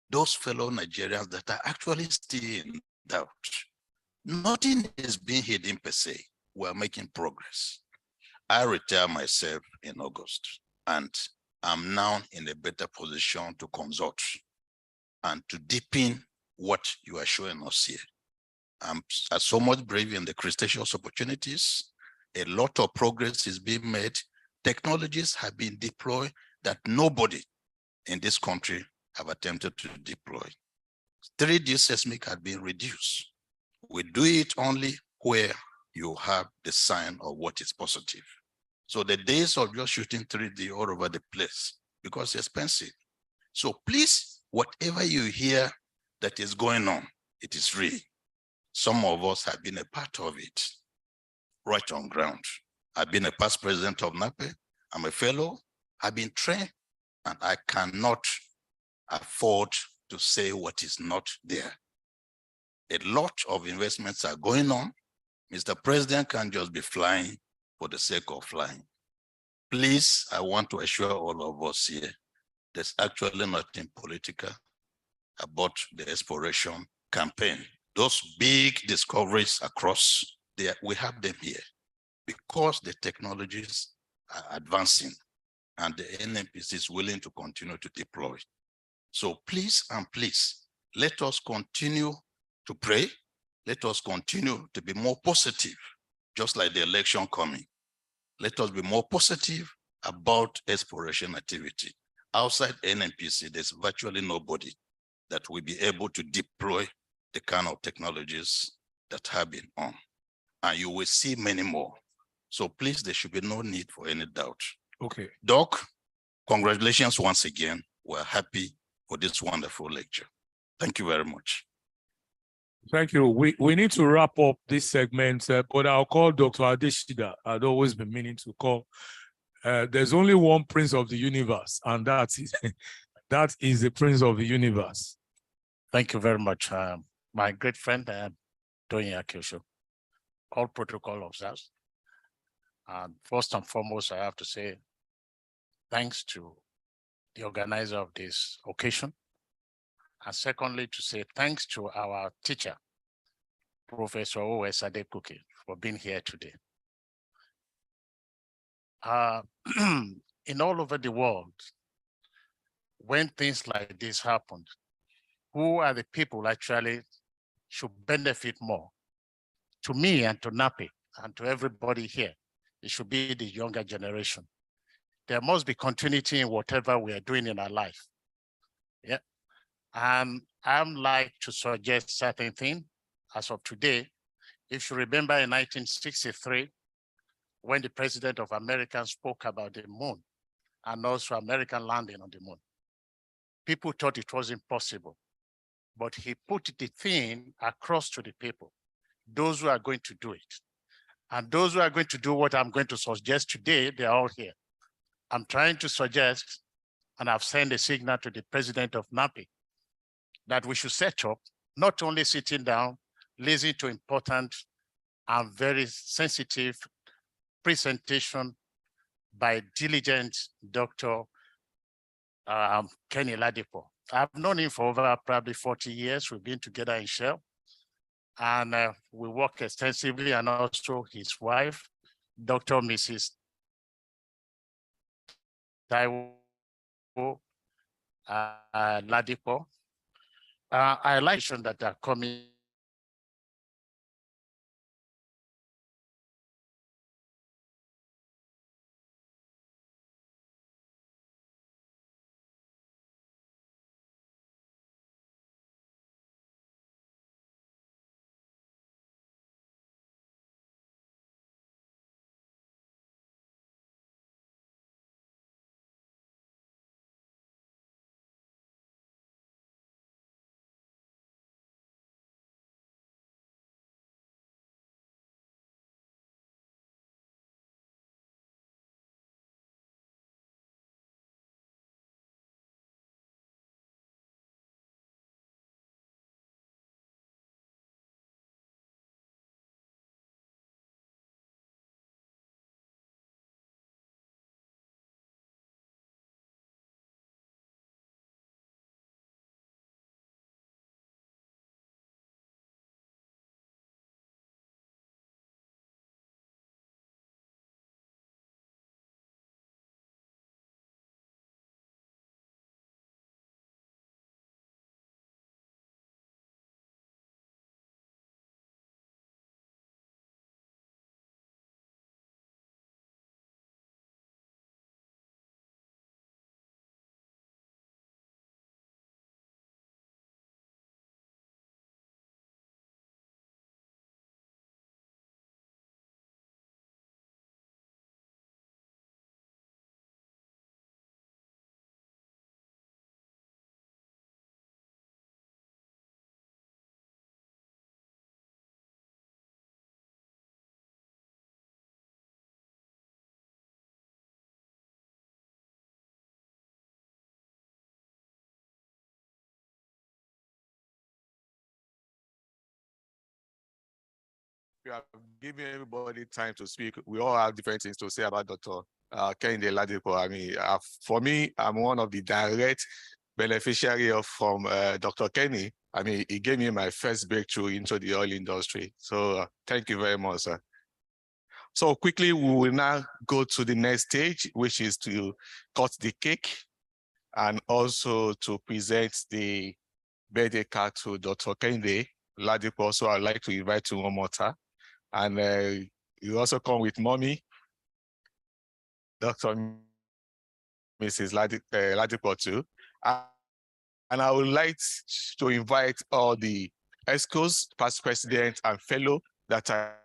those fellow Nigerians that are actually still in doubt, nothing is being hidden per se. We're making progress. I retire myself in August, and I'm now in a better position to consult and to deepen what you are showing us here. I'm so much brave in the Cretaceous opportunities. A lot of progress is being made. Technologies have been deployed that nobody in this country have attempted to deploy. 3D seismic had been reduced. We do it only where you have the sign of what is positive. So the days of just shooting 3D all over the place, because it's expensive. So please, whatever you hear that is going on, it is real. Some of us have been a part of it, right on ground. I've been a past president of NAPE. I'm a fellow. I've been trained, and I cannot afford to say what is not there. A lot of investments are going on. Mr. President can't just be flying for the sake of flying. Please, I want to assure all of us here, there's actually nothing political about the exploration campaign. Those big discoveries across there, we have them here because the technologies are advancing and the NNPC is willing to continue to deploy. So please and please, let us continue to pray. Let us continue to be more positive, just like the election coming. Let us be more positive about exploration activity. Outside NNPC, there's virtually nobody that will be able to deploy the kind of technologies that have been on. And you will see many more. So please, there should be no need for any doubt. Okay. Doc, congratulations once again. We're happy for this wonderful lecture. Thank you very much. Thank you. We need to wrap up this segment, but I'll call Dr. Adeshida. I'd always been meaning to call. There's only one prince of the universe, and that's it. That is the Prince of the universe. Thank you very much. My great friend, Tony Akosho, all protocol observed. And first and foremost, I have to say thanks to the organizer of this occasion. And secondly, to say thanks to our teacher, Professor O.S. Adekuke, for being here today. In all over the world, when things like this happen, who are the people actually should benefit more? To me and to NAPE and to everybody here, it should be the younger generation. There must be continuity in whatever we are doing in our life. Yeah. I'm like to suggest certain things as of today. If you remember in 1963, when the president of America spoke about the moon and also American landing on the moon, people thought it was impossible, but he put the thing across to the people, those who are going to do it. And those who are going to do what I'm going to suggest today, they're all here. I'm trying to suggest, and I've sent a signal to the president of NAPE, that we should set up, not only sitting down, listening to important and very sensitive presentation by diligent Dr. Kenny Ladipo. I've known him for over probably 40 years. We've been together in Shell, and we work extensively, and also his wife, Dr. Mrs. Taiwo Ladipo. I like that are coming You have given everybody time to speak. We all have different things to say about Dr. Kehinde Ladipo. I mean, for me, I'm one of the direct beneficiary from Dr. Kenny. I mean, he gave me my first breakthrough into the oil industry. So thank you very much, sir. So quickly, we will now go to the next stage, which is to cut the cake and also to present the birthday card to Dr. Kehinde Ladipo. So I'd like to invite you one more time. And you also come with mommy, Dr. Mrs. Ladipo too. And I would like to invite all the ESCOs, past presidents and fellow that are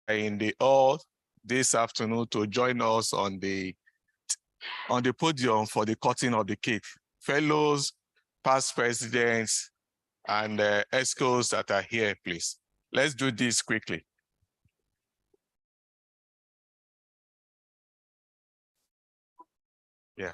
in the hall this afternoon to join us on the podium for the cutting of the cake. Fellows, past presidents, and ESCOs that are here, please. Let's do this quickly. Yeah.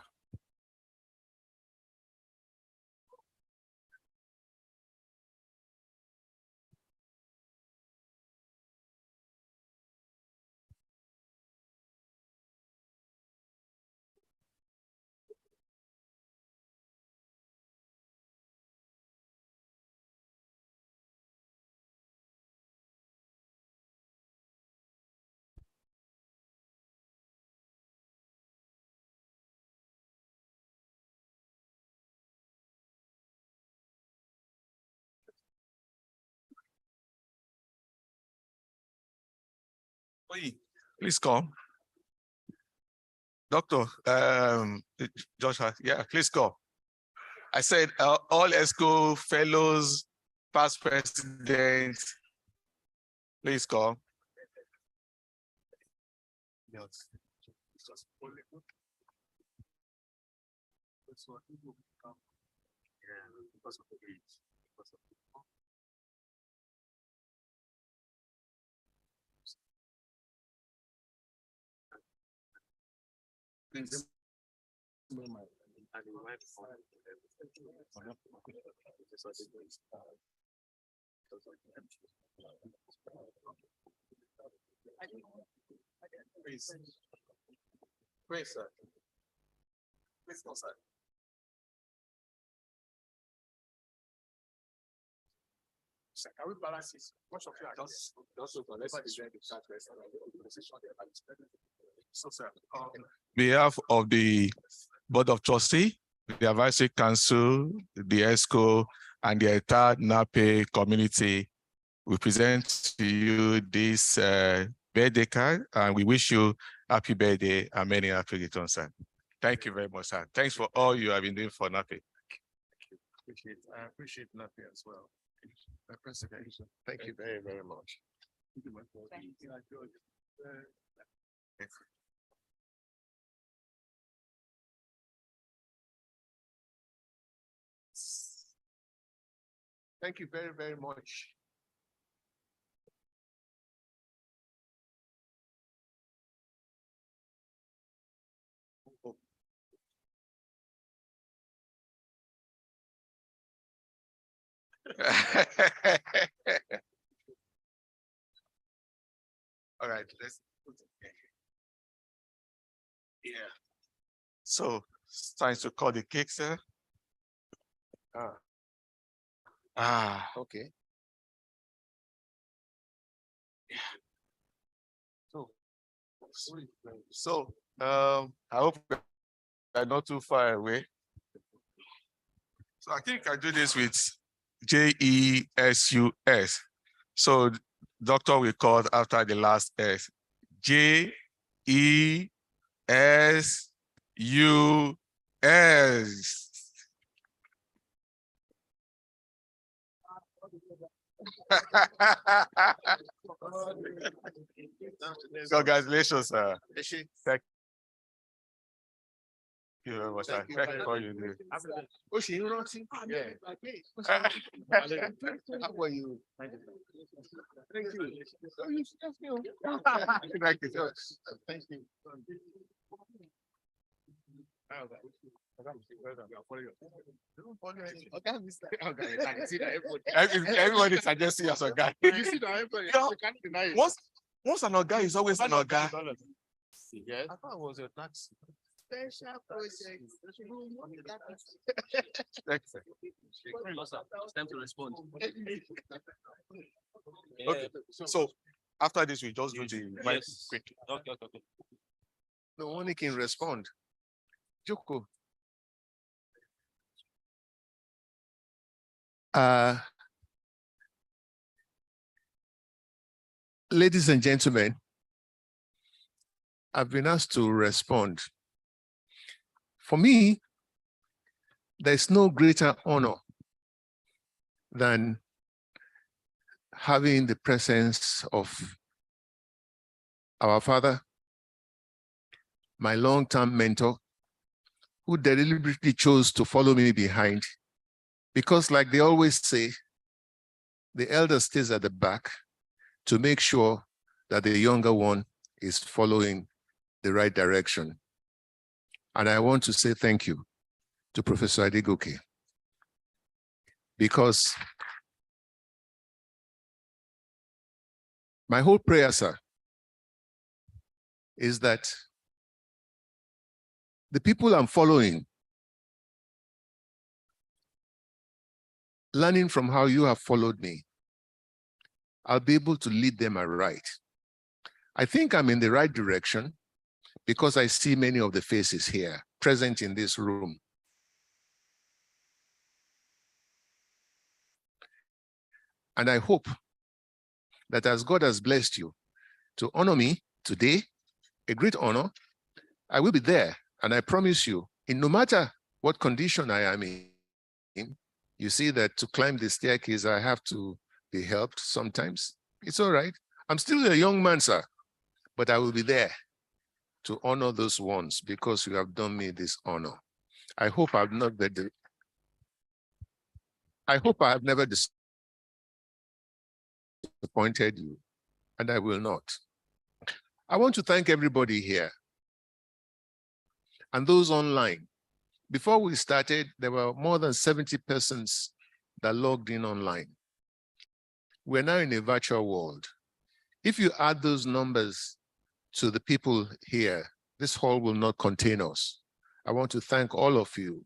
Please come. Doctor, Joshua, yeah, please come. I said all ESCO fellows, past presidents, please come. Yes. Please, sir. Please go, sir. Can we balance this? Much of you are just so, sir, on behalf of the Board of Trustees, the Advisory Council, the ESCO, and the entire NAPE community, we present to you this birthday card, and we wish you happy birthday and many happy returns, sir. Thank you very much, sir. Thanks for all you have been doing for NAPE. I appreciate NAPE as well. President, thank you very, very much. Thank you very, very much. All right, let's put it. Yeah. So it's time to cut the cake, sir. Okay. Yeah. So I hope we're not too far away. So I think I do this with JESUS. So doctor will call after the last S. JESUS. Congratulations, sir. Thank you very much, sir. Thank you for all you do. Yeah. How are you? Thank you. Thank you. Thank you. Everybody suggests you as a guy. You see that everybody can't deny it. Once an guy is always an guy. Yes. I thought it was a tax. Special project. It's time to respond. Okay. So after this, we just do the mic quick. Okay. No one can respond. Joko. Ladies and gentlemen, I've been asked to respond. For me, there's no greater honor than having the presence of our father, my long-term mentor, who deliberately chose to follow me behind, because like they always say, the elder stays at the back to make sure that the younger one is following the right direction. And I want to say thank you to Professor Adegoke, because my whole prayer, sir, is that the people I'm following, learning from how you have followed me, I'll be able to lead them aright. I think I'm in the right direction because I see many of the faces here present in this room. And I hope that as God has blessed you, to honor me today, a great honor. I will be there, and I promise you, in no matter what condition I am in, you see that to climb the staircase, I have to be helped sometimes. It's all right. I'm still a young man, sir, but I will be there to honor those ones because you have done me this honor. I hope I've not been I hope I have never disappointed you, and I will not. I want to thank everybody here and those online. Before we started, there were more than 70 persons that logged in online. We're now in a virtual world. If you add those numbers to the people here, this hall will not contain us. I want to thank all of you.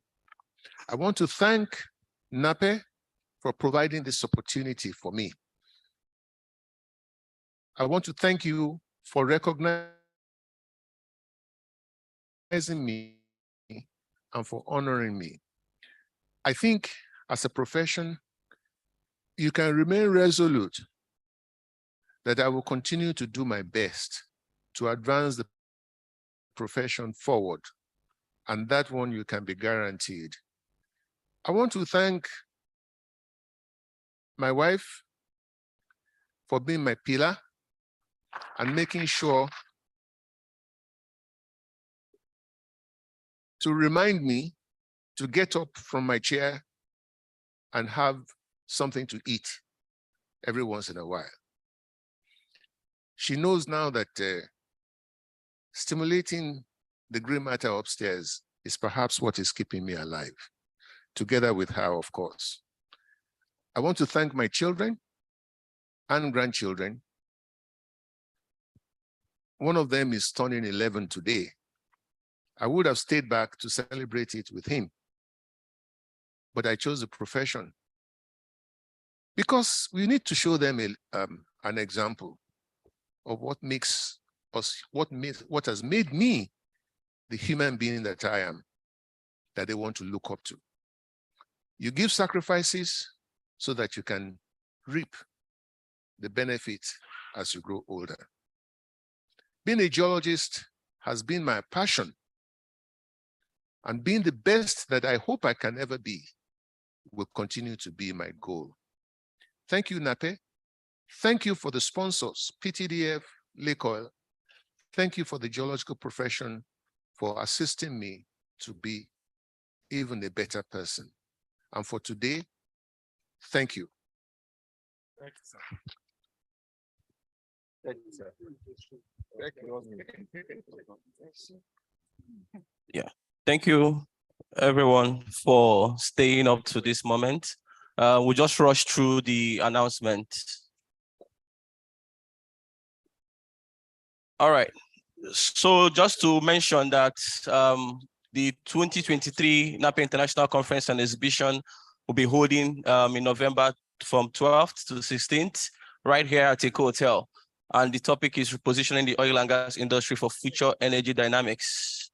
I want to thank NAPE for providing this opportunity for me. I want to thank you for recognizing me and for honoring me. I think as a profession, you can remain resolute that I will continue to do my best to advance the profession forward, and that one you can be guaranteed. I want to thank my wife for being my pillar and making sure to remind me to get up from my chair and have something to eat every once in a while. She knows now that stimulating the gray matter upstairs is perhaps what is keeping me alive, together with her, of course. I want to thank my children and grandchildren. One of them is turning 11 today. I would have stayed back to celebrate it with him, but I chose the profession because we need to show them an example of what makes us, what has made me the human being that I am, that they want to look up to. You give sacrifices so that you can reap the benefits as you grow older. Being a geologist has been my passion, and being the best that I hope I can ever be will continue to be my goal. Thank you, NAPE. Thank you for the sponsors, PTDF, Lake Oil. Thank you for the geological profession for assisting me to be even a better person. And for today, thank you. Thank you, sir. Thank you, sir. Thank you. Yeah, thank you everyone for staying up to this moment. We'll just rush through the announcement. All right, so just to mention that the 2023 NAPE International Conference and Exhibition will be holding in November from 12th to 16th, right here at Eco Hotel. And the topic is repositioning the oil and gas industry for future energy dynamics.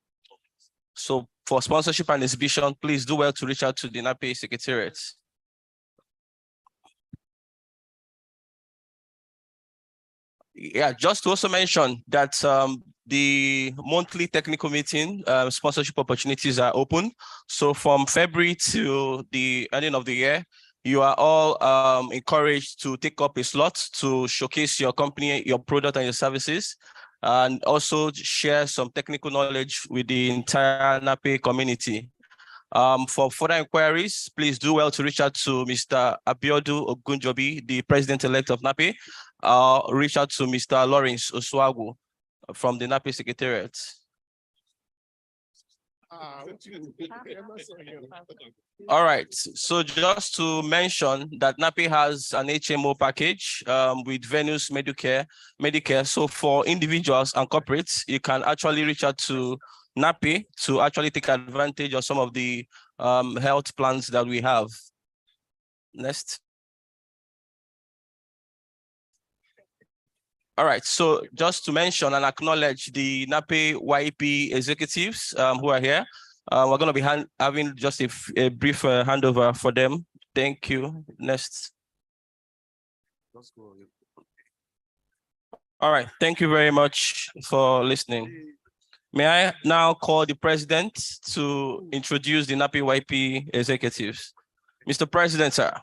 So for sponsorship and exhibition, please do well to reach out to the NAPE Secretariat. Yeah, just to also mention that the monthly technical meeting sponsorship opportunities are open. So from February to the ending of the year, you are all encouraged to take up a slot to showcase your company, your product and your services, and also share some technical knowledge with the entire NAPE community. For further inquiries, please do well to reach out to Mr. Abiodu Ogunjobi, the president-elect of NAPE, reach out to Mr. Lawrence Oswagu from the NAPE Secretariat. All right, so just to mention that NAPE has an HMO package with Venus Medicare. So for individuals and corporates, you can actually reach out to NAPE to actually take advantage of some of the health plans that we have. Next. All right, so just to mention and acknowledge the NAPE YP executives who are here. We're going to be having just a brief handover for them. Thank you. Next. All right, thank you very much for listening. May I now call the president to introduce the NAPE YP executives? Mr. President, sir.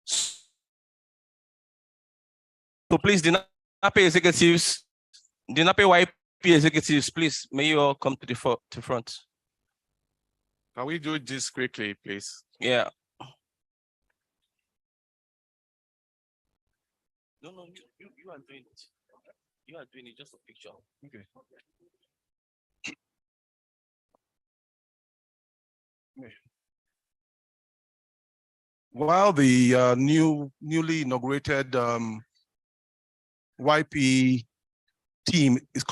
So please, the NAPE executives, the NAPE YP executives, please, may you all come to the front. Can we do this quickly, please? Yeah. No, you are doing it. You are doing it, just a picture. Okay. While the newly inaugurated YP team is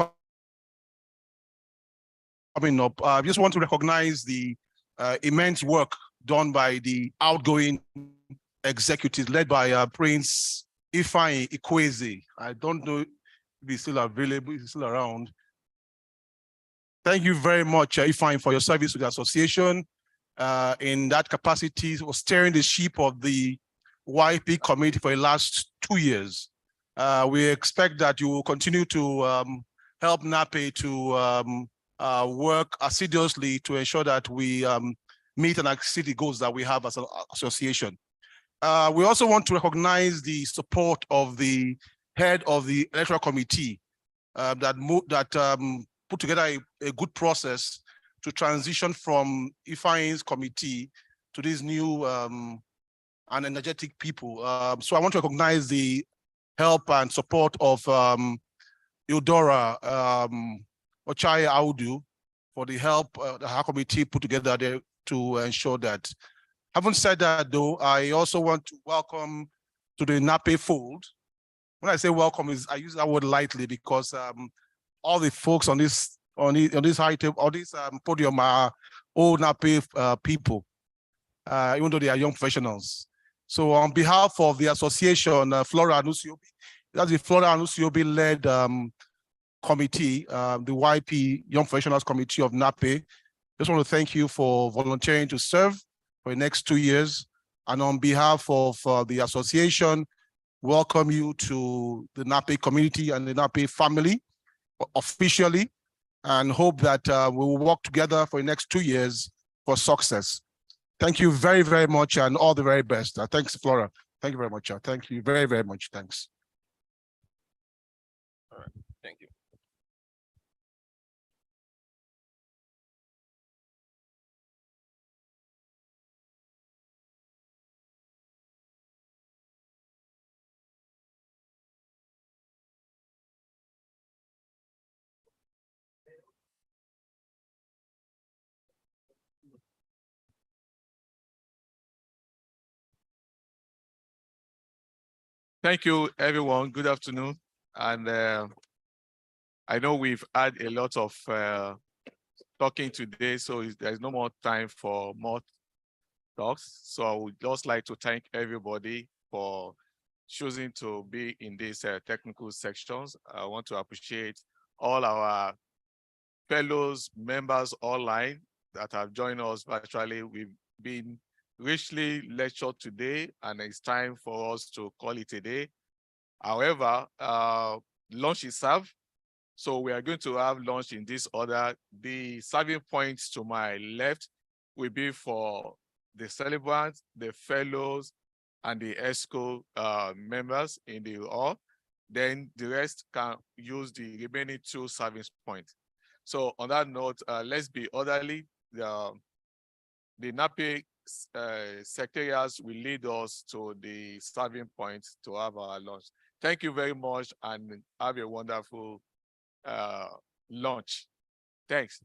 coming up, I just want to recognize the immense work done by the outgoing executives led by Prince Ifeanyi Ikweze. I don't know if he's still available, if he's still around. Thank you very much, Ifeanyi, for your service to the association. In that capacity, was steering the ship of the YP committee for the last 2 years. We expect that you will continue to help NAPE to work assiduously to ensure that we meet and exceed the goals that we have as an association. We also want to recognize the support of the head of the electoral committee that put together a good process to transition from Ifeanyi's committee to these new and energetic people. So I want to recognize the help and support of Eudora Ochai Audu for the help the her committee put together there to ensure that. Having said that, though, I also want to welcome to the NAPE fold. When I say welcome, I use that word lightly because all the folks on this high table, on this podium are old NAPE people, even though they are young professionals. So on behalf of the association, Flora Anusiobi, that's the Flora Anusiobi led committee, the YP Young Professionals Committee of NAPE. Just want to thank you for volunteering to serve for the next 2 years. And on behalf of the association, welcome you to the NAPE community and the NAPE family officially, and hope that we will work together for the next 2 years for success. Thank you very, very much and all the very best. Thanks, Flora. Thank you very much. Thank you very, very much. Thanks. All right, thank you. Thank you, everyone. Good afternoon. And I know we've had a lot of talking today, so there's no more time for more talks. So I would just like to thank everybody for choosing to be in these technical sections. I want to appreciate all our fellows, members online that have joined us virtually. We've been richly lectured today, and it's time for us to call it a day. However, lunch is served, so we are going to have lunch in this order. The serving points to my left will be for the celebrants, the fellows, and the ESCO members in the hall. Then the rest can use the remaining 2 serving points. So on that note, let's be orderly. The NAPE secretariats will lead us to the serving points to have our lunch. Thank you very much and have a wonderful lunch. Thanks.